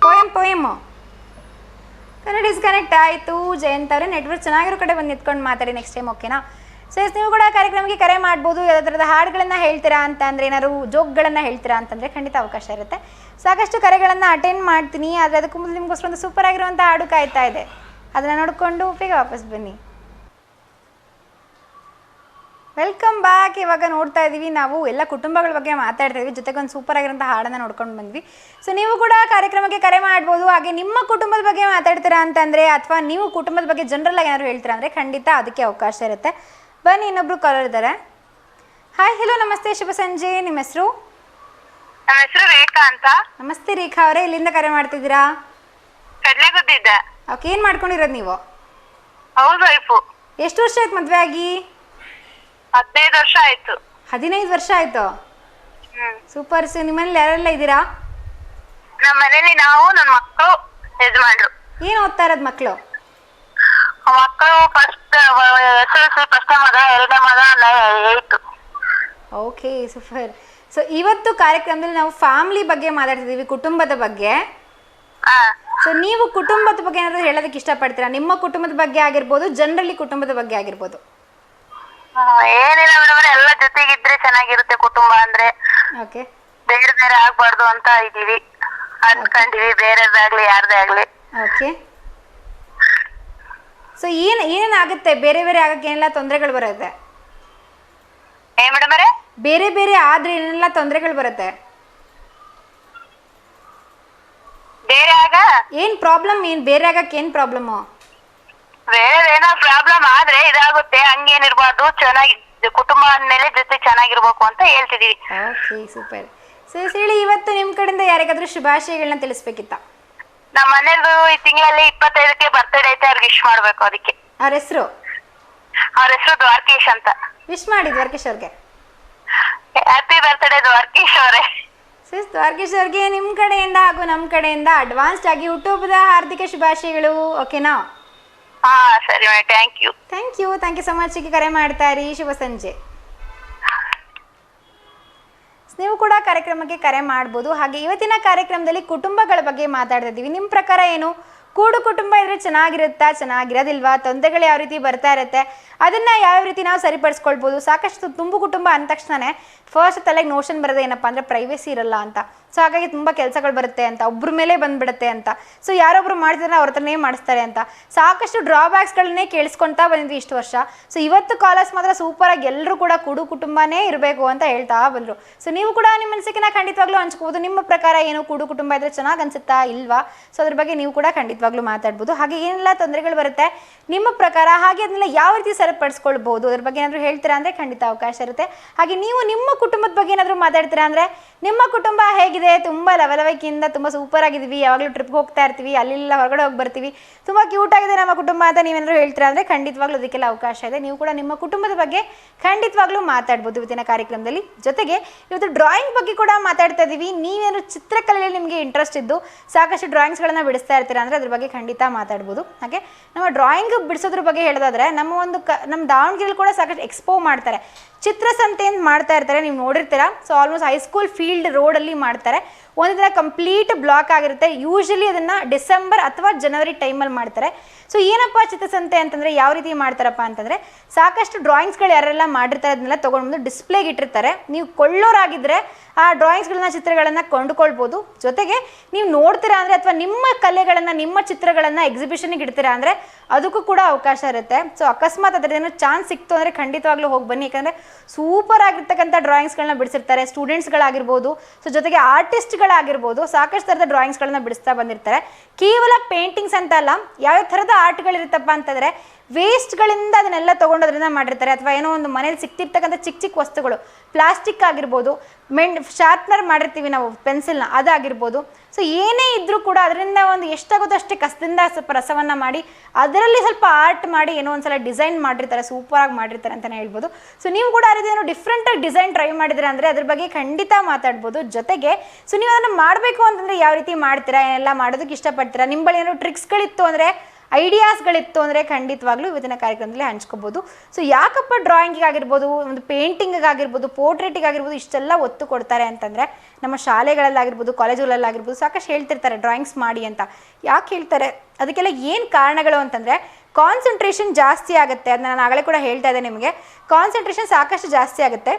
S1: ಪೋಯಮ್ ಕನ್ನಡ ಡಿಸ್ಕನೆಕ್ಟ್ ಆಯಿತು. ಜಯಂತ್ ಅವರೇ, ನೆಟ್ವರ್ಕ್ ಚೆನ್ನಾಗಿರೋ ಕಡೆ ಬಂದು ನಿಂತ್ಕೊಂಡು ಮಾತಾಡಿ ನೆಕ್ಸ್ಟ್ ಟೈಮ್, ಓಕೆನಾ? ಸೊ ನೀವು ಕೂಡ ಕಾರ್ಯಕ್ರಮಕ್ಕೆ ಕರೆ ಮಾಡ್ಬೋದು. ಯಾವುದೇ ಥರದ ಹಾಡುಗಳನ್ನು ಹೇಳ್ತೀರಾ ಅಂತ ಅಂದರೆ, ಏನಾದ್ರು ಜೋಕ್ಗಳನ್ನು ಹೇಳ್ತೀರಾ ಅಂತಂದರೆ ಖಂಡಿತ ಅವಕಾಶ ಇರುತ್ತೆ. ಸಾಕಷ್ಟು ಕರೆಗಳನ್ನು ಅಟೆಂಡ್ ಮಾಡ್ತೀನಿ, ಆದರೆ ಅದಕ್ಕೂ ಮೊದಲು ನಿಮಗೋಸ್ಕರ ಒಂದು ಸೂಪರ್ ಆಗಿರುವಂಥ ಹಾಡು ಕಾಯ್ತಾ ಇದೆ. ಅದನ್ನು ನೋಡಿಕೊಂಡು ಬೇಗ ವಾಪಸ್ ಬನ್ನಿ. Welcome back. ಇವಾಗ ನೋಡ್ತಾ ಇದ್ದೀವಿ ನಾವು ಎಲ್ಲ ಕುಟುಂಬಗಳ ಬಗ್ಗೆ ಮಾತಾಡ್ತಾ ಇದ್ವಿ, ಜೊತೆಗೆ ಒಂದು ಸೂಪರ್ ಆಗಿರೋಂಥ ಹಾಡನ್ನು ನೋಡ್ಕೊಂಡು ಬಂದ್ವಿ. ಸೊ ನೀವು ಕೂಡ ಕಾರ್ಯಕ್ರಮಕ್ಕೆ ಕರೆ ಮಾಡ್ಬೋದು. ಹಾಗೆ ನಿಮ್ಮ ಕುಟುಂಬದ ಬಗ್ಗೆ ಮಾತಾಡ್ತೀರಾ ಅಂತಂದರೆ, ಅಥವಾ ನೀವು ಕುಟುಂಬದ ಬಗ್ಗೆ ಜನರಲ್ ಆಗಿ ಏನಾದ್ರು ಹೇಳ್ತೀರಾ ಅಂದರೆ ಖಂಡಿತ ಅದಕ್ಕೆ ಅವಕಾಶ ಇರುತ್ತೆ. ಬನ್ನಿ, ಇನ್ನೊಬ್ರು ಕಾಲರ್ ಇದ್ದಾರೆ. ಹಾಯ್, ಹಲೋ, ನಮಸ್ತೆ, ಶುಭ ಸಂಜೆ. ನಿಮ್ಮ ಹೆಸರು?
S2: ನಮ್ಮ ಹೆಸರು ರೇಖಾ ಅಂತ.
S1: ನಮಸ್ತೆ ರೇಖಾ ಅವರೇ, ಇಲ್ಲಿಂದ ಕರೆ ಮಾಡ್ತಿದ್ದೀರಾ?
S2: ಕಡ್ಲೆಗುದ್ದಿದ್ದೆ.
S1: ಓಕೆ, ಏನು ಮಾಡ್ಕೊಂಡಿರೋದು ನೀವು?
S2: House wife.
S1: ಎಷ್ಟು ವರ್ಷ ಆಯ್ತು ಮದುವೆ ಆಗಿ?
S2: 15 ವರ್ಷ ಆಯ್ತು.
S1: 15 ವರ್ಷ ಆಯ್ತು. ಸೂಪರ್. ಸೊ ನಿಮ್ಮನೇಲಿ ಯಾರೆಲ್ಲ ಇದ್ದೀರಾ?
S2: ನಮ್ಮ ಮನೇಲಿ ನಾವು, ನನ್ನ ಮಕ್ಕಳು, ಯಜಮಾನ್ರು.
S1: ಏನು ಓದ್ತಾ ಇರೋದು ಮಕ್ಕಳು?
S2: ಮಕ್ಕಳು ಫಸ್ಟ್ SLC ಫಸ್ಟ್ ಮಗ, ಎರಡನೇ ಮಗ 8.
S1: Okay, super. ಸೊ ಇವತ್ತು ಕಾರ್ಯಕ್ರಮದಲ್ಲಿ ನಾವು ಫ್ಯಾಮಿಲಿ ಬಗ್ಗೆ ಮಾತಾಡ್ತಿದ್ದೀವಿ, ಕುಟುಂಬದ ಬಗ್ಗೆ. ಸೊ ನೀವು ಕುಟುಂಬದ ಬಗ್ಗೆ ಏನಾದರೂ ಹೇಳೋದಕ್ಕೆ ಇಷ್ಟಪಡ್ತೀರಾ? ನಿಮ್ಮ ಕುಟುಂಬದ ಬಗ್ಗೆ ಆಗಿರ್ಬೋದು, ಜನರಲಿ ಕುಟುಂಬದ ಬಗ್ಗೆ ಆಗಿರ್ಬೋದು.
S2: ಏನಿಲ್ಲ ಮೇಡಮ್, ಎಲ್ಲ ಜೊತೆಗಿದ್ರೆ ಚೆನ್ನಾಗಿರುತ್ತೆ ಕುಟುಂಬ ಅಂದ್ರೆ.
S1: ಓಕೆ,
S2: ಬೇರೆ ಬೇರೆ ಆಗ್ಬಾರ್ದು ಅಂತ ಇದೀವಿ, ಅನ್ಕೊಂಡಿವಿ, ಬೇರೆದಾಗ್ಲಿ ಯಾರ್ದೇ ಆಗ್ಲಿ.
S1: ಓಕೆ. ಸೊ ಏನೇನಾಗುತ್ತೆ? ಬೇರೆ ಬೇರೆ ಆಗಕ್ಕೆ ಏನೆಲ್ಲ ತೊಂದರೆಗಳು ಬರುತ್ತೆ?
S2: ಮೇಡಮ್ ಅವರೇ,
S1: ಬೇರೆ ಬೇರೆ ಆದ್ರೆ ಏನೆಲ್ಲ ತೊಂದರೆಗಳು ಬರುತ್ತೆ?
S2: ಬೇರೆ ಆಗ
S1: ಏನ್ ಪ್ರಾಬ್ಲಮ್? ಏನ್ ಬೇರೆ ಆಗಕ್ಕೆ ಏನ್ ಪ್ರಾಬ್ಲಮ್ಮು?
S2: ಬೇರೆ ಏನೋ ಪ್ರಾಬ್ಲಮ್ ಆದ್ರೆ ಇದಾಗುತ್ತೆ, ಹಂಗೇನಿರ್ಬಾರ್ದು, ಚೆನ್ನಾಗಿ ಕುಟುಂಬ ಅಂದ್ಮೇಲೆ ಜೊತೆ ಚೆನ್ನಾಗಿರ್ಬೇಕು ಅಂತ ಹೇಳ್ತಿದೀವಿ.
S1: Okay, super. ಸೊ ಹೇಳಿ, ಇವತ್ತು ನಿಮ್ಮ ಕಡೆಯಿಂದ ಯಾರಿಗಾದ್ರೂ ಶುಭಾಶಯಗಳನ್ನ ತಿಳಿಸ್ಬೇಕಿತ್ತ?
S2: ನಮ್ಮ ಮನೆಯದು ಈ ತಿಂಗಳಲ್ಲಿ 25ಕ್ಕೆ ಬರ್ತಡೇ ಐತೆ, ಅವ್ರಿಗೆ ವಿಶ್ ಮಾಡ್ಬೇಕು. ಅದಕ್ಕೆ
S1: ಅವ್ರ ಹೆಸರು?
S2: ಅವ್ರ ಹೆಸರು ದ್ವಾರಕೀಶ್ ಅಂತ.
S1: ವಿಶ್ ಮಾಡಿ ದ್ವಾರಕೀಶ್ ಅವ್ರಿಗೆ.
S2: ಹ್ಯಾಪಿ ಬರ್ತಡೇ ದ್ವಾರಕೀಶ್ ಅವರೇ.
S1: ಸಿಸ್ ದ್ವಾರಕೀಶ್ ಅವ್ರಿಗೆ ನಿಮ್ಮ ಕಡೆಯಿಂದ ಹಾಗೂ ನಮ್ಮ ಕಡೆಯಿಂದ ಅಡ್ವಾನ್ಸ್ಡ್ ಆಗಿ ಹುಟ್ಟುಹಬ್ಬದ ಹಾರ್ದಿಕ ಶುಭಾಶಯಗಳು. ಓಕೆನಾ?
S2: ಹಾ ಸರಿ madam, thank you.
S1: Thank you so much. ಕರೆ ಮಾಡ್ತಾ ಇರಿ. ಶುಭ ಸಂಜೆ. ನೀವು ಕೂಡ ಕಾರ್ಯಕ್ರಮಕ್ಕೆ ಕರೆ ಮಾಡ್ಬೋದು. ಹಾಗೆ ಇವತ್ತಿನ ಕಾರ್ಯಕ್ರಮದಲ್ಲಿ ಕುಟುಂಬಗಳ ಬಗ್ಗೆ ಮಾತಾಡ್ತಾ ಇದ್ದೀವಿ. ನಿಮ್ಮ ಪ್ರಕಾರ ಏನು? ಕೂಡು ಕುಟುಂಬ ಇದ್ರೆ ಚೆನ್ನಾಗಿರುತ್ತಾ, ಚೆನ್ನಾಗಿರೋದಿಲ್ವಾ? ತೊಂದರೆಗಳು ಯಾವ ರೀತಿ ಬರ್ತಾ ಇರುತ್ತೆ, ಅದನ್ನು ಯಾವ ರೀತಿ ನಾವು ಸರಿಪಡಿಸ್ಕೊಳ್ಬೋದು? ಸಾಕಷ್ಟು ತುಂಬು ಕುಟುಂಬ ಅಂದ ತಕ್ಷಣ ಫಸ್ಟ್ ತಲೆಗೆ ನೋಷನ್ ಬರೋದು ಏನಪ್ಪ ಅಂದರೆ ಪ್ರೈವೇಸಿ ಇರಲ್ಲ ಅಂತ. ಸೊ ಹಾಗಾಗಿ ತುಂಬ ಕೆಲಸಗಳು ಬರುತ್ತೆ ಅಂತ, ಒಬ್ಬರ ಮೇಲೆ ಬಂದುಬಿಡುತ್ತೆ ಅಂತ. ಸೊ ಯಾರೊಬ್ಬರು ಮಾಡ್ತಿದ್ರೆ ಅವ್ರ ಹತ್ರನೇ ಮಾಡಿಸ್ತಾರೆ ಅಂತ ಸಾಕಷ್ಟು ಡ್ರಾಬ್ಯಾಕ್ಸ್ಗಳನ್ನೇ ಕೇಳಿಸ್ಕೊಳ್ತಾ ಬಂದಿದ್ವಿ ಇಷ್ಟು ವರ್ಷ. ಸೊ ಇವತ್ತು ಕಾಲರ್ಸ್ ಮಾತ್ರ ಸೂಪರಾಗಿ ಎಲ್ಲರೂ ಕೂಡ ಕೂಡು ಕುಟುಂಬನೇ ಇರಬೇಕು ಅಂತ ಹೇಳ್ತಾ ಬಂದರು. ಸೊ ನೀವು ಕೂಡ ನಿಮ್ಮ ಅನಿಸಿಕೆನ ಖಂಡಿತವಾಗ್ಲೂ ಹಂಚ್ಕೋಬೋದು. ನಿಮ್ಮ ಪ್ರಕಾರ ಏನು? ಕೂಡು ಕುಟುಂಬ ಇದ್ರೆ ಚೆನ್ನಾಗಿ ಅನ್ಸುತ್ತಾ, ಇಲ್ವಾ? ಸೊ ಅದ್ರ ಬಗ್ಗೆ ನೀವು ಕೂಡ ಖಂಡಿತವಾಗ್ಲೂ ಮಾತಾಡ್ಬೋದು. ಹಾಗೆ ಏನೆಲ್ಲ ತೊಂದರೆಗಳು ಬರುತ್ತೆ ನಿಮ್ಮ ಪ್ರಕಾರ, ಹಾಗೆ ಅದನ್ನೆಲ್ಲ ಯಾವ ರೀತಿ ಸರಿಪಡಿಸ್ಕೊಳ್ಬೋದು, ಅದ್ರ ಬಗ್ಗೆ ಏನಾದರೂ ಹೇಳ್ತೀರಾ ಅಂದರೆ ಖಂಡಿತ ಅವಕಾಶ ಇರುತ್ತೆ. ಹಾಗೆ ನೀವು ನಿಮ್ಮ ಕುಟುಂಬದ ಬಗ್ಗೆ ಏನಾದರೂ ಮಾತಾಡ್ತೀರಾ ಅಂದರೆ ನಿಮ್ಮ ಕುಟುಂಬ ಹೇಗಿದೆ? ತುಂಬ ಲವಲವಿಕೆಯಿಂದ ತುಂಬ ಸೂಪರ್ ಆಗಿದ್ದೀವಿ, ಯಾವಾಗಲೂ ಟ್ರಿಪ್ಗೆ ಹೋಗ್ತಾ ಇರ್ತೀವಿ, ಅಲ್ಲೆಲ್ಲ ಹೊರಗಡೆ ಹೋಗಿ ಬರ್ತೀವಿ, ತುಂಬ ಕ್ಯೂಟ್ ಆಗಿದೆ ನಮ್ಮ ಕುಟುಂಬ ಅಂತ ನೀವೇನಾದರೂ ಹೇಳ್ತೀರಾ ಅಂದರೆ ಖಂಡಿತವಾಗ್ಲೂ ಅದಕ್ಕೆಲ್ಲ ಅವಕಾಶ ಇದೆ. ನೀವು ಕೂಡ ನಿಮ್ಮ ಕುಟುಂಬದ ಬಗ್ಗೆ ಖಂಡಿತವಾಗ್ಲೂ ಮಾತಾಡ್ಬೋದು ಇವತ್ತಿನ ಕಾರ್ಯಕ್ರಮದಲ್ಲಿ. ಜೊತೆಗೆ ಇವತ್ತು ಡ್ರಾಯಿಂಗ್ ಬಗ್ಗೆ ಕೂಡ ಮಾತಾಡ್ತಾ ಇದ್ದೀವಿ. ನೀವೇನು ಚಿತ್ರಕಲೆಯಲ್ಲಿ ನಿಮಗೆ ಇಂಟ್ರೆಸ್ಟ್ ಇದ್ದು ಸಾಕಷ್ಟು ಡ್ರಾಯಿಂಗ್ಸ್ಗಳನ್ನು ಬಿಡಿಸ್ತಾ ಇರ್ತೀರಾ ಅಂದರೆ ಅದ್ರ ಬಗ್ಗೆ ಖಂಡಿತ ಮಾತಾಡ್ಬೋದು. ಹಾಗೆ ನಮ್ಮ ಡ್ರಾಯಿಂಗ್ ಬಿಡಿಸೋದ್ರ ಬಗ್ಗೆ ಹೇಳೋದಾದ್ರೆ ನಮ್ಮ ದಾವಣಗೆರೆಯಲ್ಲಿ ಕೂಡ ಸಾಕಷ್ಟು ಎಕ್ಸ್ಪೋ ಮಾಡ್ತಾರೆ, ಚಿತ್ರಸಂತೆ ಅಂತ ಮಾಡ್ತಾ ಇರ್ತಾರೆ, ನೀವು ನೋಡಿರ್ತೀರಾ. ಸೊ ಆಲ್ಮೋಸ್ಟ್ ಹೈಸ್ಕೂಲ್ ಫೀಲ್ಡ್ ರೋಡಲ್ಲಿ ಮಾಡ್ತಾರೆ. ಒಂದು ದಿನ ಕಂಪ್ಲೀಟ್ ಬ್ಲಾಕ್ ಆಗಿರುತ್ತೆ. ಯೂಶಲಿ ಅದನ್ನು ಡಿಸೆಂಬರ್ ಅಥವಾ ಜನವರಿ ಟೈಮಲ್ಲಿ ಮಾಡ್ತಾರೆ. ಸೊ ಏನಪ್ಪ ಚಿತ್ರಸಂತೆ ಅಂತಂದರೆ ಯಾವ ರೀತಿ ಮಾಡ್ತಾರಪ್ಪ ಅಂತಂದರೆ ಸಾಕಷ್ಟು ಡ್ರಾಯಿಂಗ್ಸ್ಗಳು ಯಾರೆಲ್ಲ ಮಾಡಿರ್ತಾರೆ ಅದನ್ನೆಲ್ಲ ತೊಗೊಂಡ್ಬಂದು ಡಿಸ್ಪ್ಲೇಗೆ ಇಟ್ಟಿರ್ತಾರೆ. ನೀವು ಕೊಳ್ಳೋರಾಗಿದ್ದರೆ ಆ ಡ್ರಾಯಿಂಗ್ಸ್ಗಳನ್ನ, ಚಿತ್ರಗಳನ್ನು ಕೊಂಡುಕೊಳ್ಬೋದು. ಜೊತೆಗೆ ನೀವು ನೋಡ್ತೀರಾ ಅಂದರೆ ಅಥವಾ ನಿಮ್ಮ ಕಲೆಗಳನ್ನು, ನಿಮ್ಮ ಚಿತ್ರಗಳನ್ನು ಎಕ್ಸಿಬಿಷನ್ಗೆ ಇಡ್ತೀರಾ ಅಂದರೆ ಅದಕ್ಕೂ ಕೂಡ ಅವಕಾಶ ಇರುತ್ತೆ. ಸೊ ಅಕಸ್ಮಾತ್ ಅದರದ್ದೇನೋ ಚಾನ್ಸ್ ಸಿಕ್ತು ಅಂದರೆ ಖಂಡಿತವಾಗ್ಲೂ ಹೋಗಿ ಬನ್ನಿ. ಯಾಕಂದರೆ ಸೂಪರ್ ಆಗಿರ್ತಕ್ಕಂಥ ಡ್ರಾಯಿಂಗ್ಸ್ಗಳನ್ನ ಬಿಡಿಸಿರ್ತಾರೆ ಸ್ಟೂಡೆಂಟ್ಸ್ಗಳಾಗಿರ್ಬೋದು. ಸೊ ಜೊತೆಗೆ ಆರ್ಟಿಸ್ಟ್ಗಳಾಗಿರ್ಬೋದು, ಸಾಕಷ್ಟು ಥರದ ಡ್ರಾಯಿಂಗ್ಸ್ಗಳನ್ನ ಬಿಡಿಸ್ತಾ ಬಂದಿರ್ತಾರೆ. ಕೇವಲ ಪೇಂಟಿಂಗ್ಸ್ ಅಂತ ಅಲ್ಲ, ಯಾವ್ಯಾವ ಥರದ ಆರ್ಟ್ಗಳಿರುತ್ತಪ್ಪ ಅಂತಂದರೆ ವೇಸ್ಟ್ಗಳಿಂದ ಅದನ್ನೆಲ್ಲ ತೊಗೊಂಡೋದ್ರಿಂದ ಮಾಡಿರ್ತಾರೆ. ಅಥವಾ ಏನೋ ಒಂದು ಮನೇಲಿ ಸಿಕ್ತಿರ್ತಕ್ಕಂಥ ಚಿಕ್ಕ ಚಿಕ್ಕ ವಸ್ತುಗಳು, ಪ್ಲಾಸ್ಟಿಕ್ ಆಗಿರ್ಬೋದು, ಶಾರ್ಪ್ನರ್ ಮಾಡಿರ್ತೀವಿ ನಾವು ಪೆನ್ಸಿಲ್ನ, ಅದಾಗಿರ್ಬೋದು. ಸೊ ಏನೇ ಇದ್ದರೂ ಕೂಡ ಅದರಿಂದ ಒಂದು ಎಷ್ಟಾಗುತ್ತೋ ಅಷ್ಟೇ ಕಸದಿಂದ ಸ್ವಲ್ಪ ರಸವನ್ನು ಮಾಡಿ ಅದರಲ್ಲಿ ಸ್ವಲ್ಪ ಆರ್ಟ್ ಮಾಡಿ ಏನೋ ಒಂದ್ಸಲ ಡಿಸೈನ್ ಮಾಡಿರ್ತಾರೆ, ಸೂಪರಾಗಿ ಮಾಡಿರ್ತಾರೆ ಅಂತಲೇ ಹೇಳ್ಬೋದು. ಸೊ ನೀವು ಕೂಡ ಆ ರೀತಿ ಏನೋ ಡಿಫ್ರೆಂಟಾಗಿ ಡಿಸೈನ್ ಟ್ರೈ ಮಾಡಿದ್ರೆ ಅಂದರೆ ಅದ್ರ ಬಗ್ಗೆ ಖಂಡಿತ ಮಾತಾಡ್ಬೋದು. ಜೊತೆಗೆ ಸೊ ನೀವು ಅದನ್ನು ಮಾಡಬೇಕು ಅಂತಂದರೆ ಯಾವ ರೀತಿ ಮಾಡ್ತೀರಾ, ಏನೆಲ್ಲ ಮಾಡೋದಕ್ಕೆ ಇಷ್ಟಪಡ್ತೀರಾ, ನಿಮ್ಮ ಬಳಿ ಏನೋ ಟ್ರಿಕ್ಸ್ಗಳಿತ್ತು ಅಂದರೆ, ಐಡಿಯಾಸ್ಗಳಿತ್ತು ಅಂದರೆ ಖಂಡಿತವಾಗ್ಲೂ ಇವತ್ತಿನ ಕಾರ್ಯಕ್ರಮದಲ್ಲಿ ಹಂಚ್ಕೋಬೋದು. ಸೊ ಯಾಕಪ್ಪ ಡ್ರಾಯಿಂಗಿಗಾಗಿರ್ಬೋದು, ಒಂದು ಪೇಂಟಿಂಗಿಗಾಗಿರ್ಬೋದು, ಪೋರ್ಟ್ರೇಟಿಗಾಗಿರ್ಬೋದು ಇಷ್ಟೆಲ್ಲ ಒತ್ತು ಕೊಡ್ತಾರೆ ಅಂತಂದರೆ ನಮ್ಮ ಶಾಲೆಗಳಲ್ಲಾಗಿರ್ಬೋದು, ಕಾಲೇಜುಗಳಲ್ಲಾಗಿರ್ಬೋದು ಸಾಕಷ್ಟು ಹೇಳ್ತಿರ್ತಾರೆ ಡ್ರಾಯಿಂಗ್ಸ್ ಮಾಡಿ ಅಂತ. ಯಾಕೆ ಹೇಳ್ತಾರೆ, ಅದಕ್ಕೆಲ್ಲ ಏನು ಕಾರಣಗಳು ಅಂತಂದರೆ ಕಾನ್ಸಂಟ್ರೇಷನ್ ಜಾಸ್ತಿ ಆಗುತ್ತೆ. ಅದನ್ನ ನಾನು ಆಗಲೇ ಕೂಡ ಹೇಳ್ತಾ ಇದ್ದೆ ನಿಮಗೆ, ಕಾನ್ಸಂಟ್ರೇಷನ್ ಸಾಕಷ್ಟು ಜಾಸ್ತಿ ಆಗುತ್ತೆ.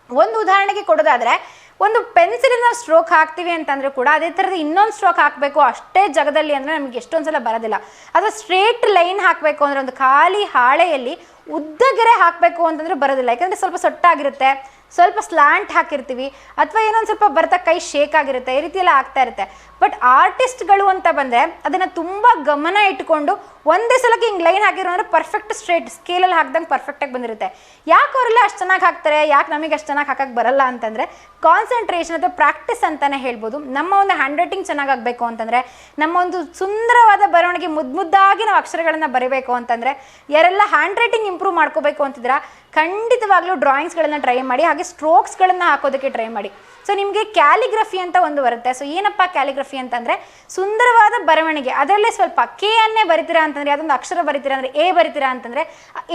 S1: ಒಂದು ಉದಾಹರಣೆಗೆ ಕೊಡೋದಾದರೆ, ಒಂದು ಪೆನ್ಸಿಲಿಂದ ಸ್ಟ್ರೋಕ್ ಹಾಕ್ತೀವಿ ಅಂತಂದರೆ ಕೂಡ ಅದೇ ಥರದ ಇನ್ನೊಂದು ಸ್ಟ್ರೋಕ್ ಹಾಕಬೇಕು ಅಷ್ಟೇ ಜಾಗದಲ್ಲಿ ಅಂದರೆ ನಮಗೆ ಎಷ್ಟೊಂದು ಸಲ ಬರೋದಿಲ್ಲ. ಅಥವಾ ಸ್ಟ್ರೇಟ್ ಲೈನ್ ಹಾಕಬೇಕು ಅಂದರೆ ಒಂದು ಖಾಲಿ ಹಾಳೆಯಲ್ಲಿ ಉದ್ದಗೆರೆ ಹಾಕಬೇಕು ಅಂತಂದರೆ ಬರೋದಿಲ್ಲ. ಯಾಕಂದರೆ ಸ್ವಲ್ಪ ಸೊಟ್ಟಾಗಿರುತ್ತೆ, ಸ್ವಲ್ಪ ಸ್ಲ್ಯಾಂಟ್ ಹಾಕಿರ್ತೀವಿ, ಅಥವಾ ಏನೊಂದು ಸ್ವಲ್ಪ ಬರ್ತಾ ಕೈ ಶೇಕ್ ಆಗಿರುತ್ತೆ, ಈ ರೀತಿ ಎಲ್ಲ ಆಗ್ತಾ ಇರುತ್ತೆ. ಬಟ್ ಆರ್ಟಿಸ್ಟ್ಗಳು ಅಂತ ಬಂದರೆ ಅದನ್ನು ತುಂಬ ಗಮನ ಇಟ್ಕೊಂಡು ಒಂದೇ ಸಲಕ್ಕೆ ಹಿಂಗೆ ಲೈನ್ ಹಾಕಿರೋ ಅಂದರೆ ಪರ್ಫೆಕ್ಟ್ ಸ್ಟ್ರೇಟ್ ಸ್ಕೇಲಲ್ಲಿ ಹಾಕ್ದಂಗೆ ಪರ್ಫೆಕ್ಟಾಗಿ ಬಂದಿರುತ್ತೆ. ಯಾಕೆ ಅವರೆಲ್ಲ ಅಷ್ಟು ಚೆನ್ನಾಗಿ ಹಾಕ್ತಾರೆ, ಯಾಕೆ ನಮಗೆ ಅಷ್ಟು ಚೆನ್ನಾಗಿ ಹಾಕಕ್ಕೆ ಬರಲ್ಲ ಅಂತಂದರೆ ಕಾನ್ಸಂಟ್ರೇಷನ್ ಅಥವಾ ಪ್ರಾಕ್ಟೀಸ್ ಅಂತಲೇ ಹೇಳ್ಬೋದು. ನಮ್ಮ ಒಂದು ಹ್ಯಾಂಡ್ ರೈಟಿಂಗ್ ಚೆನ್ನಾಗಾಗಬೇಕು ಅಂತಂದರೆ, ನಮ್ಮ ಒಂದು ಸುಂದರವಾದ ಬರವಣಿಗೆ ಮುದ್ದಾಗಿ ನಾವು ಅಕ್ಷರಗಳನ್ನು ಬರೀಬೇಕು ಅಂತಂದರೆ, ಯಾರೆಲ್ಲ ಹ್ಯಾಂಡ್ ರೈಟಿಂಗ್ ಇಂಪ್ರೂವ್ ಮಾಡ್ಕೋಬೇಕು ಅಂತಿದ್ರೆ ಖಂಡಿತವಾಗ್ಲೂ ಡ್ರಾಯಿಂಗ್ಸ್ಗಳನ್ನು ಟ್ರೈ ಮಾಡಿ, ಹಾಗೆ ಸ್ಟ್ರೋಕ್ಸ್ಗಳನ್ನು ಹಾಕೋದಕ್ಕೆ ಟ್ರೈ ಮಾಡಿ. ಸೊ ನಿಮಗೆ ಕ್ಯಾಲಿಗ್ರಫಿ ಅಂತ ಒಂದು ಬರುತ್ತೆ. ಸೊ ಏನಪ್ಪ ಕ್ಯಾಲಿಗ್ರಫಿ ಅಂತಂದರೆ ಸುಂದರವಾದ ಬರವಣಿಗೆ, ಅದರಲ್ಲೇ ಸ್ವಲ್ಪ ಕೆ ಅನ್ನೇ ಬರಿತೀರಾ ಅಂತಂದರೆ, ಅದೊಂದು ಅಕ್ಷರ ಬರಿತೀರಾ ಅಂದರೆ ಎ ಬರಿತೀರಾ ಅಂತಂದರೆ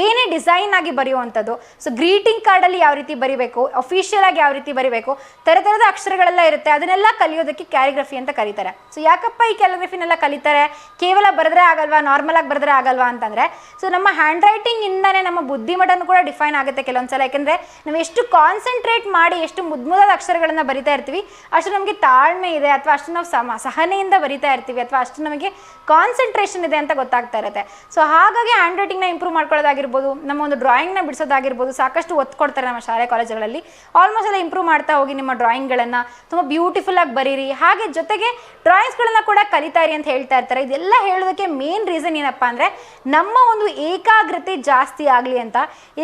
S1: ಏನೇ ಡಿಸೈನ್ ಆಗಿ ಬರೆಯುವಂಥದ್ದು. ಸೊ ಗ್ರೀಟಿಂಗ್ ಕಾರ್ಡಲ್ಲಿ ಯಾವ ರೀತಿ ಬರಿಬೇಕು, ಅಫಿಷಿಯಲ್ ಆಗಿ ಯಾವ ರೀತಿ ಬರಿಬೇಕು, ಥರದ ಅಕ್ಷರಗಳೆಲ್ಲ ಇರುತ್ತೆ, ಅದನ್ನೆಲ್ಲ ಕಲಿಯೋದಕ್ಕೆ ಕ್ಯಾಲಿಗ್ರಫಿ ಅಂತ ಕರೀತಾರೆ. ಸೊ ಯಾಕಪ್ಪ ಈ ಕ್ಯಾಲಿಗ್ರಫಿನೆಲ್ಲ ಕಲಿತಾರೆ, ಕೇವಲ ಬರೆದ್ರೆ ಆಗಲ್ವಾ, ನಾರ್ಮಲ್ ಆಗಿ ಬರೆದ್ರೆ ಆಗಲ್ವಾ ಅಂತಂದರೆ, ಸೊ ನಮ್ಮ ಹ್ಯಾಂಡ್ ರೈಟಿಂಗ್ ಇಂದಾನೆ ನಮ್ಮ ಬುದ್ಧಿಮಟ್ಟನೂ ಕೂಡ ಡಿಫೈನ್ ಆಗುತ್ತೆ ಕೆಲವೊಂದ್ಸಲ. ಯಾಕೆಂದರೆ ನಾವು ಎಷ್ಟು ಕಾನ್ಸಂಟ್ರೇಟ್ ಮಾಡಿ ಎಷ್ಟು ಮುದ್ದಾದ ಅಕ್ಷರಗಳನ್ನು ಬರಿತಾ ಇರ್ತೀವಿ, ಅಷ್ಟು ನಮಗೆ ತಾಳ್ಮೆ ಇದೆ ಅಥವಾ ಅಷ್ಟು ನಾವು ಸಹನೆಯಿಂದ ಬರಿತಾ ಇರ್ತೀವಿ ಅಥವಾ ಅಷ್ಟು ನಮಗೆ ಕಾನ್ಸಂಟ್ರೇಷನ್ ಇದೆ ಅಂತ ಗೊತ್ತಾಗ್ತಾ ಇರುತ್ತೆ. ಸೊ ಹಾಗಾಗಿ ಹ್ಯಾಂಡ್ ರೈಟಿಂಗ್ನ ಇಂಪ್ರೂವ್ ಮಾಡ್ಕೊಳ್ಳೋದಾಗಿರ್ಬೋದು, ನಮ್ಮ ಒಂದು ಡ್ರಾಯಿಂಗ್ನ ಬಿಡಿಸೋದಾಗಿರ್ಬೋದು, ಸಾಕಷ್ಟು ಒತ್ತು ಕೊಡ್ತಾರೆ ನಮ್ಮ ಶಾಲೆ ಕಾಲೇಜುಗಳಲ್ಲಿ. ಆಲ್ಮೋಸ್ಟ್ ಎಲ್ಲ ಇಂಪ್ರೂವ್ ಮಾಡ್ತಾ ಹೋಗಿ ನಿಮ್ಮ ಡ್ರಾಯಿಂಗ್ಗಳನ್ನು ತುಂಬ ಬ್ಯೂಟಿಫುಲ್ ಆಗಿ ಬರೀರಿ, ಹಾಗೆ ಜೊತೆಗೆ ಡ್ರಾಯಿಂಗ್ಸ್ಗಳನ್ನ ಕೂಡ ಕಲಿತಾ ಇರಿ ಅಂತ ಹೇಳ್ತಾ ಇರ್ತಾರೆ. ಇದೆಲ್ಲ ಹೇಳೋದಕ್ಕೆ ಮೇನ್ ರೀಸನ್ ಏನಪ್ಪ ಅಂದರೆ ನಮ್ಮ ಒಂದು ಏಕಾಗ್ರತೆ ಜಾಸ್ತಿ ಆಗಲಿ ಅಂತ.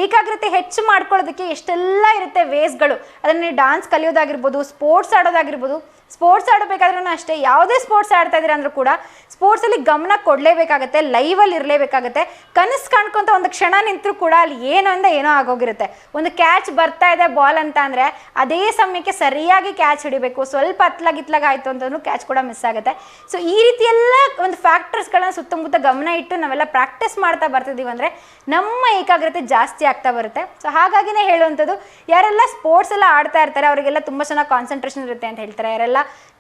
S1: ಏಕಾಗ್ರತೆ ಹೆಚ್ಚು ಮಾಡ್ಕೊಳ್ಳೋದಕ್ಕೆ ಎಷ್ಟೆಲ್ಲ ಇರುತ್ತೆ ವೇಸ್ಗಳು, ಅದನ್ನು ಡಾನ್ಸ್ ಕಲಿಯೋದಾಗಿರ್ಬೋದು, ಸ್ಪೋರ್ಟ್ಸ್ ಆಡೋದಾಗಿರ್ಬೋದು. ಸ್ಪೋರ್ಟ್ಸ್ ಆಡಬೇಕಾದ್ರೂ ಅಷ್ಟೇ, ಯಾವುದೇ ಸ್ಪೋರ್ಟ್ಸ್ ಆಡ್ತಾ ಇದ್ದೀರಾ ಅಂದರೂ ಕೂಡ ಸ್ಪೋರ್ಟ್ಸಲ್ಲಿ ಗಮನ ಕೊಡಲೇಬೇಕಾಗತ್ತೆ, ಲೈವಲ್ಲಿ ಇರಲೇಬೇಕಾಗತ್ತೆ. ಕನಸು ಕಾಣ್ಕೊಂತ ಒಂದು ಕ್ಷಣ ನಿಂತರೂ ಕೂಡ ಅಲ್ಲಿ ಏನೋ ಅಂದ ಏನೋ ಆಗೋಗಿರುತ್ತೆ. ಒಂದು ಕ್ಯಾಚ್ ಬರ್ತಾ ಇದೆ ಬಾಲ್ ಅಂತ ಅಂದರೆ ಅದೇ ಸಮಯಕ್ಕೆ ಸರಿಯಾಗಿ ಕ್ಯಾಚ್ ಹಿಡಿಬೇಕು. ಸ್ವಲ್ಪ ಅತ್ಲಾಗಿತ್ಲಾಗ ಆಯಿತು ಅಂತಂದ್ರೂ ಕ್ಯಾಚ್ ಕೂಡ ಮಿಸ್ ಆಗುತ್ತೆ. ಸೊ ಈ ರೀತಿ ಎಲ್ಲ ಒಂದು ಫ್ಯಾಕ್ಟರ್ಸ್ಗಳನ್ನ ಸುತ್ತಮುತ್ತ ಗಮನ ಇಟ್ಟು ನಾವೆಲ್ಲ ಪ್ರಾಕ್ಟೀಸ್ ಮಾಡ್ತಾ ಬರ್ತಿದ್ದೀವಿ ಅಂದರೆ ನಮ್ಮ ಏಕಾಗ್ರತೆ ಜಾಸ್ತಿ ಆಗ್ತಾ ಬರುತ್ತೆ. ಸೊ ಹಾಗಾಗಿನೇ ಹೇಳುವಂಥದ್ದು, ಯಾರೆಲ್ಲ ಸ್ಪೋರ್ಟ್ಸ್ ಎಲ್ಲ ಆಡ್ತಾ ಇರ್ತಾರೆ ಅವರಿಗೆಲ್ಲ ತುಂಬ ಚೆನ್ನಾಗಿ ಕಾನ್ಸಂಟ್ರೇಷನ್ ಇರುತ್ತೆ ಅಂತ ಹೇಳ್ತಾರೆ. ಯಾರೆಲ್ಲ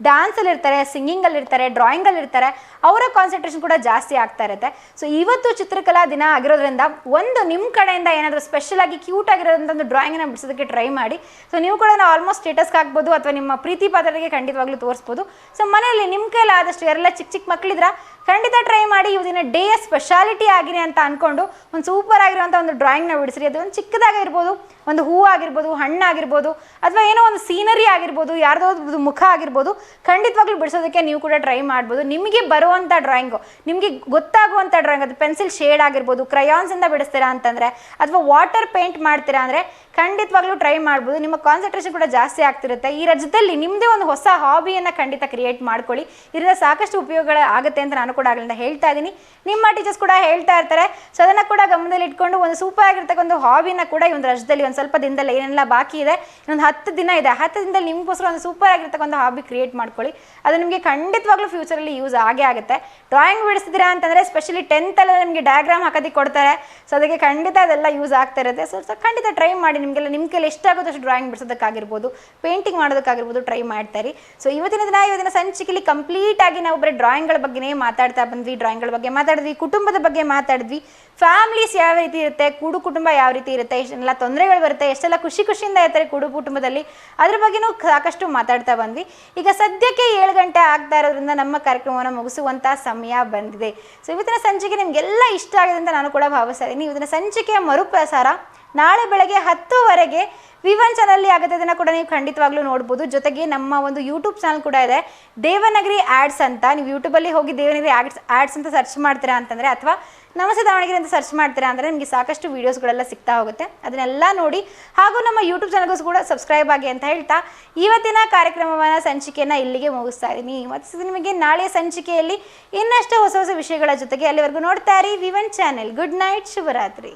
S1: ಡ್ಯಾನ್ಸಲ್ಲಿ ಇರ್ತಾರೆ, ಸಿಂಗಿಂಗಲ್ಲಿ ಇರ್ತಾರೆ, ಡ್ರಾಯಿಂಗಲ್ಲಿ ಇರ್ತಾರೆ, ಅವರ ಕಾನ್ಸಂಟ್ರೇಷನ್ ಕೂಡ ಜಾಸ್ತಿ ಆಗ್ತಾ ಇರುತ್ತೆ. ಸೊ ಇವತ್ತು ಚಿತ್ರಕಲಾ ದಿನ ಆಗಿರೋದ್ರಿಂದ ಒಂದು ನಿಮ್ಮ ಕಡೆಯಿಂದ ಏನಾದರೂ ಸ್ಪೆಷಲ್ ಆಗಿ ಕ್ಯೂಟ್ ಆಗಿರೋದಂಥ ಒಂದು ಡ್ರಾಯಿಂಗನ್ನು ಬಿಡಿಸೋದಕ್ಕೆ ಟ್ರೈ ಮಾಡಿ. ಸೊ ನೀವು ಕೂಡ ಆಲ್ಮೋಸ್ಟ್ ಸ್ಟೇಟಸ್ಗೆ ಹಾಕ್ಬೋದು ಅಥವಾ ನಿಮ್ಮ ಪ್ರೀತಿ ಪಾತ್ರರಿಗೆ ಖಂಡಿತವಾಗ್ಲೂ ತೋರಿಸ್ಬೋದು. ಸೊ ಮನೆಯಲ್ಲಿ ನಿಮ್ಮ ಕೈಲಿ ಆದಷ್ಟು ಯಾರೆಲ್ಲ ಚಿಕ್ಕ ಚಿಕ್ಕ ಮಕ್ಕಳಿದ್ರ ಖಂಡಿತ ಟ್ರೈ ಮಾಡಿ. ಇವತ್ತಿನ ಡೇಯ ಸ್ಪೆಷಾಲಿಟಿ ಆಗಿದೆ ಅಂತ ಅಂದ್ಕೊಂಡು ಒಂದು ಸೂಪರ್ ಆಗಿರುವಂಥ ಒಂದು ಡ್ರಾಯಿಂಗ್ನ ಬಿಡಿಸ್ರಿ. ಅದು ಒಂದು ಚಿಕ್ಕದಾಗಿರ್ಬೋದು, ಒಂದು ಹೂವು ಆಗಿರ್ಬೋದು, ಹಣ್ಣಾಗಿರ್ಬೋದು, ಅಥವಾ ಏನೋ ಒಂದು ಸೀನರಿ ಆಗಿರ್ಬೋದು, ಯಾರ್ದೋ ಒಂದು ಮುಖ ಆಗಿರ್ಬೋದು, ಖಂಡಿತವಾಗ್ಲೂ ಬಿಡಿಸೋದಕ್ಕೆ ನೀವು ಕೂಡ ಟ್ರೈ ಮಾಡ್ಬೋದು. ನಿಮಗೆ ಬರುವಂಥ ಡ್ರಾಯಿಂಗು, ನಿಮಗೆ ಗೊತ್ತಾಗುವಂಥ ಡ್ರಾಯಿಂಗ್, ಅದು ಪೆನ್ಸಿಲ್ ಶೇಡ್ ಆಗಿರ್ಬೋದು, ಕ್ರಯಾನ್ಸಿಂದ ಬಿಡಿಸ್ತೀರಾ ಅಂತಂದರೆ ಅಥವಾ ವಾಟರ್ ಪೇಂಟ್ ಮಾಡ್ತೀರಾ ಅಂದರೆ ಖಂಡಿತವಾಗ್ಲೂ ಟ್ರೈ ಮಾಡ್ಬೋದು. ನಿಮ್ಮ ಕಾನ್ಸಂಟ್ರೇಷನ್ ಕೂಡ ಜಾಸ್ತಿ ಆಗ್ತಿರುತ್ತೆ. ಈ ರಜದಲ್ಲಿ ನಿಮ್ಮದೇ ಒಂದು ಹೊಸ ಹಾಬಿಯನ್ನು ಖಂಡಿತ ಕ್ರಿಯೇಟ್ ಮಾಡ್ಕೊಳ್ಳಿ. ಇದರಿಂದ ಸಾಕಷ್ಟು ಉಪಯೋಗಗಳು ಆಗುತ್ತೆ ಅಂತ ನಾನು ಕೂಡ ಆಗಲಿಂದ ಹೇಳ್ತಾ ಇದ್ದೀನಿ. ನಿಮ್ಮ ಟೀಚರ್ಸ್ ಕೂಡ ಹೇಳ್ತಾ ಇರ್ತಾರೆ. ಸೊ ಅದನ್ನು ಕೂಡ ಗಮನದಲ್ಲಿ ಇಟ್ಕೊಂಡು ಒಂದು ಸೂಪರ್ ಆಗಿರ್ತಕ್ಕ ಒಂದು ಹಾಬಿನ ಕೂಡ ಈ ಒಂದು ರಜದಲ್ಲಿ ಒಂದು ಸ್ವಲ್ಪ ದಿನದಲ್ಲಿ ಏನೆಲ್ಲ ಬಾಕಿ ಇದೆ, ಇನ್ನೊಂದು 10 ದಿನ ಇದೆ, 10 ದಿನದಲ್ಲಿ ನಿಮಗೋಸ್ಕರ ಒಂದು ಸೂಪರ್ ಆಗಿರ್ತಕ್ಕ ಒಂದು ಹಾಬಿ ಕ್ರಿಯೇಟ್ ಮಾಡ್ಕೊಳ್ಳಿ. ಅದು ನಿಮಗೆ ಖಂಡಿತವಾಗ್ಲೂ ಫ್ಯೂಚರಲ್ಲಿ ಯೂಸ್ ಆಗೇ ಆಗುತ್ತೆ. ಡ್ರಾಯಿಂಗ್ ಬಿಡಿಸ್ತಿದ್ದೀರಾ ಅಂತಂದರೆ ಸ್ಪೆಷಲಿ 10th ಎಲ್ಲ ನಿಮಗೆ ಡಯಾಗ್ರಾಮ್ ಹಾಕೋದಕ್ಕೆ ಕೊಡ್ತಾರೆ. ಸೊ ಅದಕ್ಕೆ ಖಂಡಿತ ಅದೆಲ್ಲ ಯೂಸ್ ಆಗ್ತಾ ಇರುತ್ತೆ. ಸೊ ಖಂಡಿತ ಟ್ರೈ ಮಾಡಿ. ನಿಮಗೆಲ್ಲ ನಿಮ್ಮ ಕೈಲಿ ಎಷ್ಟಾಗುತ್ತೋ ಅಷ್ಟು ಡ್ರಾಯಿಂಗ್ ಬಿಡಿಸೋದಕ್ಕಾಗಿರ್ಬೋದು, ಪೇಂಟಿಂಗ್ ಮಾಡೋದಕ್ಕಾಗಿರ್ಬೋದು ಟ್ರೈ ಮಾಡ್ತಾರೆ. ಸೊ ಇವತ್ತಿನ ಸಂಚಿಕೆಯಲ್ಲಿ ಕಂಪ್ಲೀಟ್ ಆಗಿ ನಾವು ಬರೀ ಡ್ರಾಯಿಂಗ್ಗಳ ಬಗ್ಗೆನೇ ಮಾತಾಡ್ತಾ ಬಂದ್ವಿ. ಡ್ರಾಯಿಂಗ್ಗಳ ಬಗ್ಗೆ ಮಾತಾಡಿದ್ವಿ, ಕುಟುಂಬದ ಬಗ್ಗೆ ಮಾತಾಡಿದ್ವಿ, ಫ್ಯಾಮಿಲೀಸ್ ಯಾವ ರೀತಿ ಇರುತ್ತೆ, ಕೂಡು ಕುಟುಂಬ ಯಾವ ರೀತಿ ಇರುತ್ತೆ, ಎಷ್ಟೆಲ್ಲ ತೊಂದರೆಗಳು ಬರುತ್ತೆ, ಎಷ್ಟೆಲ್ಲ ಖುಷಿಯಿಂದ ಇರ್ತಾರೆ ಕೂಡು ಕುಟುಂಬದಲ್ಲಿ, ಅದ್ರ ಬಗ್ಗೆನೂ ಸಾಕಷ್ಟು ಮಾತಾಡ್ತಾ ಬಂದ್ವಿ. ಈಗ ಸದ್ಯಕ್ಕೆ 7 ಗಂಟೆ ಆಗ್ತಾ ಇರೋದ್ರಿಂದ ನಮ್ಮ ಕಾರ್ಯಕ್ರಮವನ್ನು ಮುಗಿಸುವಂಥ ಸಮಯ ಬಂದಿದೆ. ಸೊ ಇವತ್ತಿನ ಸಂಚಿಕೆ ನಿಮಗೆಲ್ಲ ಇಷ್ಟ ಆಗಿದೆ ಅಂತ ನಾನು ಕೂಡ ಭಾವಿಸ್ತಾ ಇದ್ದೀನಿ. ಇವತ್ತಿನ ಸಂಚಿಕೆಯ ಮರುಪ್ರಸಾರ ನಾಳೆ ಬೆಳಗ್ಗೆ 10:00 ವಿ1 ಚಾನಲ್ ಆಗುತ್ತೆ. ಅದನ್ನು ಕೂಡ ನೀವು ಖಂಡಿತವಾಗ್ಲೂ ನೋಡ್ಬೋದು. ಜೊತೆಗೆ ನಮ್ಮ ಒಂದು ಯೂಟ್ಯೂಬ್ ಚಾನಲ್ ಕೂಡ ಇದೆ, ದೇವನಗರಿ ಆ್ಯಡ್ಸ್ ಅಂತ. ನೀವು ಯೂಟ್ಯೂಬಲ್ಲಿ ಹೋಗಿ ದೇವನಗರಿ ಆ್ಯಡ್ಸ್ ಅಂತ ಸರ್ಚ್ ಮಾಡ್ತೀರಾ ಅಂತಂದರೆ, ಅಥವಾ ನಮಸ್ತೆ ದಾವಣಗೆರೆ ಅಂತ ಸರ್ಚ್ ಮಾಡ್ತೀರಾ ಅಂದರೆ ನಿಮಗೆ ಸಾಕಷ್ಟು ವೀಡಿಯೋಸ್ಗಳೆಲ್ಲ ಸಿಗ್ತಾ ಹೋಗುತ್ತೆ. ಅದನ್ನೆಲ್ಲ ನೋಡಿ, ಹಾಗೂ ನಮ್ಮ ಯೂಟ್ಯೂಬ್ ಚಾನಲ್ಗೂ ಕೂಡ ಸಬ್ಸ್ಕ್ರೈಬ್ ಆಗಿ ಅಂತ ಹೇಳ್ತಾ ಇವತ್ತಿನ ಕಾರ್ಯಕ್ರಮವನ್ನು ಸಂಚಿಕೆಯನ್ನು ಇಲ್ಲಿಗೆ ಮುಗಿಸ್ತಾ ಇದ್ದೀನಿ. ಮತ್ತು ನಿಮಗೆ ನಾಳೆ ಸಂಚಿಕೆಯಲ್ಲಿ ಇನ್ನಷ್ಟು ಹೊಸ ವಿಷಯಗಳ ಜೊತೆಗೆ ಅಲ್ಲಿವರೆಗೂ ನೋಡ್ತಾ ಇರಿ ವಿ1 ಚಾನೆಲ್. ಗುಡ್ ನೈಟ್, ಶುಭರಾತ್ರಿ.